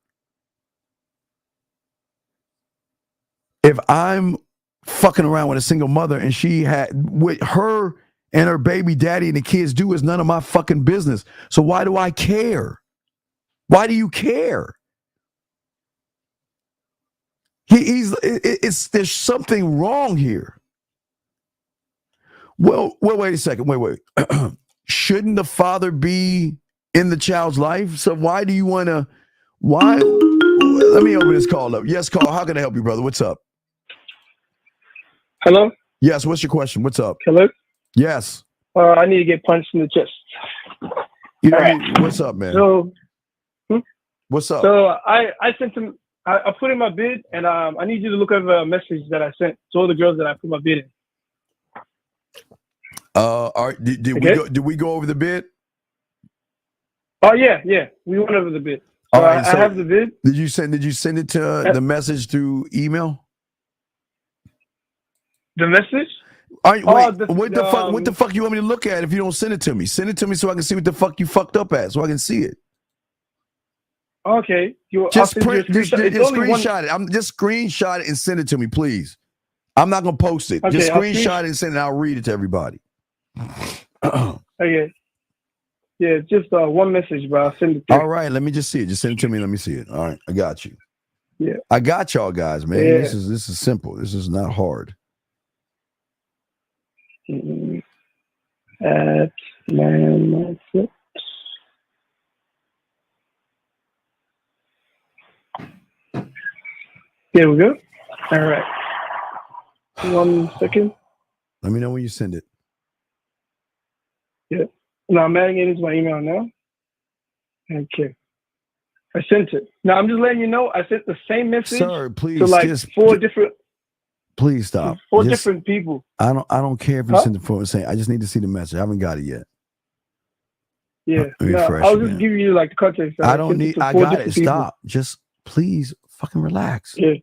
If I'm fucking around with a single mother and she had with her and her baby daddy and the kids do is none of my fucking business. So why do I care? Why do you care? There's something wrong here. Well, wait a second. Wait. Shouldn't the father be in the child's life? So why do you want to, let me open this call up. Yes, call. How can I help you, brother? What's up? Hello? Yes, what's your question? What's up? Hello? Yes. I need to get punched in the chest. What's up, man? So, what's up? So I sent him, I put in my bid, and I need you to look over a message that I sent to all the girls that I put my bid in. Did we go over the bid? Oh yeah, we went over the bid. All right, I have the bid. Did you send it to the message through email? The message? What the fuck you want me to look at if you don't send it to me? Send it to me so I can see what the fuck you fucked up at, so I can see it. Okay. Just I'll send you a print, just, screenshot. It's just only one. screenshot it. I'm just screenshot it and send it to me, please. I'm not gonna post it. Okay, just I'll screenshot it and send it. I'll read it to everybody. Okay. Yeah, just one message, bro. I'll send it to you. All right, let me just see it. Just send it to me. Let me see it. All right, I got you. Yeah. I got y'all guys, man. Yeah. This is simple. This is not hard. At man. There we go. All right. 1 second. Let me know when you send it. Yeah. Now I'm adding it into my email now. Okay. I sent it. Now I'm just letting you know I sent the same message Sir, please, to like just- four different Please stop. Just- different people. I don't care if you Huh? send it for saying. I just need to see the message. I haven't got it yet. Yeah. Let me No, refresh I'll just again. give you like the context. I don't sent need. to I four got it. different people. Stop. Just please, fucking relax. Yeah.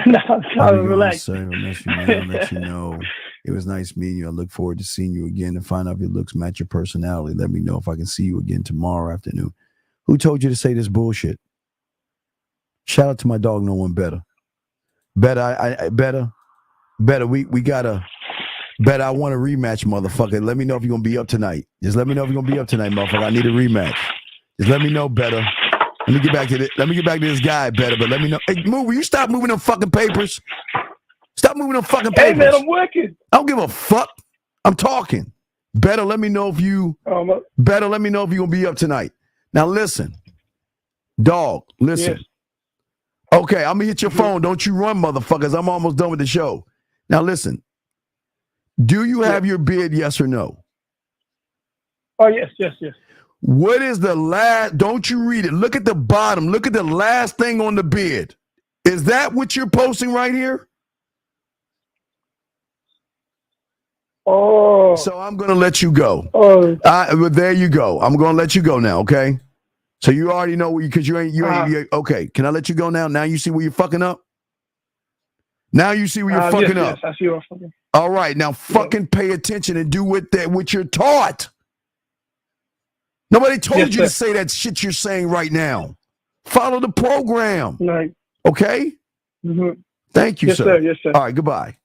No, I'm How trying you to doing, relax. sir? I'll let you know. Let you know. It was nice meeting you. I look forward to seeing you again and find out if your looks match your personality. Let me know if I can see you again tomorrow afternoon. Who told you to say this bullshit? Shout out to my dog, No One Better. Better. We gotta. Better, I want a rematch, motherfucker. Let me know if you're gonna be up tonight. Just let me know if you're gonna be up tonight, motherfucker. I need a rematch. Just let me know, Better. Let me get back to this. Let me get back to this guy, Better. But let me know. Hey, move. Will you stop moving them fucking papers? Stop moving them fucking papers. Hey man, I'm working. I don't give a fuck. I'm talking. Better let me know if you. Better let me know if you're gonna be up tonight. Now listen, dog. Listen. Yes. Okay, I'm gonna hit your phone. Don't you run, motherfuckers. I'm almost done with the show. Now listen. Do you have your bid? Yes or no? Oh yes. What is the last? Don't you read it? Look at the bottom. Look at the last thing on the bid. Is that what you're posting right here? Oh. So I'm gonna let you go. Oh. Well, there you go. I'm gonna let you go now. Okay. So you already know because you ain't. Okay. Can I let you go now? Now you see where you're fucking up. Now you see where you're fucking up. Yes, I see where I'm fucking. All right. Now fucking pay attention and do what you're taught. Nobody told you to say that shit you're saying right now. Follow the program. Right. Okay? Mm-hmm. Thank you, Yes, sir. sir. Yes, sir. All right, goodbye.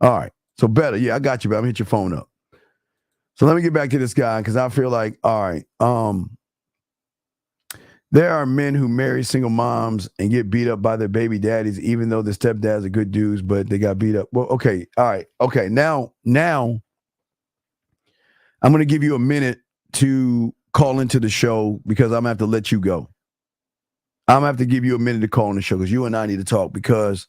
All right. So Better. Yeah, I got you, but I'm gonna hit your phone up. So let me get back to this guy because I feel like, all right, there are men who marry single moms and get beat up by their baby daddies, even though the stepdads are good dudes, but they got beat up. Well, okay, all right, okay. Now I'm gonna give you a minute to call into the show because I'm gonna have to let you go. I'm gonna have to give you a minute to call on the show because you and I need to talk because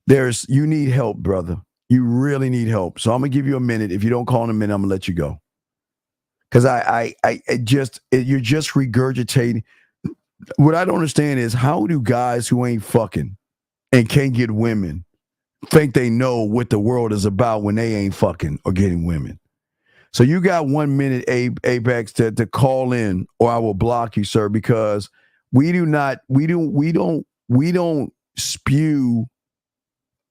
you need help, brother. You really need help. So I'm gonna give you a minute. If you don't call in a minute, I'm gonna let you go. Because you're just regurgitating. What I don't understand is how do guys who ain't fucking and can't get women think they know what the world is about when they ain't fucking or getting women? So you got 1 minute, Apex, to call in, or I will block you, sir, because we don't spew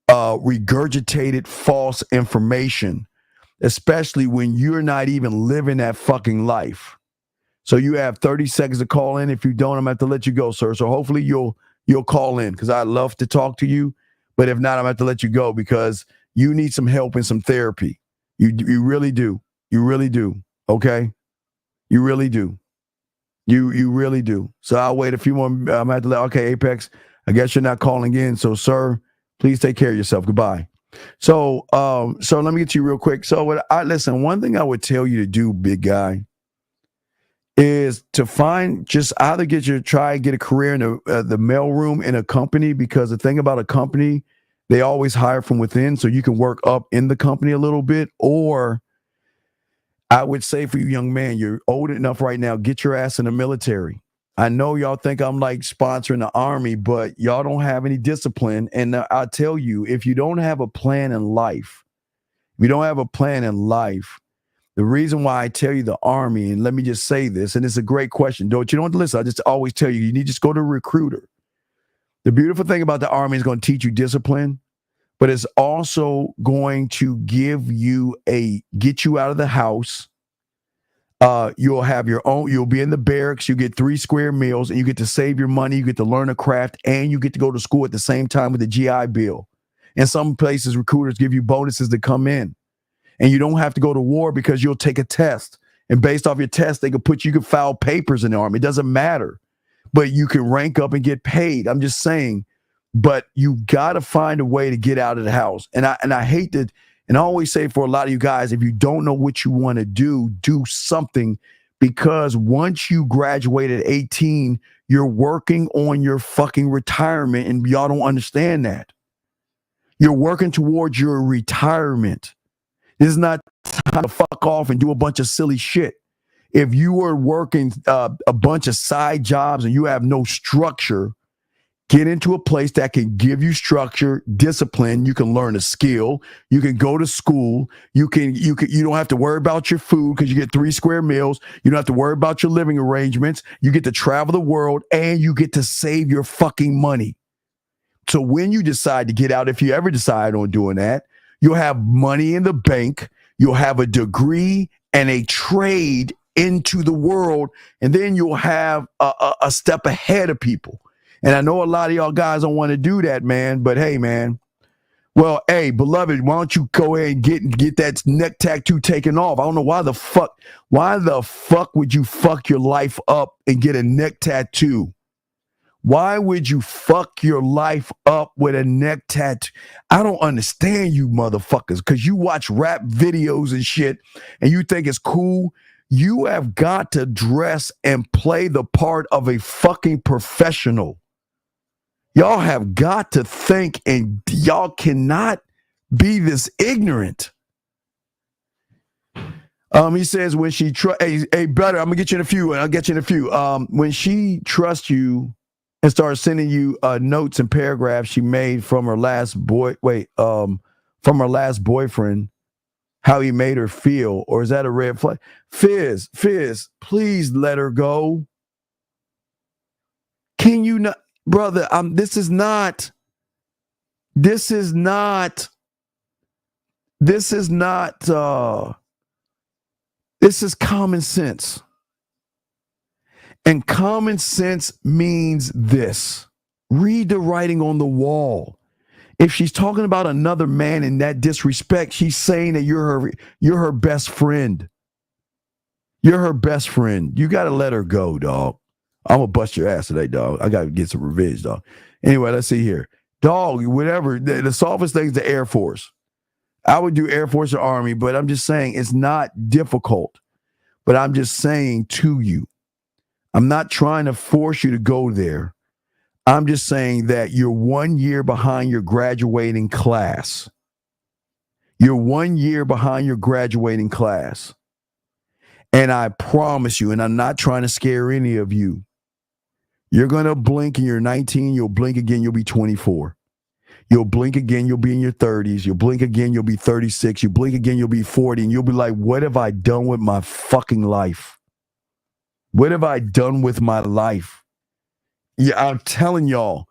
regurgitated false information, especially when you're not even living that fucking life. So you have 30 seconds to call in. If you don't, I'm going to have to let you go, sir. So hopefully you'll call in because I'd love to talk to you. But if not, I'm going to have to let you go because you need some help and some therapy. You really do. You really do. Okay? You really do. You really do. So I'll wait a few more. I'm going to have to okay, Apex, I guess you're not calling in. So, sir, please take care of yourself. Goodbye. So let me get to you real quick. So listen, one thing I would tell you to do, big guy, is to just either try and get a career in the mailroom in a company, because the thing about a company, they always hire from within, so you can work up in the company a little bit. Or I would say for you, young man, you're old enough right now, get your ass in the military. I know y'all think I'm like sponsoring the army, but y'all don't have any discipline. And I'll tell you, if you don't have a plan in life, the reason why I tell you the army, and let me just say this, and it's a great question. You don't listen. I just always tell you need to just go to a recruiter. The beautiful thing about the army is going to teach you discipline, but it's also going to get you out of the house, You'll have your own, you'll be in the barracks, you get 3 square meals, and you get to save your money, you get to learn a craft, and you get to go to school at the same time with the GI Bill. In some places, recruiters give you bonuses to come in. And you don't have to go to war because you'll take a test. And based off your test, you can file papers in the Army. It doesn't matter. But you can rank up and get paid. I'm just saying. But you got to find a way to get out of the house. And I hate that. And I always say for a lot of you guys, if you don't know what you want to do something, because once you graduate at 18, you're working on your fucking retirement, and y'all don't understand that. You're working towards your retirement. This is not time to fuck off and do a bunch of silly shit. If you are working a bunch of side jobs and you have no structure, get into a place that can give you structure, discipline. You can learn a skill. You can go to school. You don't have to worry about your food because you get 3 square meals. You don't have to worry about your living arrangements. You get to travel the world, and you get to save your fucking money. So when you decide to get out, if you ever decide on doing that, you'll have money in the bank. You'll have a degree and a trade into the world, and then you'll have a step ahead of people. And I know a lot of y'all guys don't want to do that, man. But hey, man. Well, hey, beloved, why don't you go ahead and get that neck tattoo taken off? I don't know why the fuck would you fuck your life up and get a neck tattoo? Why would you fuck your life up with a neck tattoo? I don't understand you motherfuckers, because you watch rap videos and shit and you think it's cool. You have got to dress and play the part of a fucking professional. Y'all have got to think, and y'all cannot be this ignorant. He says when she hey brother, I'm gonna get you in a few. I'll get you in a few. When she trusts you and starts sending you notes and paragraphs she made from her last from her last boyfriend, how he made her feel, or is that a red flag? Fizz, please let her go. Can you not? Brother, this is common sense. And common sense means this. Read the writing on the wall. If she's talking about another man in that disrespect, she's saying that you're her best friend. You're her best friend. You got to let her go, dog. I'm going to bust your ass today, dog. I got to get some revenge, dog. Anyway, let's see here. Dog, whatever. The softest thing is the Air Force. I would do Air Force or Army, but I'm just saying it's not difficult. But I'm just saying to you, I'm not trying to force you to go there. I'm just saying that you're 1 year behind your graduating class. You're 1 year behind your graduating class. And I promise you, and I'm not trying to scare any of you, you're going to blink and you're 19, you'll blink again, you'll be 24. You'll blink again, you'll be in your 30s. You'll blink again, you'll be 36. You blink again, you'll be 40. And you'll be like, what have I done with my fucking life? What have I done with my life? Yeah, I'm telling y'all,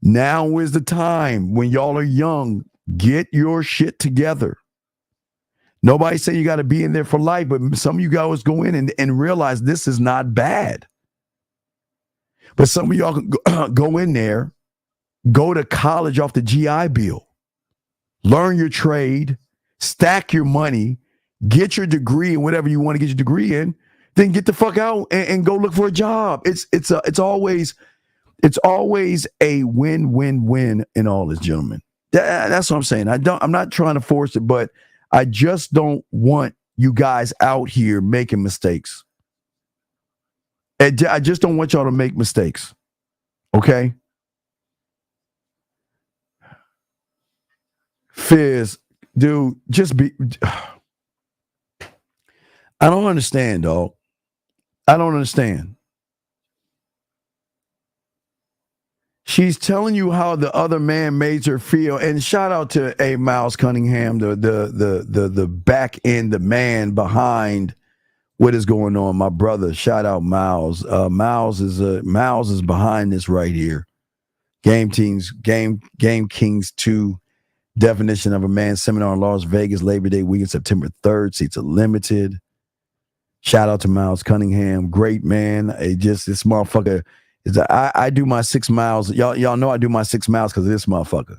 now is the time when y'all are young. Get your shit together. Nobody say you got to be in there for life, but some of you guys go in and realize this is not bad. But some of y'all can go in there, go to college off the GI Bill, learn your trade, stack your money, get your degree in whatever you want to get your degree in, then get the fuck out and go look for a job. It's always a win-win-win in all this, gentlemen. That's what I'm saying. I'm not trying to force it, but I just don't want you guys out here making mistakes. I just don't want y'all to make mistakes. Okay? Fizz, dude, just be... I don't understand, dog. I don't understand. She's telling you how the other man made her feel, and shout out to Miles Cunningham, the back end, the man behind what is going on. My brother, shout out Miles. Miles is behind this right here. Game Kings 2, definition of a man seminar in Las Vegas, Labor Day weekend, September 3rd. Seats are limited. Shout out to Miles Cunningham. Great man. This motherfucker is I do my 6 miles. Y'all know I do my 6 miles because of this motherfucker.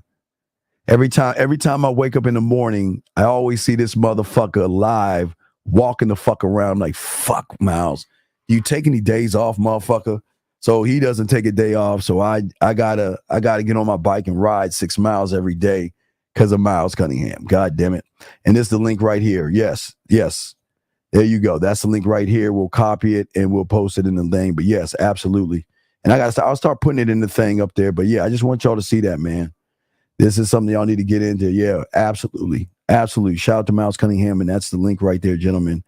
Every time I wake up in the morning, I always see this motherfucker live walking the fuck around. I'm like, fuck, Miles. You take any days off, motherfucker? So he doesn't take a day off. So I gotta get on my bike and ride 6 miles every day because of Miles Cunningham. God damn it. And this is the link right here. Yes. There you go. That's the link right here. We'll copy it and we'll post it in the thing. But yes, absolutely. And I'll start putting it in the thing up there. But yeah, I just want y'all to see that, man. This is something y'all need to get into. Yeah, absolutely. Absolutely. Shout out to Miles Cunningham. And that's the link right there, gentlemen.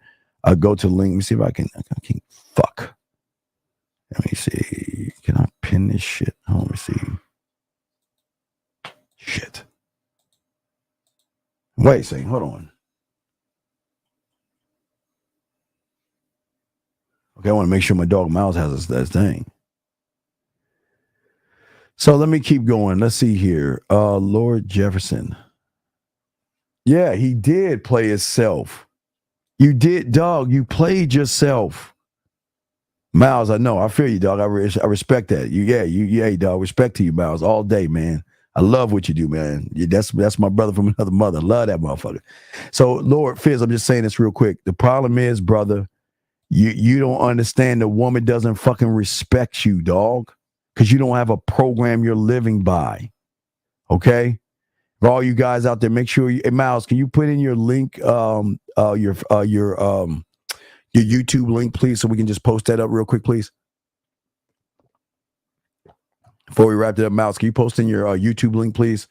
Go to the link. Let me see if I can fuck. Let me see. Can I pin this shit? Let me see. Shit. Wait a second. Hold on. Okay, I want to make sure my dog Miles has that thing. So let me keep going. Let's see here. Lord Jefferson. Yeah, he did play himself. You did, dog. You played yourself. Miles, I know. I feel you, dog. I respect that. Yeah, dog. Respect to you, Miles, all day, man. I love what you do, man. That's my brother from another mother. Love that motherfucker. So, Lord Fizz, I'm just saying this real quick. The problem is, brother, you don't understand the woman doesn't fucking respect you, dog, because you don't have a program you're living by. Okay? For all you guys out there, make sure hey, Miles, can you put in your link, your YouTube link, please, so we can just post that up real quick, please? Before we wrap it up, Miles, can you post in your YouTube link, please,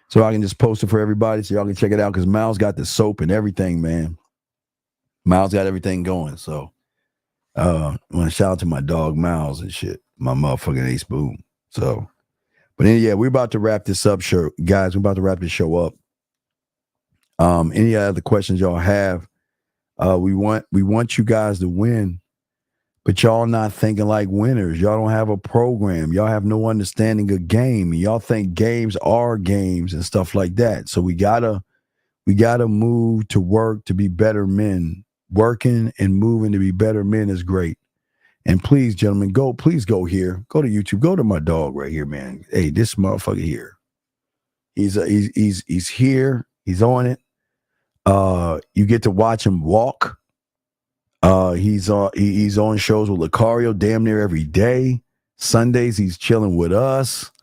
so I can just post it for everybody so y'all can check it out? Because Miles got the soap and everything, man. Miles got everything going. So I want to shout out to my dog Miles and shit, my motherfucking Ace Boom. So, but then, yeah, we're about to wrap this up, guys. We're about to wrap this show up. Any other questions y'all have? We want you guys to win, but y'all not thinking like winners. Y'all don't have a program. Y'all have no understanding of game. Y'all think games are games and stuff like that. So we gotta move to work to be better men. Working and moving to be better men is great. And please, gentlemen, please go here. Go to YouTube. Go to my dog right here, man. Hey, this motherfucker here. He's here. He's on it. You get to watch him walk. He's on shows with Lucario damn near every day. Sundays he's chilling with us.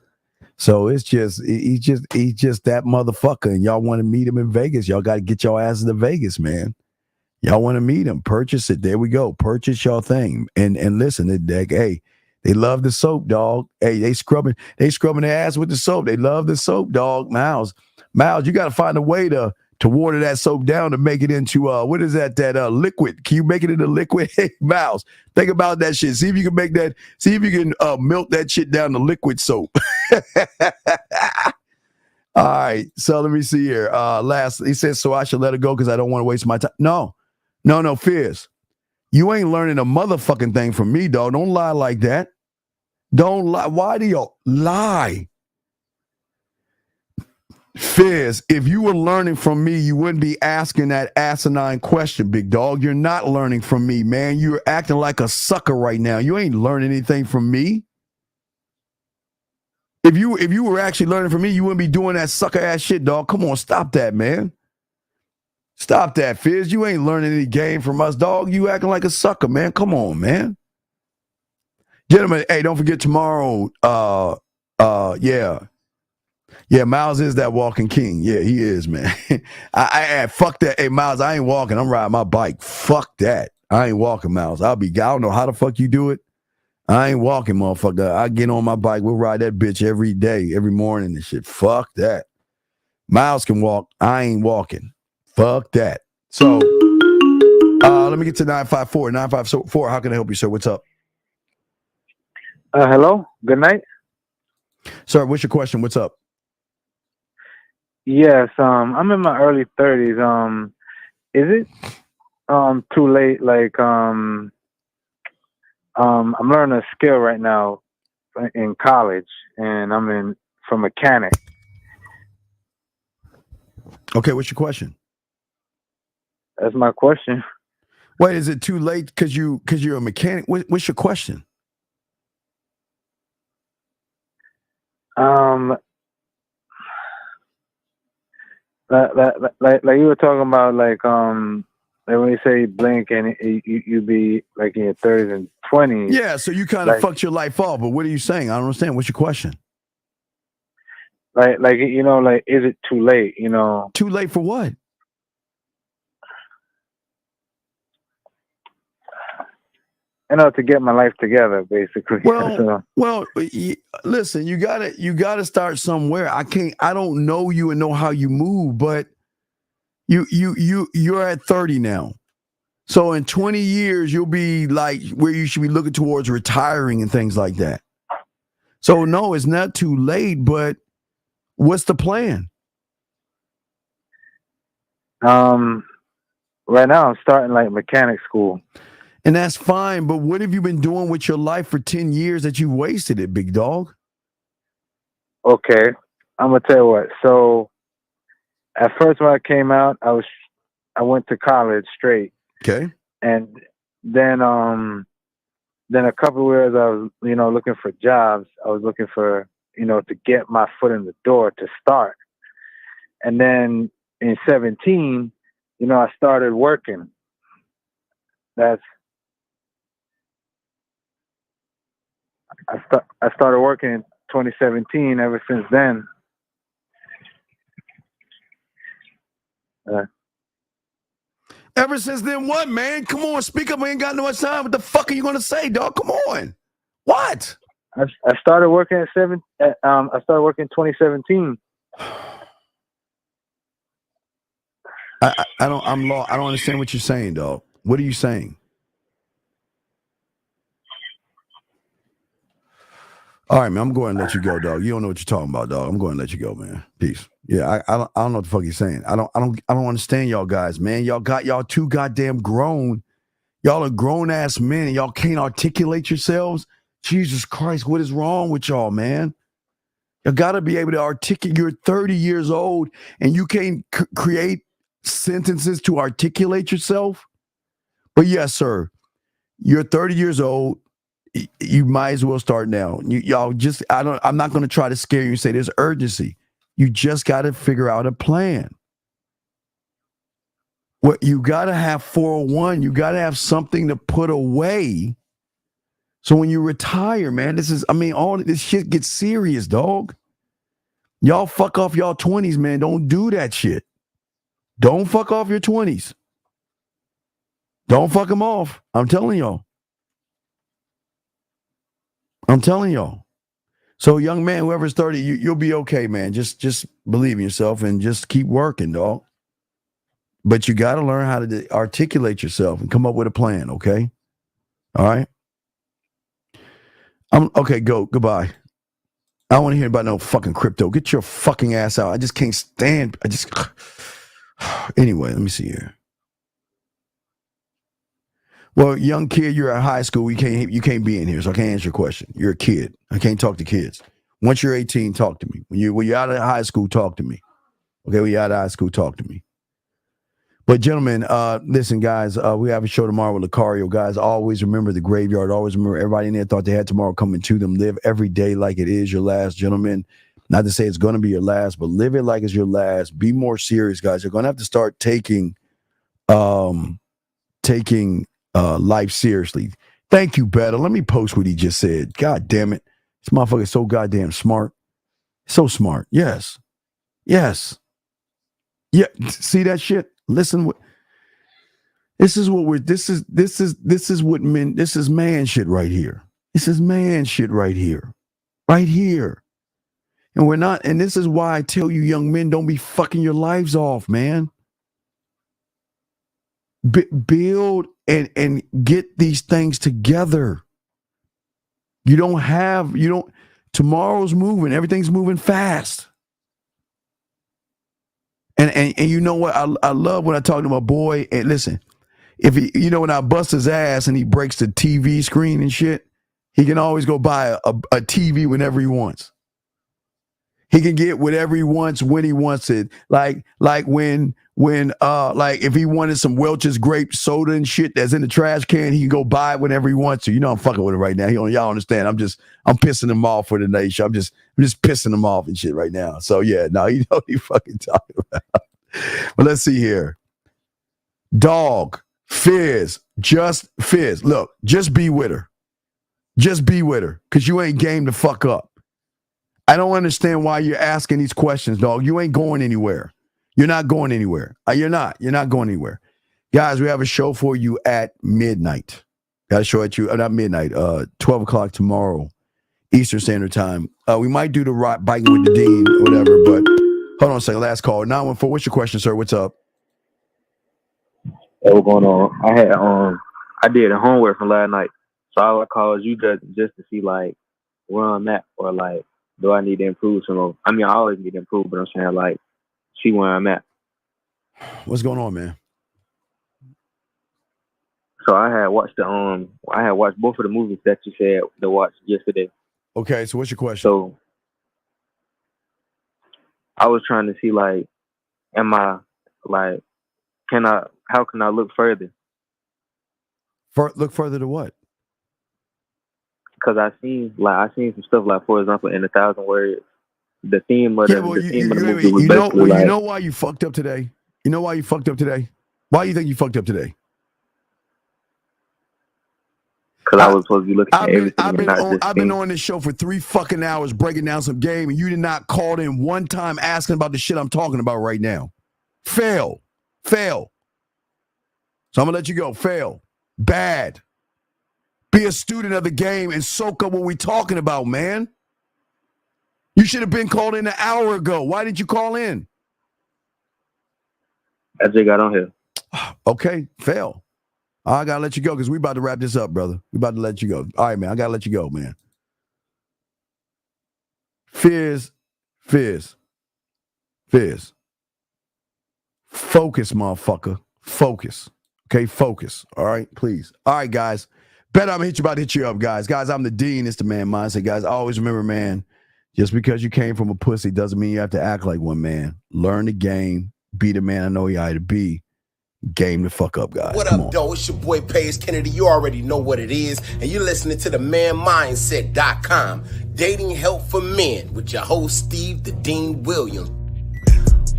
So he's just that motherfucker. And y'all want to meet him in Vegas. Y'all got to get your asses to Vegas, man. Y'all want to meet him? Purchase it. There we go. Purchase your thing. And listen, hey, they love the soap, dog. Hey, they scrubbing their ass with the soap. They love the soap, dog. Miles, you got to find a way to water that soap down to make it into what is that liquid? Can you make it into liquid? Hey, Miles, think about that shit. See if you can make that. See if you can milk that shit down to liquid soap. All right. So let me see here. Last, he says, so I should let it go because I don't want to waste my time. No, Fizz. You ain't learning a motherfucking thing from me, dog. Don't lie like that. Don't lie. Why do you lie? Fizz, if you were learning from me, you wouldn't be asking that asinine question, big dog. You're not learning from me, man. You're acting like a sucker right now. You ain't learning anything from me. If you were actually learning from me, you wouldn't be doing that sucker ass shit, dog. Come on, stop that, man. Stop that, Fizz. You ain't learning any game from us, dog. You acting like a sucker, man. Come on, man. Gentlemen, hey, don't forget tomorrow. Yeah, Miles is that walking king. Yeah, he is, man. I fuck that. Hey, Miles, I ain't walking. I'm riding my bike. Fuck that. I ain't walking, Miles. I don't know how the fuck you do it. I ain't walking, motherfucker. I get on my bike. We'll ride that bitch every day, every morning and shit. Fuck that. Miles can walk. I ain't walking. Fuck that. So, let me get to 954. 954, how can I help you, sir? What's up? Hello. Good night. Sir, what's your question? What's up? Yes, I'm in my early 30s. Is it too late? Like, I'm learning a skill right now in college, and I'm for mechanic. Okay, what's your question? That's my question. Wait, is it too late because you're a mechanic? What's your question? Like you were talking about, like when you say blink and you be like in your 30s and 20s. Yeah, so you kind of fucked your life off. But what are you saying? I don't understand. What's your question? Like is it too late? Too late for what? To get my life together, basically. Well, listen, you gotta start somewhere. I don't know you and know how you move, but you're at 30 now. So in 20 years, you'll be like where you should be looking towards retiring and things like that. So no, it's not too late, but what's the plan? Right now I'm starting like mechanic school. And that's fine, but what have you been doing with your life for 10 years that you wasted it, big dog? Okay, I'm gonna tell you what. So, at first when I came out, I went to college straight. Okay. And then a couple of years I was looking for jobs. I was looking for to get my foot in the door to start. And then in 17, I started working. I started working in 2017. Ever since then, ever since then, what, man? Come on, speak up. We ain't got no much time. What the fuck are you gonna say, dog? Come on. What? I started working I started working in 2017. I don't understand what you're saying, dog. What are you saying? All right, man, I'm going to let you go, dog. You don't know what you're talking about, dog. I'm going to let you go, man. Peace. Yeah, I don't know what the fuck you're saying. I don't understand y'all guys, man. Y'all too goddamn grown. Y'all are grown ass men and y'all can't articulate yourselves. Jesus Christ, what is wrong with y'all, man? You gotta be able to articulate. You're 30 years old and you can't create sentences to articulate yourself. But yes, sir, you're 30 years old. You might as well start now. I'm not going to try to scare you and say there's urgency. You just got to figure out a plan. You got to have 401. You got to have something to put away. So when you retire, man, all this shit gets serious, dog. Y'all fuck off y'all 20s, man. Don't do that shit. Don't fuck off your 20s. Don't fuck them off. I'm telling y'all. So young man, whoever's 30, you'll be okay, man. Just believe in yourself and just keep working, dog. But you got to learn how to articulate yourself and come up with a plan, okay? All right? Okay, goodbye. I don't want to hear about no fucking crypto. Get your fucking ass out. I just can't stand. Anyway, let me see here. Well, young kid, you're at high school. You can't be in here, so I can't answer your question. You're a kid. I can't talk to kids. Once you're 18, talk to me. When you're out of high school, talk to me. Okay, when you're out of high school, talk to me. But gentlemen, listen, guys, we have a show tomorrow with Lucario. Guys, always remember the graveyard. Always remember everybody in there thought they had tomorrow coming to them. Live every day like it is your last, gentlemen. Not to say it's going to be your last, but live it like it's your last. Be more serious, guys. You're going to have to start taking life seriously. Thank you, Better. Let me post what he just said. God damn it. This motherfucker is so goddamn smart. So smart. Yes. Yeah. See that shit? Listen. This is man shit right here. This is man shit right here. Right here. And we're not, and this is why I tell you young men, don't be fucking your lives off, man. Build and get these things together. Tomorrow's moving. Everything's moving fast. And you know what? I love when I talk to my boy. And listen, if he, when I bust his ass and he breaks the TV screen and shit, he can always go buy a TV whenever he wants. He can get whatever he wants when he wants it. Like when when like if he wanted some Welch's grape soda and shit that's in the trash can, he can go buy it whenever he wants to. You know I'm fucking with him right now. Y'all understand. I'm pissing him off for the nation. I'm just pissing him off and shit right now. So yeah, no, you know what you fucking talking about. But let's see here. Dog, Fizz, just Fizz. Look, just be with her. Just be with her, because you ain't game to fuck up. I don't understand why you're asking these questions, dog. You ain't going anywhere. You're not going anywhere. You're not going anywhere. Guys, we have a show for you at midnight. Got a show at you, not midnight, 12 o'clock tomorrow, Eastern Standard Time. We might do the biking with the Dean or whatever, but hold on a second. Last call. 914, what's your question, sir? What's up? Hey, what's going on? I did the homework from last night. So all I call is you just to see like where I'm at, or like do I need to improve some? I mean, I always need to improve, but I'm saying like see where I'm at. What's going on, man? So I had watched both of the movies that you said to watch yesterday. Okay, so what's your question? So I was trying to see like, am I like, how can I look further? Look further to what? Because I seen some stuff like, for example, in 1,000 Words, the theme of the movie was basically like, you know why you fucked up today? You know why you fucked up today? Why do you think you fucked up today? Because I was supposed to be looking at everything. I've been on this show for 3 fucking hours breaking down some game, and you did not call in one time asking about the shit I'm talking about right now. Fail. So I'm gonna let you go. Fail. Bad. Be a student of the game and soak up what we're talking about, man. You should have been called in an hour ago. Why did you call in? I just got on here. Okay, fail. I gotta let you go because we about to wrap this up, brother. We about to let you go. All right, man. I gotta let you go, man. Fizz. Focus, motherfucker. Focus. Okay, focus. All right, please. All right, guys. Bet I'm about to hit you up, guys. Guys, I'm the Dean. It's the Man Mindset, guys. Always remember, man, just because you came from a pussy doesn't mean you have to act like one, man. Learn the game. Be the man I know you ought to be. Game the fuck up, guys. What up, though? It's your boy, Paige Kennedy. You already know what it is. And you're listening to the manmindset.com. Dating help for men with your host, Steve the Dean Williams.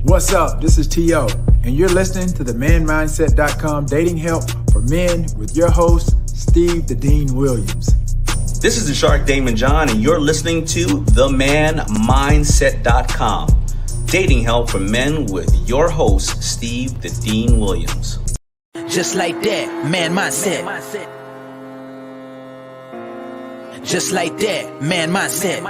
What's up? This is T.O. And you're listening to the manmindset.com dating help for men with your host, Steve the Dean Williams. This is the Shark Damon John, and you're listening to themanmindset.com. Dating help for men with your host, Steve the Dean Williams. Just like that, man mindset. Just like that, man mindset.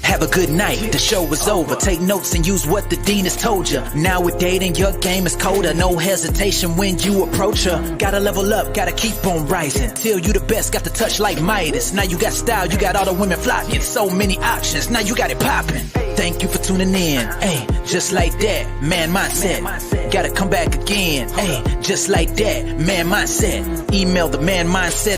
Have a good night, the show is over. Take notes and use what the Dean has told you. Now with dating, your game is colder. No hesitation when you approach her. Gotta level up, gotta keep on rising. Till you the best, got the touch like Midas. Now you got style, you got all the women flocking. So many options, now you got it popping. Thank you for tuning in. Hey, just like that, man mindset. Gotta come back again. Hey, just like that, man mindset. Email the man mindset.